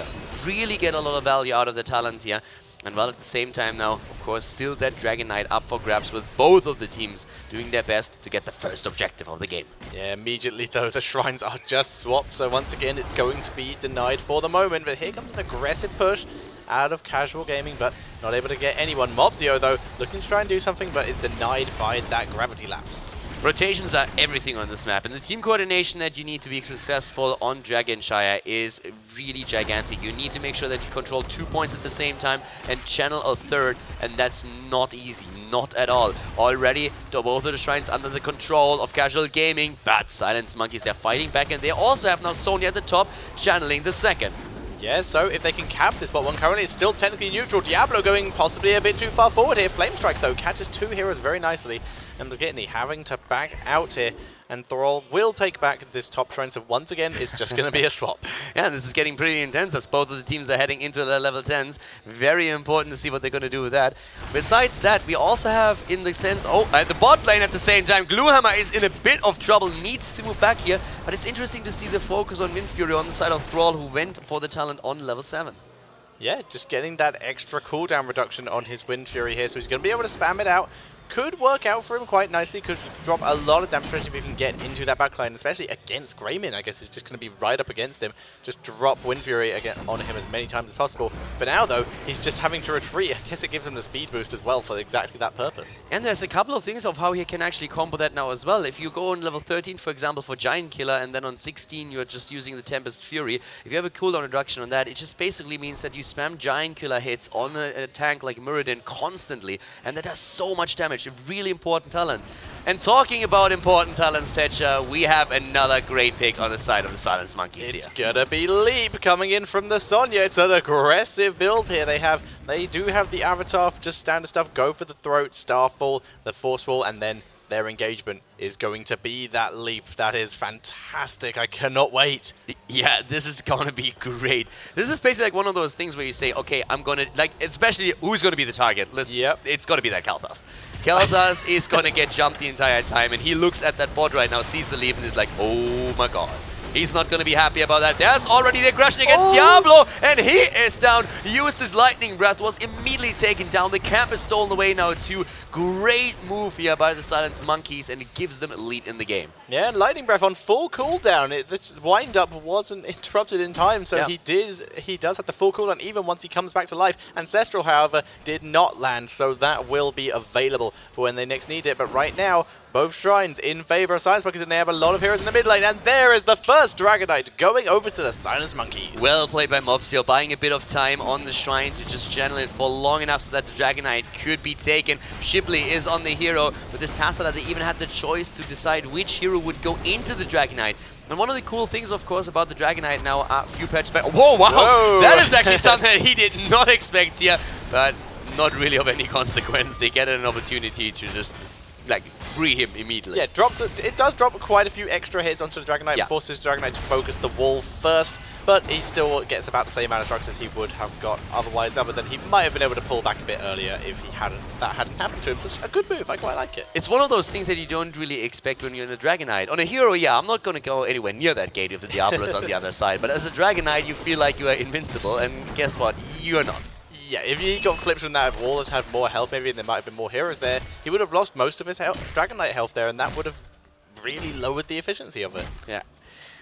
really get a lot of value out of the talent here? And well, at the same time now, of course, still that Dragon Knight up for grabs with both of the teams doing their best to get the first objective of the game. Yeah, immediately though, the shrines are just swapped, so once again, it's going to be denied for the moment. But here comes an aggressive push out of casual gaming, but not able to get anyone. Mopsio, though, looking to try and do something, but is denied by that gravity lapse. Rotations are everything on this map, and the team coordination that you need to be successful on Dragonshire is really gigantic. You need to make sure that you control 2 points at the same time and channel a third, and that's not easy, not at all. Already, both of the shrines under the control of casual gaming, but Silence Monkeys, they're fighting back, and they also have now Sonya at the top, channeling the second. Yeah, so if they can cap this bot one, currently it's still technically neutral. Diablo going possibly a bit too far forward here. Flame Strike, though, catches two heroes very nicely. And Legitney having to back out here. And Thrall will take back this top shrine, so once again, it's just going to be a swap. Yeah, this is getting pretty intense as both of the teams are heading into the level 10s. Very important to see what they're going to do with that. Besides that, we also have, in the sense, the bot lane at the same time. Gluehammer is in a bit of trouble, needs to move back here. But it's interesting to see the focus on Wind Fury on the side of Thrall, who went for the talent on level 7. Yeah, just getting that extra cooldown reduction on his Wind Fury here, so he's going to be able to spam it out. Could work out for him quite nicely, could drop a lot of damage, especially if he can get into that backline, especially against Greymane. I guess he's just going to be right up against him. Just drop Wind Fury again on him as many times as possible. For now, though, he's just having to retreat. I guess it gives him the speed boost as well for exactly that purpose. And there's a couple of things of how he can actually combo that now as well. If you go on level 13, for example, for Giant Killer, and then on 16, you're just using the Tempest Fury. If you have a cooldown reduction on that, it just basically means that you spam Giant Killer hits on a tank like Muradin constantly, and that does so much damage. A really important talent. And talking about important talents, Techa, we have another great pick on the side of the Silence Monkeys here. It's gonna be Leap coming in from the Sonya. It's an aggressive build here. They do have the Avatar, just standard stuff. Go for the throat, Starfall, the Force Wall, and then their engagement is going to be that Leap. That is fantastic. I cannot wait. Yeah, this is going to be great. This is basically like one of those things where you say, okay, I'm going to, like, especially who's going to be the target? It's going to be that Kael'thas. Kael'thas is going to get jumped the entire time, and he looks at that bot right now, sees the Leap, and is like, oh my god. He's not going to be happy about that. There's already the aggression against Diablo, and he is down. Uses Lightning Breath, was immediately taken down. The camp is stolen away now to Great move here by the Silence Monkeys, and it gives them a lead in the game. Yeah, and Lightning Breath on full cooldown. The wind-up wasn't interrupted in time, so he does have the full cooldown even once he comes back to life. Ancestral, however, did not land, so that will be available for when they next need it. But right now, both shrines in favor of Silence Monkeys, and they have a lot of heroes in the mid lane. And there is the first Dragonite going over to the Silence Monkeys. Well played by Mopsio, buying a bit of time on the shrine to just channel it for long enough so that the Dragonite could be taken. Shipley is on the hero. With this Tassada, they even had the choice to decide which hero would go into the Dragonite. And one of the cool things, of course, about the Dragonite now, a few patches back. Whoa, wow! Whoa. That is actually something that he did not expect here, but not really of any consequence. They get an opportunity to just like free him immediately. Yeah, it does drop quite a few extra hits onto the Dragonite, forces the Dragonite to focus the wall first, but he still gets about the same amount of structures as he would have got otherwise, other than he might have been able to pull back a bit earlier if that hadn't happened to him. So it's a good move, I quite like it. It's one of those things that you don't really expect when you're in a Dragonite. On a hero, yeah, I'm not going to go anywhere near that gate if the Diablo's on the other side, but as a Dragonite, you feel like you are invincible, and guess what? You're not. Yeah, if he got flipped from that wall and had more health maybe, and there might have been more heroes there, he would have lost most of his Dragonite health there, and that would have really lowered the efficiency of it. Yeah.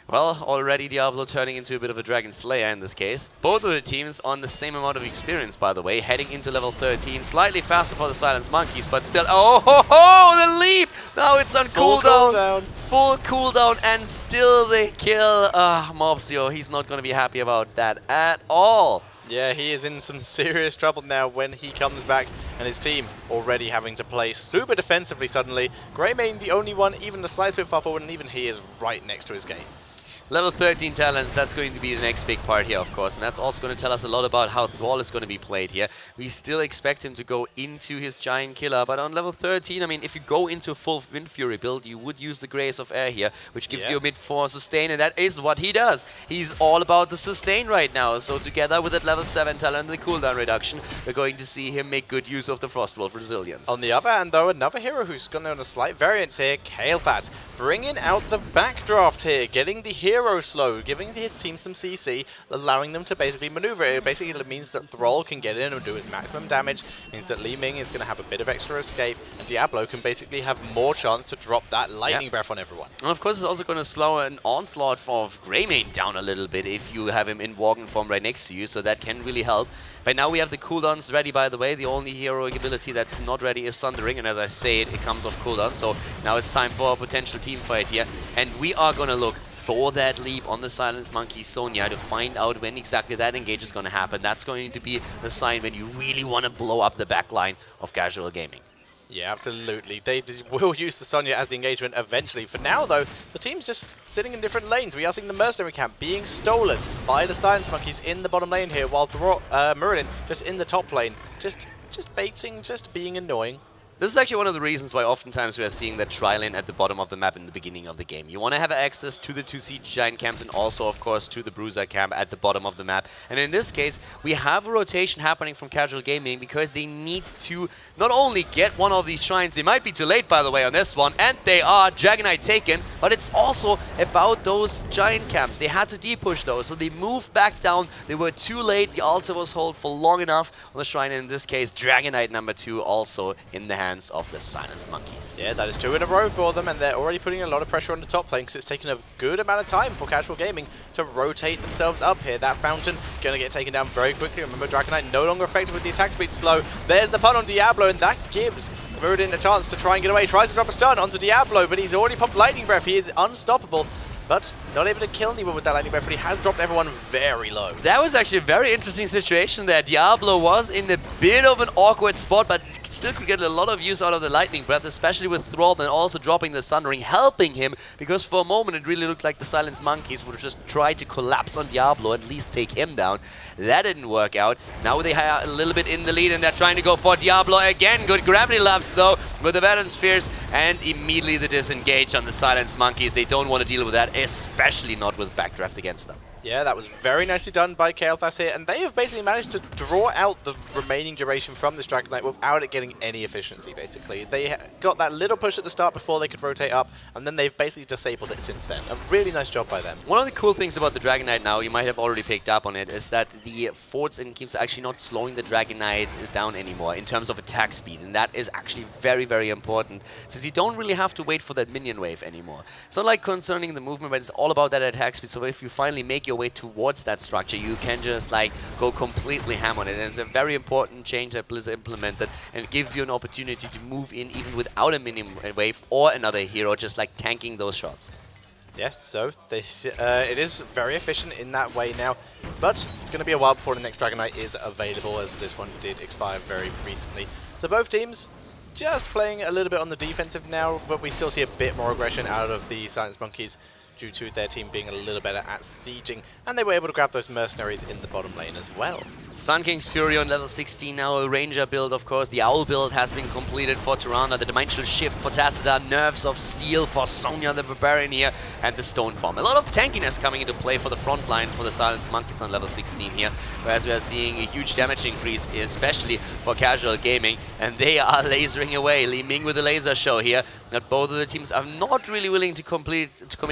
Well, already Diablo turning into a bit of a Dragon Slayer in this case. Both of the teams on the same amount of experience, by the way, heading into level 13. Slightly faster for the Silence Monkeys, but still... Oh, ho, ho, the leap! Now it's on cooldown. Full cooldown, and still they kill Mopsio. He's not going to be happy about that at all. Yeah, he is in some serious trouble now when he comes back, and his team already having to play super defensively suddenly. Greymane the only one, even the slight bit far forward, and even he is right next to his gate. Level 13 talents, that's going to be the next big part here, of course, and that's also going to tell us a lot about how Thrall is going to be played here. We still expect him to go into his Giant Killer, but on level 13, I mean, if you go into a full Wind Fury build, you would use the Grace of Air here, which gives you a mid-4 sustain, and that is what he does. He's all about the sustain right now, so together with that level 7 talent and the cooldown reduction, we're going to see him make good use of the Frostwolf Resilience. On the other hand, though, another hero who's gone on a slight variance here, Kael'thas, bringing out the backdraft here, getting the hero slow, giving his team some CC, allowing them to basically maneuver. It basically means that Thrall can get in and do his maximum damage, means that Li Ming is going to have a bit of extra escape, and Diablo can basically have more chance to drop that lightning breath on everyone. And of course, it's also going to slow an onslaught of Greymane down a little bit if you have him in Worgen form right next to you, so that can really help. But now we have the cooldowns ready, by the way. The only heroic ability that's not ready is Sundering, and as I say it comes off cooldown, so now it's time for a potential team fight here, and we are going to look for that leap on the Silence Monkey Sonya to find out when exactly that engage is going to happen. That's going to be the sign when you really want to blow up the backline of casual gaming. Yeah, absolutely. They will use the Sonya as the engagement eventually. For now, though, the team's just sitting in different lanes. We are seeing the Mercenary camp being stolen by the Silence Monkeys in the bottom lane here, while Muradin just in the top lane, just baiting, just being annoying. This is actually one of the reasons why oftentimes we are seeing that tri-lane at the bottom of the map in the beginning of the game. You want to have access to the 2 Siege Giant camps and also, of course, to the Bruiser camp at the bottom of the map. And in this case, we have a rotation happening from casual gaming because they need to not only get one of these shrines, they might be too late, by the way, on this one, and they are Dragonite taken, but it's also about those Giant camps. They had to depush those, so they moved back down. They were too late. The altar was held for long enough on the shrine, and in this case, Dragonite number 2 also in the hands of the Silence Monkeys. Yeah, that is 2 in a row for them, and they're already putting a lot of pressure on the top lane because it's taken a good amount of time for casual gaming to rotate themselves up here. That fountain going to get taken down very quickly. Remember, Dragonite no longer effective with the attack speed slow. There's the pun on Diablo, and that gives Muradin a chance to try and get away. Tries to drop a stun onto Diablo, but he's already popped Lightning Breath. He is unstoppable, but not able to kill anyone with that Lightning Breath, but he has dropped everyone very low. That was actually a very interesting situation there. Diablo was in a bit of an awkward spot, but still could get a lot of use out of the Lightning Breath, especially with Thrall and also dropping the Sundering, helping him, because for a moment it really looked like the Silence Monkeys would just try to collapse on Diablo, at least take him down. That didn't work out. Now they are a little bit in the lead, and they're trying to go for Diablo again. Good gravity lapse, though, with the Veteran Spheres, and immediately the disengage on the Silence Monkeys. They don't want to deal with that, especially not with Backdraft against them. Yeah, that was very nicely done by Kael'thas here, and they have basically managed to draw out the remaining duration from this Dragon Knight without it getting any efficiency, basically. They got that little push at the start before they could rotate up, and then they've basically disabled it since then. A really nice job by them. One of the cool things about the Dragon Knight now, you might have already picked up on it, is that the forts and keeps actually not slowing the Dragon Knight down anymore in terms of attack speed, and that is actually very, very important, since you don't really have to wait for that minion wave anymore. It's not like concerning the movement, but it's all about that attack speed, so if you finally make your way towards that structure, you can just like go completely ham on it. And it's a very important change that Blizzard implemented, and it gives you an opportunity to move in even without a minion wave or another hero, just like tanking those shots. Yeah, so it is very efficient in that way now, but it's going to be a while before the next Dragon Knight is available, as this one did expire very recently. So both teams just playing a little bit on the defensive now, but we still see a bit more aggression out of the Silence Monekys, due to their team being a little better at sieging, and they were able to grab those mercenaries in the bottom lane as well. Sun King's Fury on level 16 now, a Ranger build of course, the Owl build has been completed for Tyrande, the Dimensional Shift for Tacita, Nerves of Steel for Sonya the Barbarian here, and the Stone Form. A lot of tankiness coming into play for the front line for the Silence Monkeys on level 16 here, whereas we are seeing a huge damage increase, especially for casual gaming, and they are lasering away. Li Ming with the laser show here, that both of the teams are not really willing to commit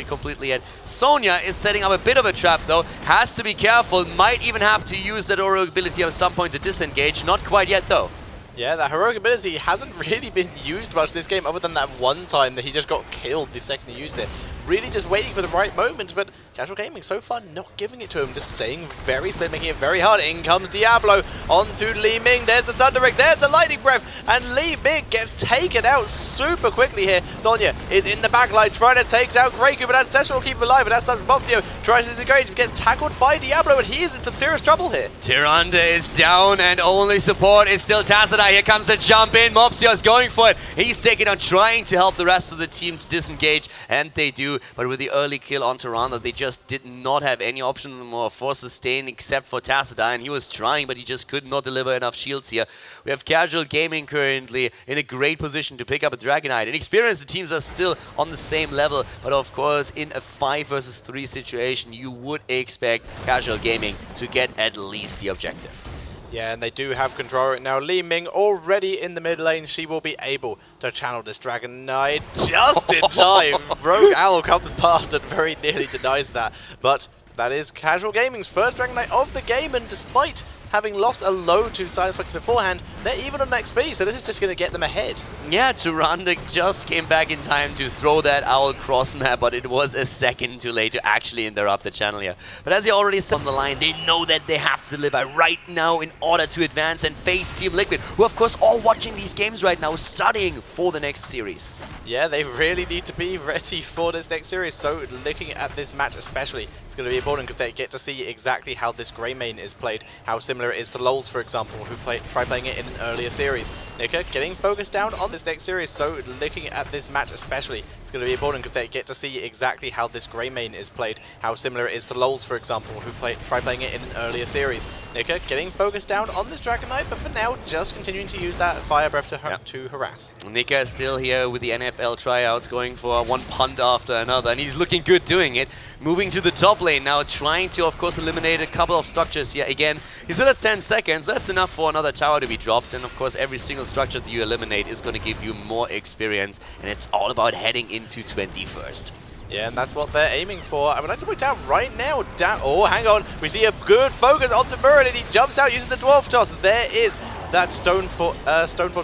completely yet. Sonya is setting up a bit of a trap though, has to be careful, might even have to use that aura ability at some point to disengage, not quite yet though. Yeah, that heroic ability hasn't really been used much this game, other than that one time that he just got killed the second he used it. Really just waiting for the right moment, but Casual Gaming so far not giving it to him, just staying very split, making it very hard. In comes Diablo onto Li Ming. There's the Thunder Rig, there's the Lightning Breath, and Li Ming gets taken out super quickly here. Sonya is in the backline trying to take down Greyku, but Ancestral will keep him alive, and as such, Monthio tries to disengage, gets tackled by Diablo, and he is in some serious trouble here. Tyrande is down, and only support is still Tacita. Here comes the jump in, Mopsio is going for it. He's taking on, trying to help the rest of the team to disengage, and they do, but with the early kill on Tyrande, they just did not have any option anymore for sustain except for Tacita, and he was trying, but he just could not deliver enough shields here. We have Casual Gaming currently in a great position to pick up a Dragon Knight. In experience, the teams are still on the same level, but of course, in a 5 versus 3 situation, you would expect Casual Gaming to get at least the objective. Yeah, and they do have control right now. Li Ming already in the mid lane. She will be able to channel this Dragon Knight just in time. Rogue Owl comes past and very nearly denies that. But that is Casual Gaming's first Dragon Knight of the game, and despite having lost a load to Silence Monkeys beforehand, they're even on XP, so this is just going to get them ahead. Yeah, Tyrande just came back in time to throw that Owl cross map, but it was a second too late to actually interrupt the channel here. But as you already said on the line, they know that they have to deliver right now in order to advance and face Team Liquid, who of course all watching these games right now, studying for the next series. Yeah, they really need to be ready for this next series, so looking at this match especially, it's going to be important because they get to see exactly how this Greymane is played, how similar it is to LoL's, for example, who tried playing it in an earlier series. Nika getting focused down on this next series, so looking at this match especially, it's going to be important because they get to see exactly how this Greymane is played, how similar it is to LoL's, for example, who tried playing it in an earlier series. Nika getting focused down on this Dragon Knight, but for now, just continuing to use that Fire Breath to harass. Nika is still here with the NFL tryouts, going for one punt after another, and he's looking good doing it. Moving to the top lane now, trying to, of course, eliminate a couple of structures here. Again, he's still at 10 seconds. That's enough for another tower to be dropped, and of course, every single structure that you eliminate is going to give you more experience, and it's all about heading into 21st. Yeah, and that's what they're aiming for. I would like to point out right now, oh, hang on, we see a good focus onto Murin, and he jumps out using the Dwarf Toss. There is that Stone Fort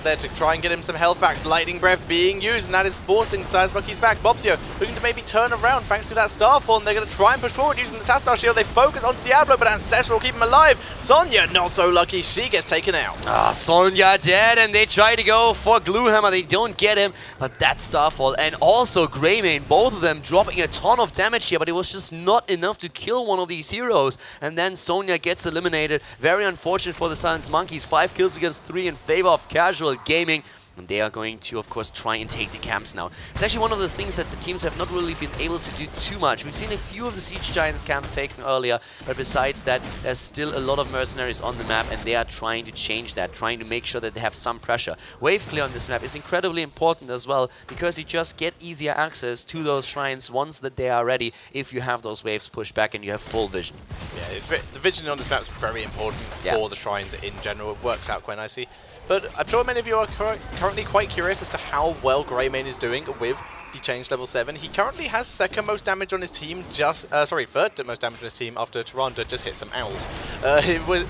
there to try and get him some health back. Lightning Breath being used, and that is forcing Silence Monkeys back. Mopsio looking to maybe turn around thanks to that Starfall, and they're going to try and push forward using the Tastar Shield. They focus onto Diablo, but Ancestral will keep him alive. Sonya, not so lucky, she gets taken out. Sonya dead, and they try to go for Gluehammer. They don't get him, but that Starfall, and also Greymane, both of them dropping a ton of damage here, but it was just not enough to kill one of these heroes. And then Sonya gets eliminated. Very unfortunate for the Silence Monkeys. 5 kills against 3 in favor of Casual Gaming. And they are going to, of course, try and take the camps now. It's actually one of the things that the teams have not really been able to do too much. We've seen a few of the Siege Giants camp taken earlier, but besides that, there's still a lot of mercenaries on the map, and they are trying to change that, trying to make sure that they have some pressure. Wave clear on this map is incredibly important as well, because you just get easier access to those shrines once that they are ready, if you have those waves pushed back and you have full vision. Yeah, the vision on this map is very important for the shrines in general. It works out quite nicely. But I'm sure many of you are currently quite curious as to how well Greymane is doing with the change level 7. He currently has second most damage on his team, third most damage on his team after Tyrande just hit some owls.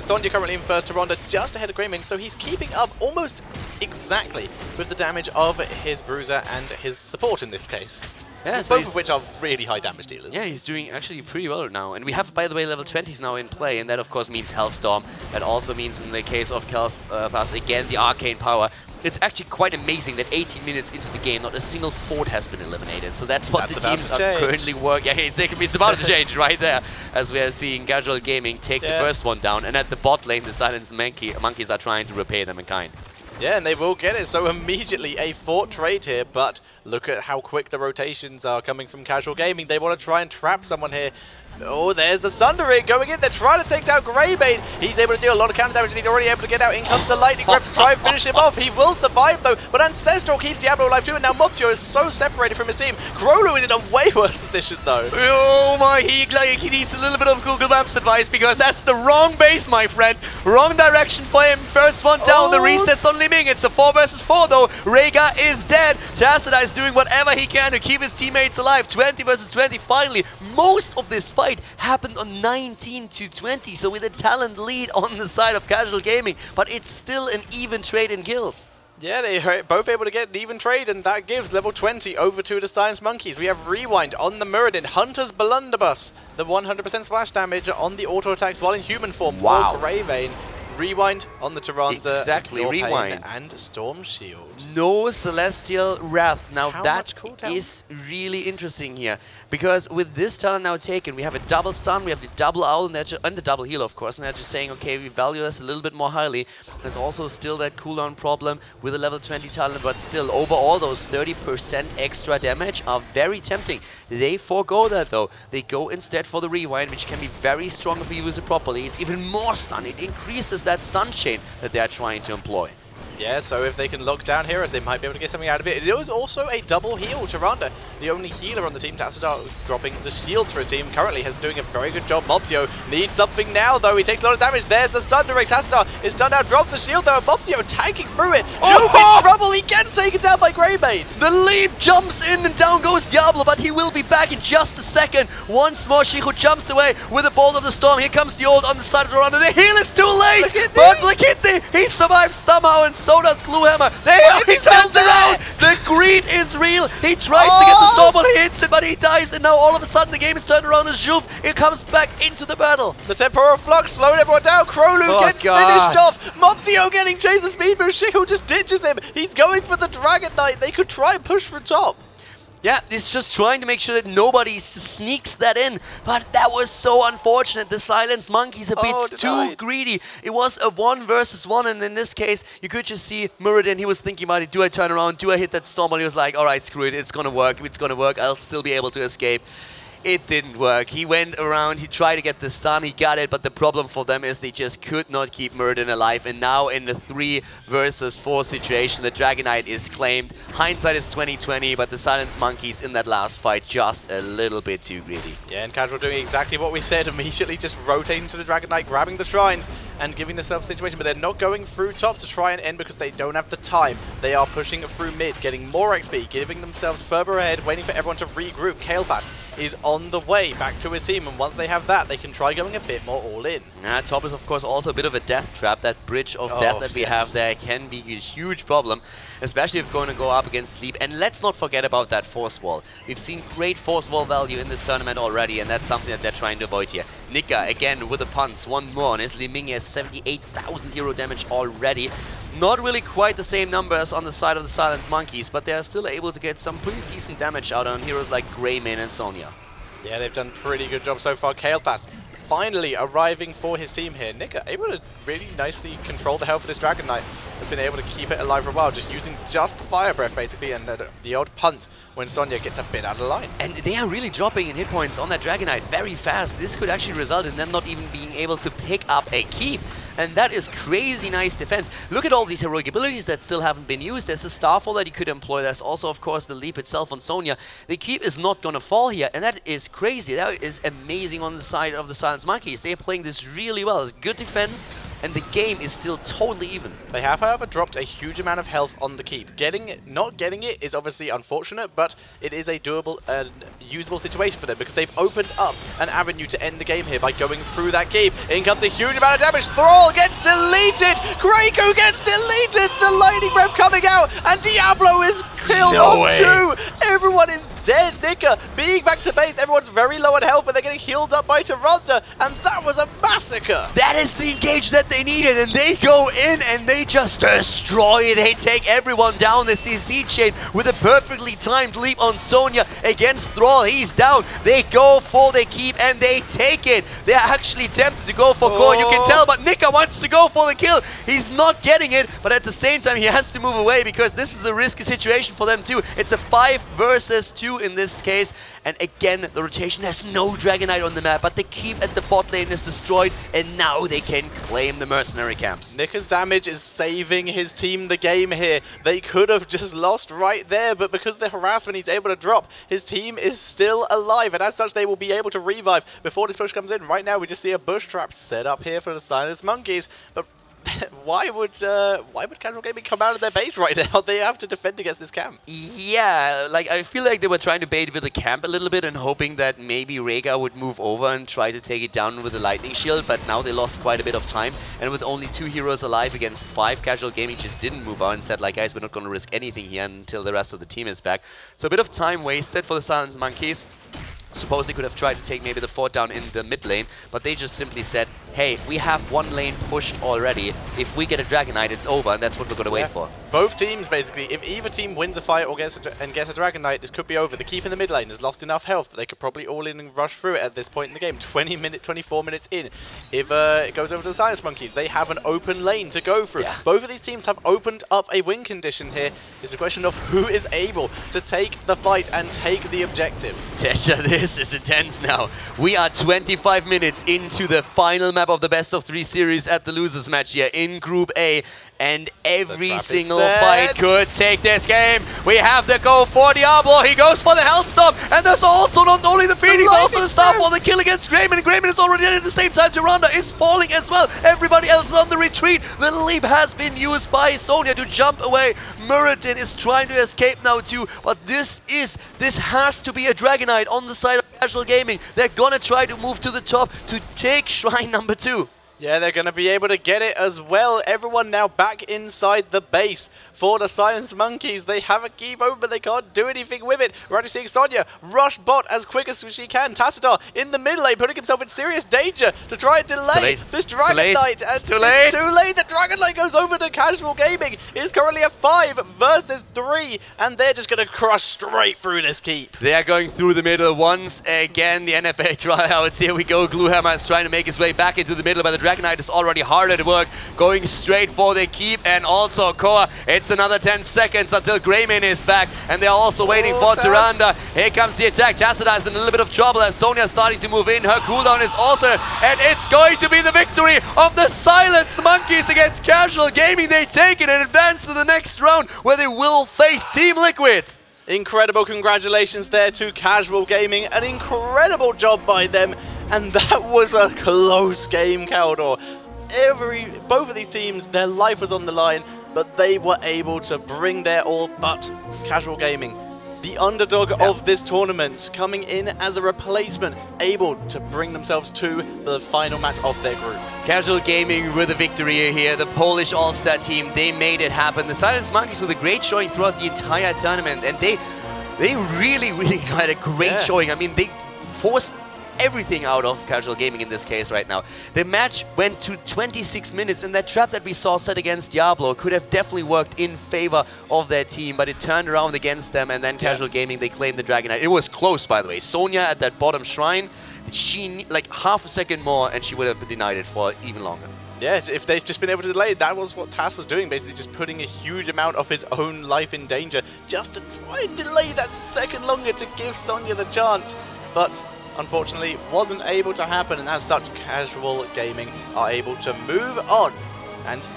Sonya currently in first, Tyrande just ahead of Greymane, so he's keeping up almost exactly with the damage of his Bruiser and his support in this case. Yeah, so both of which are really high damage dealers. Yeah, he's doing actually pretty well now. And we have, by the way, level 20s now in play, and that of course means Hellstorm. That also means, in the case of Kel'Thas, again, the arcane power. It's actually quite amazing that 18 minutes into the game, not a single fort has been eliminated. So that's what the teams are currently working. Yeah, it's about to change right there, as we are seeing Casual Gaming take the first one down. And at the bot lane, the Silence Monkeys are trying to repay them in kind. Yeah, and they will get it, so immediately a fort trade here, but look at how quick the rotations are coming from Casual Gaming. They want to try and trap someone here. Oh, there's the Sundering going in. They're trying to take down Greymane. He's able to deal a lot of counter damage, and he's already able to get out. In comes the Lightning Grab to try and finish him off. He will survive, though, but Ancestral keeps Diablo alive, too, and now Moptio is so separated from his team. Krolu is in a way worse position, though. Oh, my, he needs a little bit of Google Maps advice, because that's the wrong base, my friend. Wrong direction for him. First one down, the reset's on Li Ming. It's a 4 versus 4, though. Rhaegar is dead. Tassadar is doing whatever he can to keep his teammates alive. 20 versus 20, finally. Most of this fight happened on 19 to 20, so with a talent lead on the side of Casual Gaming, but it's still an even trade in kills. Yeah, they are both able to get an even trade, and that gives level 20 over to the Silence Monkeys. We have Rewind on the Muradin, Hunter's Blunderbuss, the 100% splash damage on the auto attacks while in human form for Greymane. Rewind on the Tyrande, exactly, Rewind, and Storm Shield. No Celestial Wrath. Now that is really interesting here, because with this talent now taken, we have a double stun, we have the double owl, and the double heal, of course, and they're just saying, okay, we value this a little bit more highly. There's also still that cooldown problem with a level 20 talent, but still, overall, those 30% extra damage are very tempting. They forego that, though. They go instead for the Rewind, which can be very strong if you use it properly. It's even more stun. It increases that stun chain that they are trying to employ. Yeah, so if they can lock down heroes, they might be able to get something out of it. It is also a double heal. Tyrande, the only healer on the team. Tassadar dropping the shields for his team. Currently has been doing a very good job. Moptio needs something now, though. He takes a lot of damage. There's the Sundering. Tassadar is stunned out, drops the shield, though. Moptio tanking through it. Oh! In trouble. He gets taken down by Greymane. The lead jumps in, and down goes Diablo, but he will be back in just a second. Once more, Shihu jumps away with a Bolt of the Storm. Here comes the ult on the side of Tyrande. The heal is too late, but Blakitni, he survives somehow, and so does Gluehammer. He turns around. The greed is real. He tries to get the Storm, but he hits it, but he dies, and now all of a sudden the game is turned around as Juve. It comes back into the battle. The Temporal Flux slowing everyone down. Krolu gets finished off. Moptio getting chased. The speed boost. Shihu just ditches him. He's going for the Dragon Knight. They could try and push for top. Yeah, it's just trying to make sure that nobody sneaks that in, but that was so unfortunate. The Silence Monkeys a bit too greedy. It was a 1 versus 1, and in this case, you could just see Muradin. He was thinking about it. Do I turn around? Do I hit that Storm? But he was like, all right, screw it. It's going to work. It's going to work. I'll still be able to escape. It didn't work. He went around, he tried to get the stun, he got it, but the problem for them is they just could not keep Muradin alive. And now in the 3 versus 4 situation, the Dragon Knight is claimed. Hindsight is 20/20, but the Silence Monkeys in that last fight just a little bit too greedy. Yeah, and Casual doing exactly what we said, immediately just rotating to the Dragon Knight, grabbing the shrines, and giving themselves a situation, but they're not going through top to try and end because they don't have the time. They are pushing through mid, getting more XP, giving themselves further ahead, waiting for everyone to regroup. Kel'Thas is on the way back to his team, and once they have that, they can try going a bit more all in. Top is of course also a bit of a death trap. That bridge of death that we have there can be a huge problem, especially if going to go up against Sleep. And let's not forget about that force wall. We've seen great force wall value in this tournament already, and that's something that they're trying to avoid here. Nika again with the punts, one more, and his Li Ming has 78,000 hero damage already. Not really quite the same numbers on the side of the Silence Monkeys, but they're still able to get some pretty decent damage out on heroes like Greymane and Sonya. Yeah, they've done a pretty good job so far. Kel'Thas finally arriving for his team here. Nika able to really nicely control the health of this Dragon Knight. Has been able to keep it alive for a while, just using just the Fire Breath basically, and the odd punt when Sonya gets a bit out of line. And they are really dropping in hit points on that Dragon Knight very fast. This could actually result in them not even being able to pick up a keep. And that is crazy nice defense. Look at all these heroic abilities that still haven't been used. There's the Starfall that you could employ. There's also, of course, the leap itself on Sonya. The keep is not going to fall here, and that is crazy. That is amazing on the side of the Silence Monkeys. They're playing this really well. It's good defense, and the game is still totally even. They have, however, dropped a huge amount of health on the keep. Not getting it is obviously unfortunate, but it is a doable and usable situation for them because they've opened up an avenue to end the game here by going through that keep. In comes a huge amount of damage. Thrall gets deleted! Kraku gets deleted! The Lightning Breath coming out, and Diablo is killed off too! Everyone is dead. Nika being back to base, everyone's very low on health, but they're getting healed up by Toronto, and that was a massacre! That is the engage that they needed, and they go in and they just destroy. They take everyone down the CC chain with a perfectly timed leap on Sonya against Thrall. He's down. They go for the keep and they take it. They're actually tempted to go for core, you can tell, but Nika wants to go for the kill. He's not getting it, but at the same time he has to move away because this is a risky situation for them too. It's a 5 versus 2 in this case, and again the rotation has no Dragon Knight on the map, but the keep at the bot lane is destroyed, and now they can claim the mercenary camps. Nika's damage is saving his team the game here. They could have just lost right there, but because of the harassment he's able to drop, his team is still alive, and as such they will be able to revive before this push comes in. Right now we just see a bush trap set up here for the Silence Monkeys, but why would Casual Gaming come out of their base right now? They have to defend against this camp. Yeah, like I feel like they were trying to bait with the camp a little bit and hoping that maybe Rhaegar would move over and try to take it down with a lightning shield, but now they lost quite a bit of time, and with only 2 heroes alive against 5, Casual Gaming just didn't move on and said, like, guys, we're not going to risk anything here until the rest of the team is back. So a bit of time wasted for the Silence Monkeys. Suppose they could have tried to take maybe the fort down in the mid lane, but they just simply said, hey, we have 1 lane pushed already. If we get a Dragon Knight, it's over, and that's what we're going to wait for. Both teams, basically, if either team wins a fight or gets a Dragon Knight, this could be over. The keep in the mid lane has lost enough health that they could probably all in and rush through it at this point in the game. 24 minutes in. If it goes over to the Silence Monkeys, they have an open lane to go through. Yeah. Both of these teams have opened up a win condition here. It's a question of who is able to take the fight and take the objective. Tesha, this is intense now. We are 25 minutes into the final map of the best of 3 series at the losers match here in Group A, and every single fight could take this game. We have the go for Diablo. He goes for the Hellstorm, and there's also not only the Phoenix, also the Starfall, the kill against Grayman. Grayman is already dead at the same time. Tyrande is falling as well. Everybody else is on the retreat. The leap has been used by Sonya to jump away. Muradin is trying to escape now too, but this has to be a Dragon Knight on the side of Casual Gaming. They're gonna try to move to the top to take Shrine number 2. Yeah, they're going to be able to get it as well. Everyone now back inside the base for the Silence Monkeys. They have a keep open, but they can't do anything with it. We're already seeing Sonya rush bot as quick as she can. Tassadar in the mid lane, putting himself in serious danger to try and delay this Dragon Knight. And it's too late. Too late. The Dragon Knight goes over to Casual Gaming. It is currently a 5 versus 3, and they're just going to crush straight through this keep. They are going through the middle once again. The NFA tryouts. Here we go. Gluehammer is trying to make his way back into the middle, but the Dragon Knight is already hard at work, going straight for the keep, and also Koa. It's another 10 seconds until Grayman is back, and they're also waiting for Tyrande. Here comes the attack. Tassadar is in a little bit of trouble as Sonya is starting to move in. Her cooldown is also, and it's going to be the victory of the Silence Monkeys against Casual Gaming. They take it and advance to the next round, where they will face Team Liquid. Incredible congratulations there to Casual Gaming. An incredible job by them. And that was a close game, Caldor. Both of these teams, their life was on the line, but they were able to bring their all. But Casual Gaming, the underdog of this tournament, coming in as a replacement, able to bring themselves to the final match of their group. Casual Gaming with a victory here. The Polish All-Star team, they made it happen. The Silence Monkeys with a great showing throughout the entire tournament, and they really had a great showing. I mean, they forced everything out of Casual Gaming in this case right now. The match went to 26 minutes, and that trap that we saw set against Diablo could have definitely worked in favor of their team, but it turned around against them, and then Casual Gaming, they claimed the Dragon Knight. It was close, by the way. Sonya at that bottom shrine, like half a second more, and she would have denied it for even longer. Yes, if they'd just been able to delay, that was what Tass was doing, basically just putting a huge amount of his own life in danger just to try and delay that second longer to give Sonya the chance. But unfortunately, wasn't able to happen, and as such, Casual Gaming are able to move on. And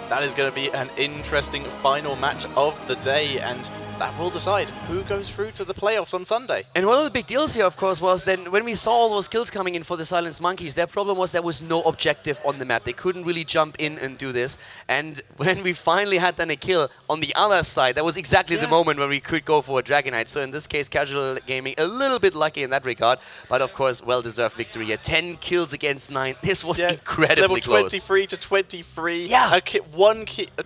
that is going to be an interesting final match of the day, and that will decide who goes through to the playoffs on Sunday. And one of the big deals here, of course, was then when we saw all those kills coming in for the Silence Monkeys, their problem was there was no objective on the map. They couldn't really jump in and do this. And when we finally had then a kill on the other side, that was exactly the moment where we could go for a Dragonite. So in this case, Casual Gaming a little bit lucky in that regard, but of course, well-deserved victory here. 10 kills against 9. This was incredibly close. Level 23 to 23. Yeah.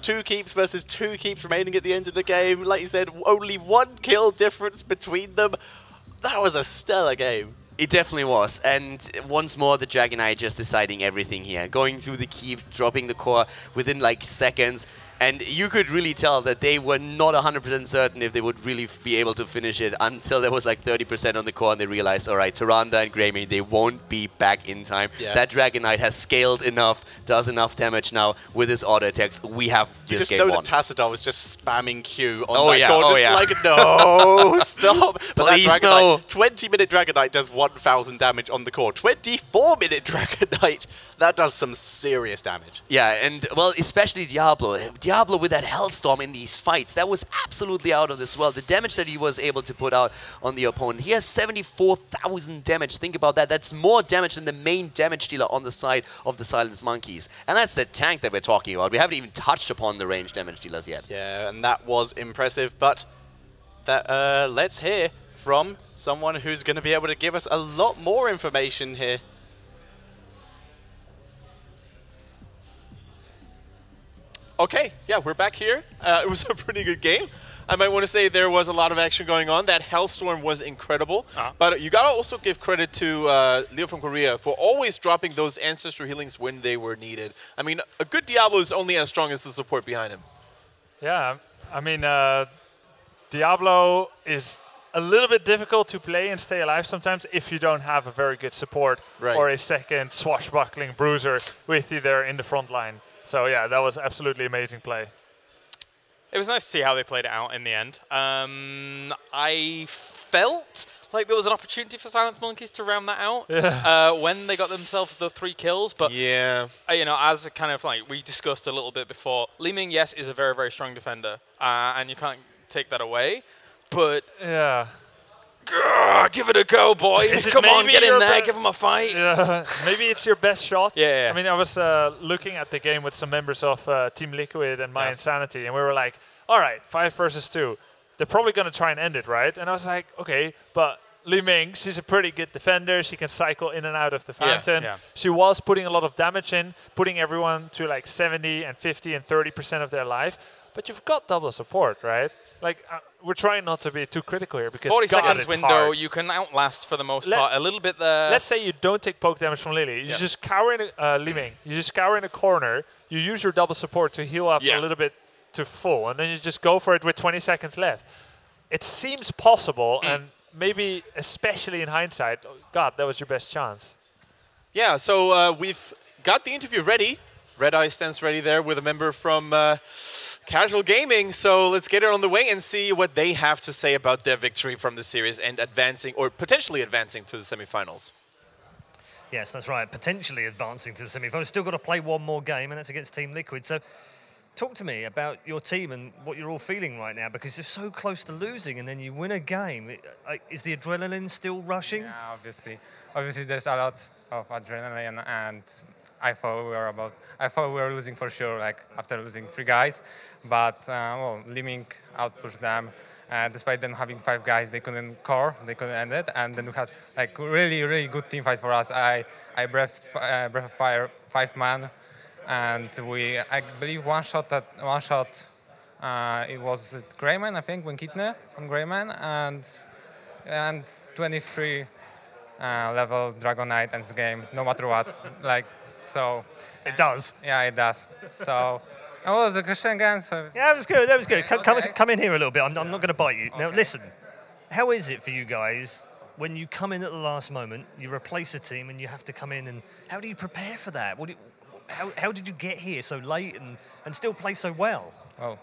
Two keeps versus 2 keeps remaining at the end of the game. Like you said, only 1 kill difference between them. That was a stellar game. It definitely was. And once more, the Dragonite just deciding everything here. Going through the keep, dropping the core within like seconds. And you could really tell that they were not 100% certain if they would really be able to finish it until there was like 30% on the core and they realized, all right, Tyrande and Greymane, they won't be back in time. Yeah. That Dragonite has scaled enough, does enough damage now with his auto attacks. We have this game won. You just know that Tassadar was just spamming Q on that core. Like, no, stop. But please, that Dragonite, 20-minute Dragonite does 1,000 damage on the core. 24-minute Dragonite, that does some serious damage. Yeah, and, well, especially Diablo. Diablo with that Hellstorm in these fights, that was absolutely out of this world. The damage that he was able to put out on the opponent. He has 74,000 damage. Think about that. That's more damage than the main damage dealer on the side of the Silence Monkeys. And that's the tank that we're talking about. We haven't even touched upon the ranged damage dealers yet. Yeah, and that was impressive. But that, let's hear from someone who's going to be able to give us a lot more information here. Okay, yeah, we're back here. It was a pretty good game. I might want to say there was a lot of action going on. That Hellstorm was incredible. But you got to also give credit to Leo from Korea for always dropping those Ancestor healings when they were needed. I mean, a good Diablo is only as strong as the support behind him. Yeah, I mean, Diablo is a little bit difficult to play and stay alive sometimes if you don't have a very good support or a second swashbuckling bruiser with you there in the front line. So yeah, that was absolutely amazing play. It was nice to see how they played it out in the end. I felt like there was an opportunity for Silence Monkeys to round that out when they got themselves the 3 kills. But yeah, you know, as kind of like we discussed a little bit before, Li Ming, yes, is a very, very strong defender, and you can't take that away. But yeah. Give it a go, boys. Come on, get in there, give them a fight. Yeah. Maybe it's your best shot. Yeah. I mean, I was looking at the game with some members of Team Liquid and My Insanity, and we were like, all right, 5 versus 2. They're probably going to try and end it, right? And I was like, okay, but Li Ming, she's a pretty good defender. She can cycle in and out of the fountain. Yeah. She was putting a lot of damage in, putting everyone to like 70 and 50 and 30% of their life. But you've got double support, right? Like, we're trying not to be too critical here because 40 God, seconds window, hard. you can outlast for the most part. A little bit there. Let's say you don't take poke damage from Lily. You just cower in Li Ming. You just cower in a corner. You use your double support to heal up a little bit to full, and then you just go for it with 20 seconds left. It seems possible, and maybe, especially in hindsight, oh God, that was your best chance. Yeah, so we've got the interview ready. Red Eye stands ready there with a member from Casual Gaming. So let's get it on the way and see what they have to say about their victory from the series and advancing, or potentially advancing to the semifinals. Yes, that's right. Potentially advancing to the semifinals. Still got to play one more game, and that's against Team Liquid. So talk to me about your team and what you're all feeling right now, because you're so close to losing and then you win a game. Is the adrenaline still rushing? Yeah, obviously. Obviously, there's a lot of adrenaline, and I thought we were losing for sure, like after losing 3 guys. But well, Li Ming outpushed them. Despite them having 5 guys, they couldn't core, they couldn't end it. And then we had like really, really good team fight for us. I breathed Breath of Fire 5-man, and I believe one shot. It was Greymane, I think, when Kitne on Greymane, and 23 level Dragonite ends the game, no matter what. Like, so. It does. Yeah, it does. So. What was the question again? So yeah, that was good. That was good. Come in here a little bit. I'm not going to bite you. Okay. Now, listen. How is it for you guys when you come in at the last moment, you replace a team and you have to come in, and how do you prepare for that? How did you get here so late and still play so well? Oh,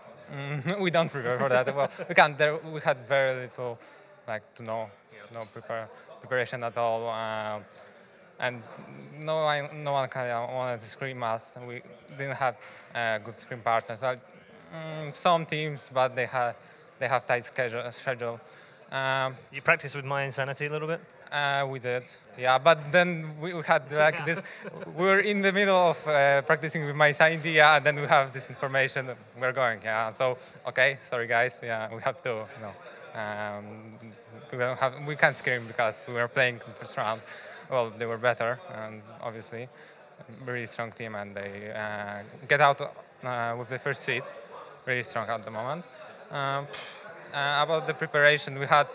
we don't prepare for that. Well, we can't. We had very little, no preparation at all, and no one kind of wanted to scream us. We didn't have good scream partners. Some teams, but they have tight schedule. You practiced with My Insanity a little bit? We did, yeah. But then we had this. We were in the middle of practicing with My Insanity, yeah, and then we have this information. We're going, yeah. So okay, sorry guys, yeah, we have to. We can't scream because we were playing the first round. Well, they were better, and obviously, very strong team, and they get out with the first seed. Really strong at the moment. About the preparation, we had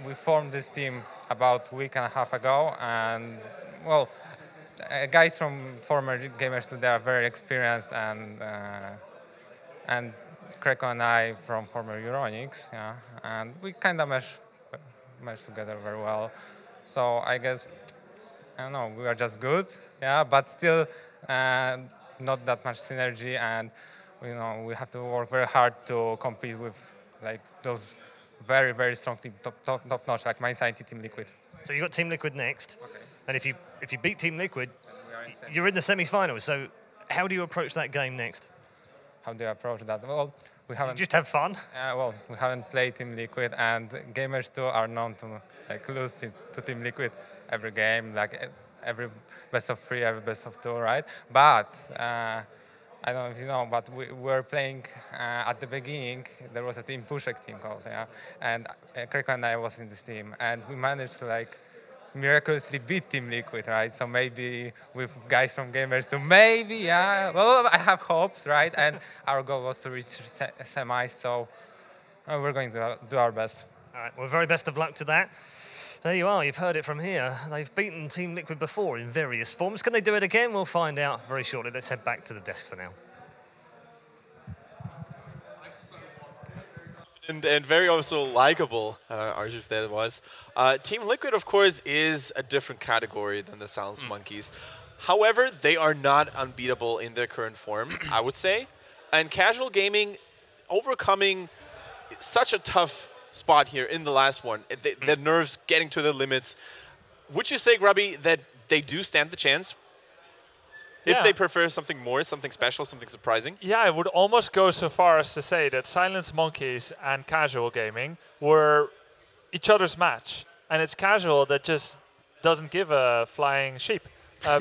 we formed this team about a week and a half ago, and well, guys from former Gamers Today are very experienced, and Kreko and I from former Euronics, yeah, and we kind of mesh together very well. So I guess, I don't know, we are just good, yeah, but still not that much synergy, and we have to work very hard to compete with those very, very strong team, top notch, like My Insanity, Team Liquid. So you got Team Liquid next, okay. And if you beat Team Liquid, you're in the semi-finals. So how do you approach that game next? How do you approach that? Well, we haven't. You just have fun. Well, we haven't played Team Liquid, and Gamers 2 are known to lose to Team Liquid every game, every best of 3, every best of 2, right? But I don't know if you know, but we were playing at the beginning. There was a team Pushek team called, yeah, and Kreko and I was in this team, and we managed to miraculously beat Team Liquid, right? So maybe with guys from Gamers 2, maybe, yeah. Well, I have hopes, right? And our goal was to reach semis, so we're going to do our best. All right. Well, very best of luck to that. There you are, you've heard it from here. They've beaten Team Liquid before in various forms. Can they do it again? We'll find out very shortly. Let's head back to the desk for now. And very also likable, Arjif that was. Team Liquid, of course, is a different category than the Silence Monkeys. However, they are not unbeatable in their current form, I would say. And casual gaming, overcoming such a tough spot here in the last one, the nerves getting to the limits. Would you say, Grubby, that they do stand the chance? Yeah. If they prefer something more, something special, something surprising? Yeah, I would almost go so far as to say that Silence Monkeys and casual gaming were each other's match. And it's casual that just doesn't give a flying sheep.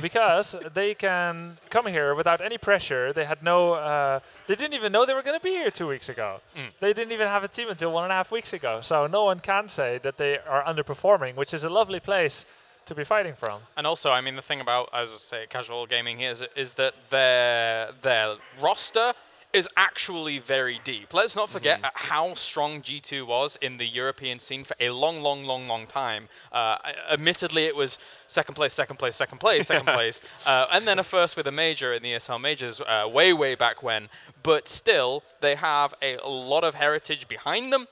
Because they can come here without any pressure. They had no, they didn't even know they were going to be here 2 weeks ago. They didn't even have a team until 1.5 weeks ago. So no one can say that they are underperforming, which is a lovely place to be fighting from. And also, I mean, the thing about, as I say, casual gaming here is that their roster is actually very deep. Let's not forget how strong G2 was in the European scene for a long time. Admittedly, it was second place, and then a first with a major in the ESL Majors way back when. But still, they have a lot of heritage behind them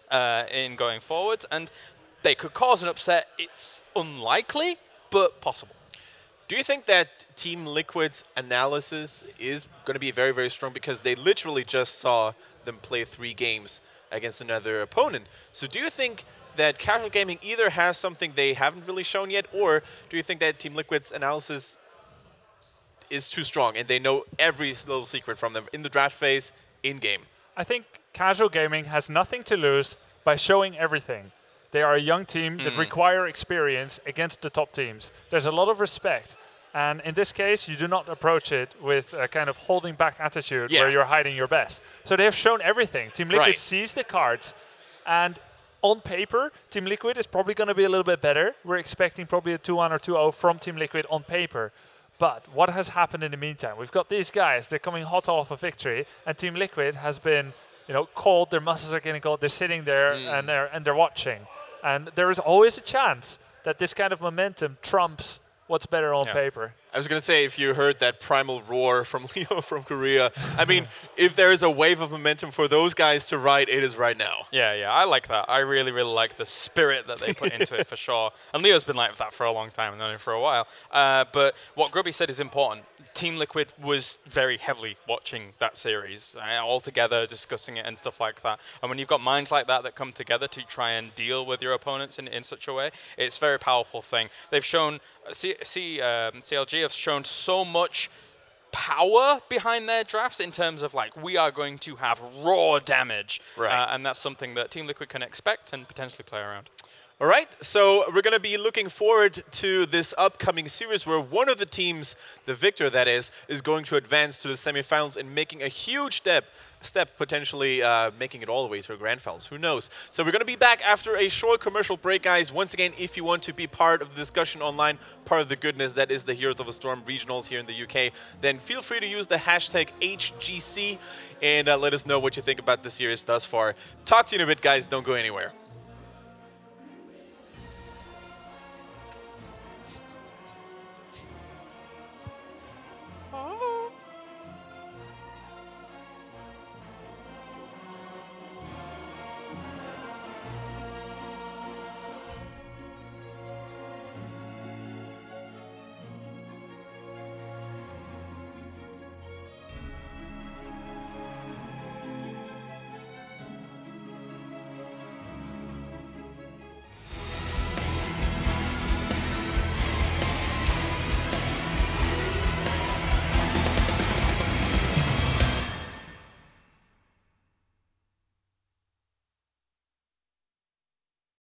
in going forward, and they could cause an upset. It's unlikely, but possible. Do you think that Team Liquid's analysis is going to be very, very strong because they literally just saw them play 3 games against another opponent? So do you think that casual gaming either has something they haven't really shown yet, or do you think that Team Liquid's analysis is too strong and they know every little secret from them in the draft phase, in-game? I think casual gaming has nothing to lose by showing everything. They are a young team that require experience against the top teams. There's a lot of respect. And in this case, you do not approach it with a kind of holding back attitude where you're hiding your best. So they have shown everything. Team Liquid sees the cards. And on paper, Team Liquid is probably going to be a little bit better. We're expecting probably a 2-1 or 2-0 from Team Liquid on paper. But what has happened in the meantime? We've got these guys. They're coming hot off a victory. And Team Liquid has been, cold. Their muscles are getting cold. They're sitting there and they're watching. And there is always a chance that this kind of momentum trumps what's better on paper. I was going to say, if you heard that primal roar from Leo from Korea, I mean, if there is a wave of momentum for those guys to ride, it is right now. Yeah, I like that. I really, really like the spirit that they put into it for sure. And Leo's been like that for a long time, and known him for a while. But what Grubby said is important. Team Liquid was very heavily watching that series, all together, discussing it and stuff like that. And when you've got minds like that come together to try and deal with your opponents in such a way, it's a very powerful thing. They've shown, CLG have shown so much power behind their drafts in terms of like, we are going to have raw damage. Right. And that's something that Team Liquid can expect and potentially play around. All right, so we're going to be looking forward to this upcoming series where one of the teams, the victor that is going to advance to the semifinals and making a huge step potentially making it all the way to the grand finals. Who knows? So we're going to be back after a short commercial break, guys. Once again, if you want to be part of the discussion online, part of the goodness that is the Heroes of the Storm regionals here in the UK, then feel free to use the hashtag HGC and let us know what you think about the series thus far. Talk to you in a bit, guys. Don't go anywhere.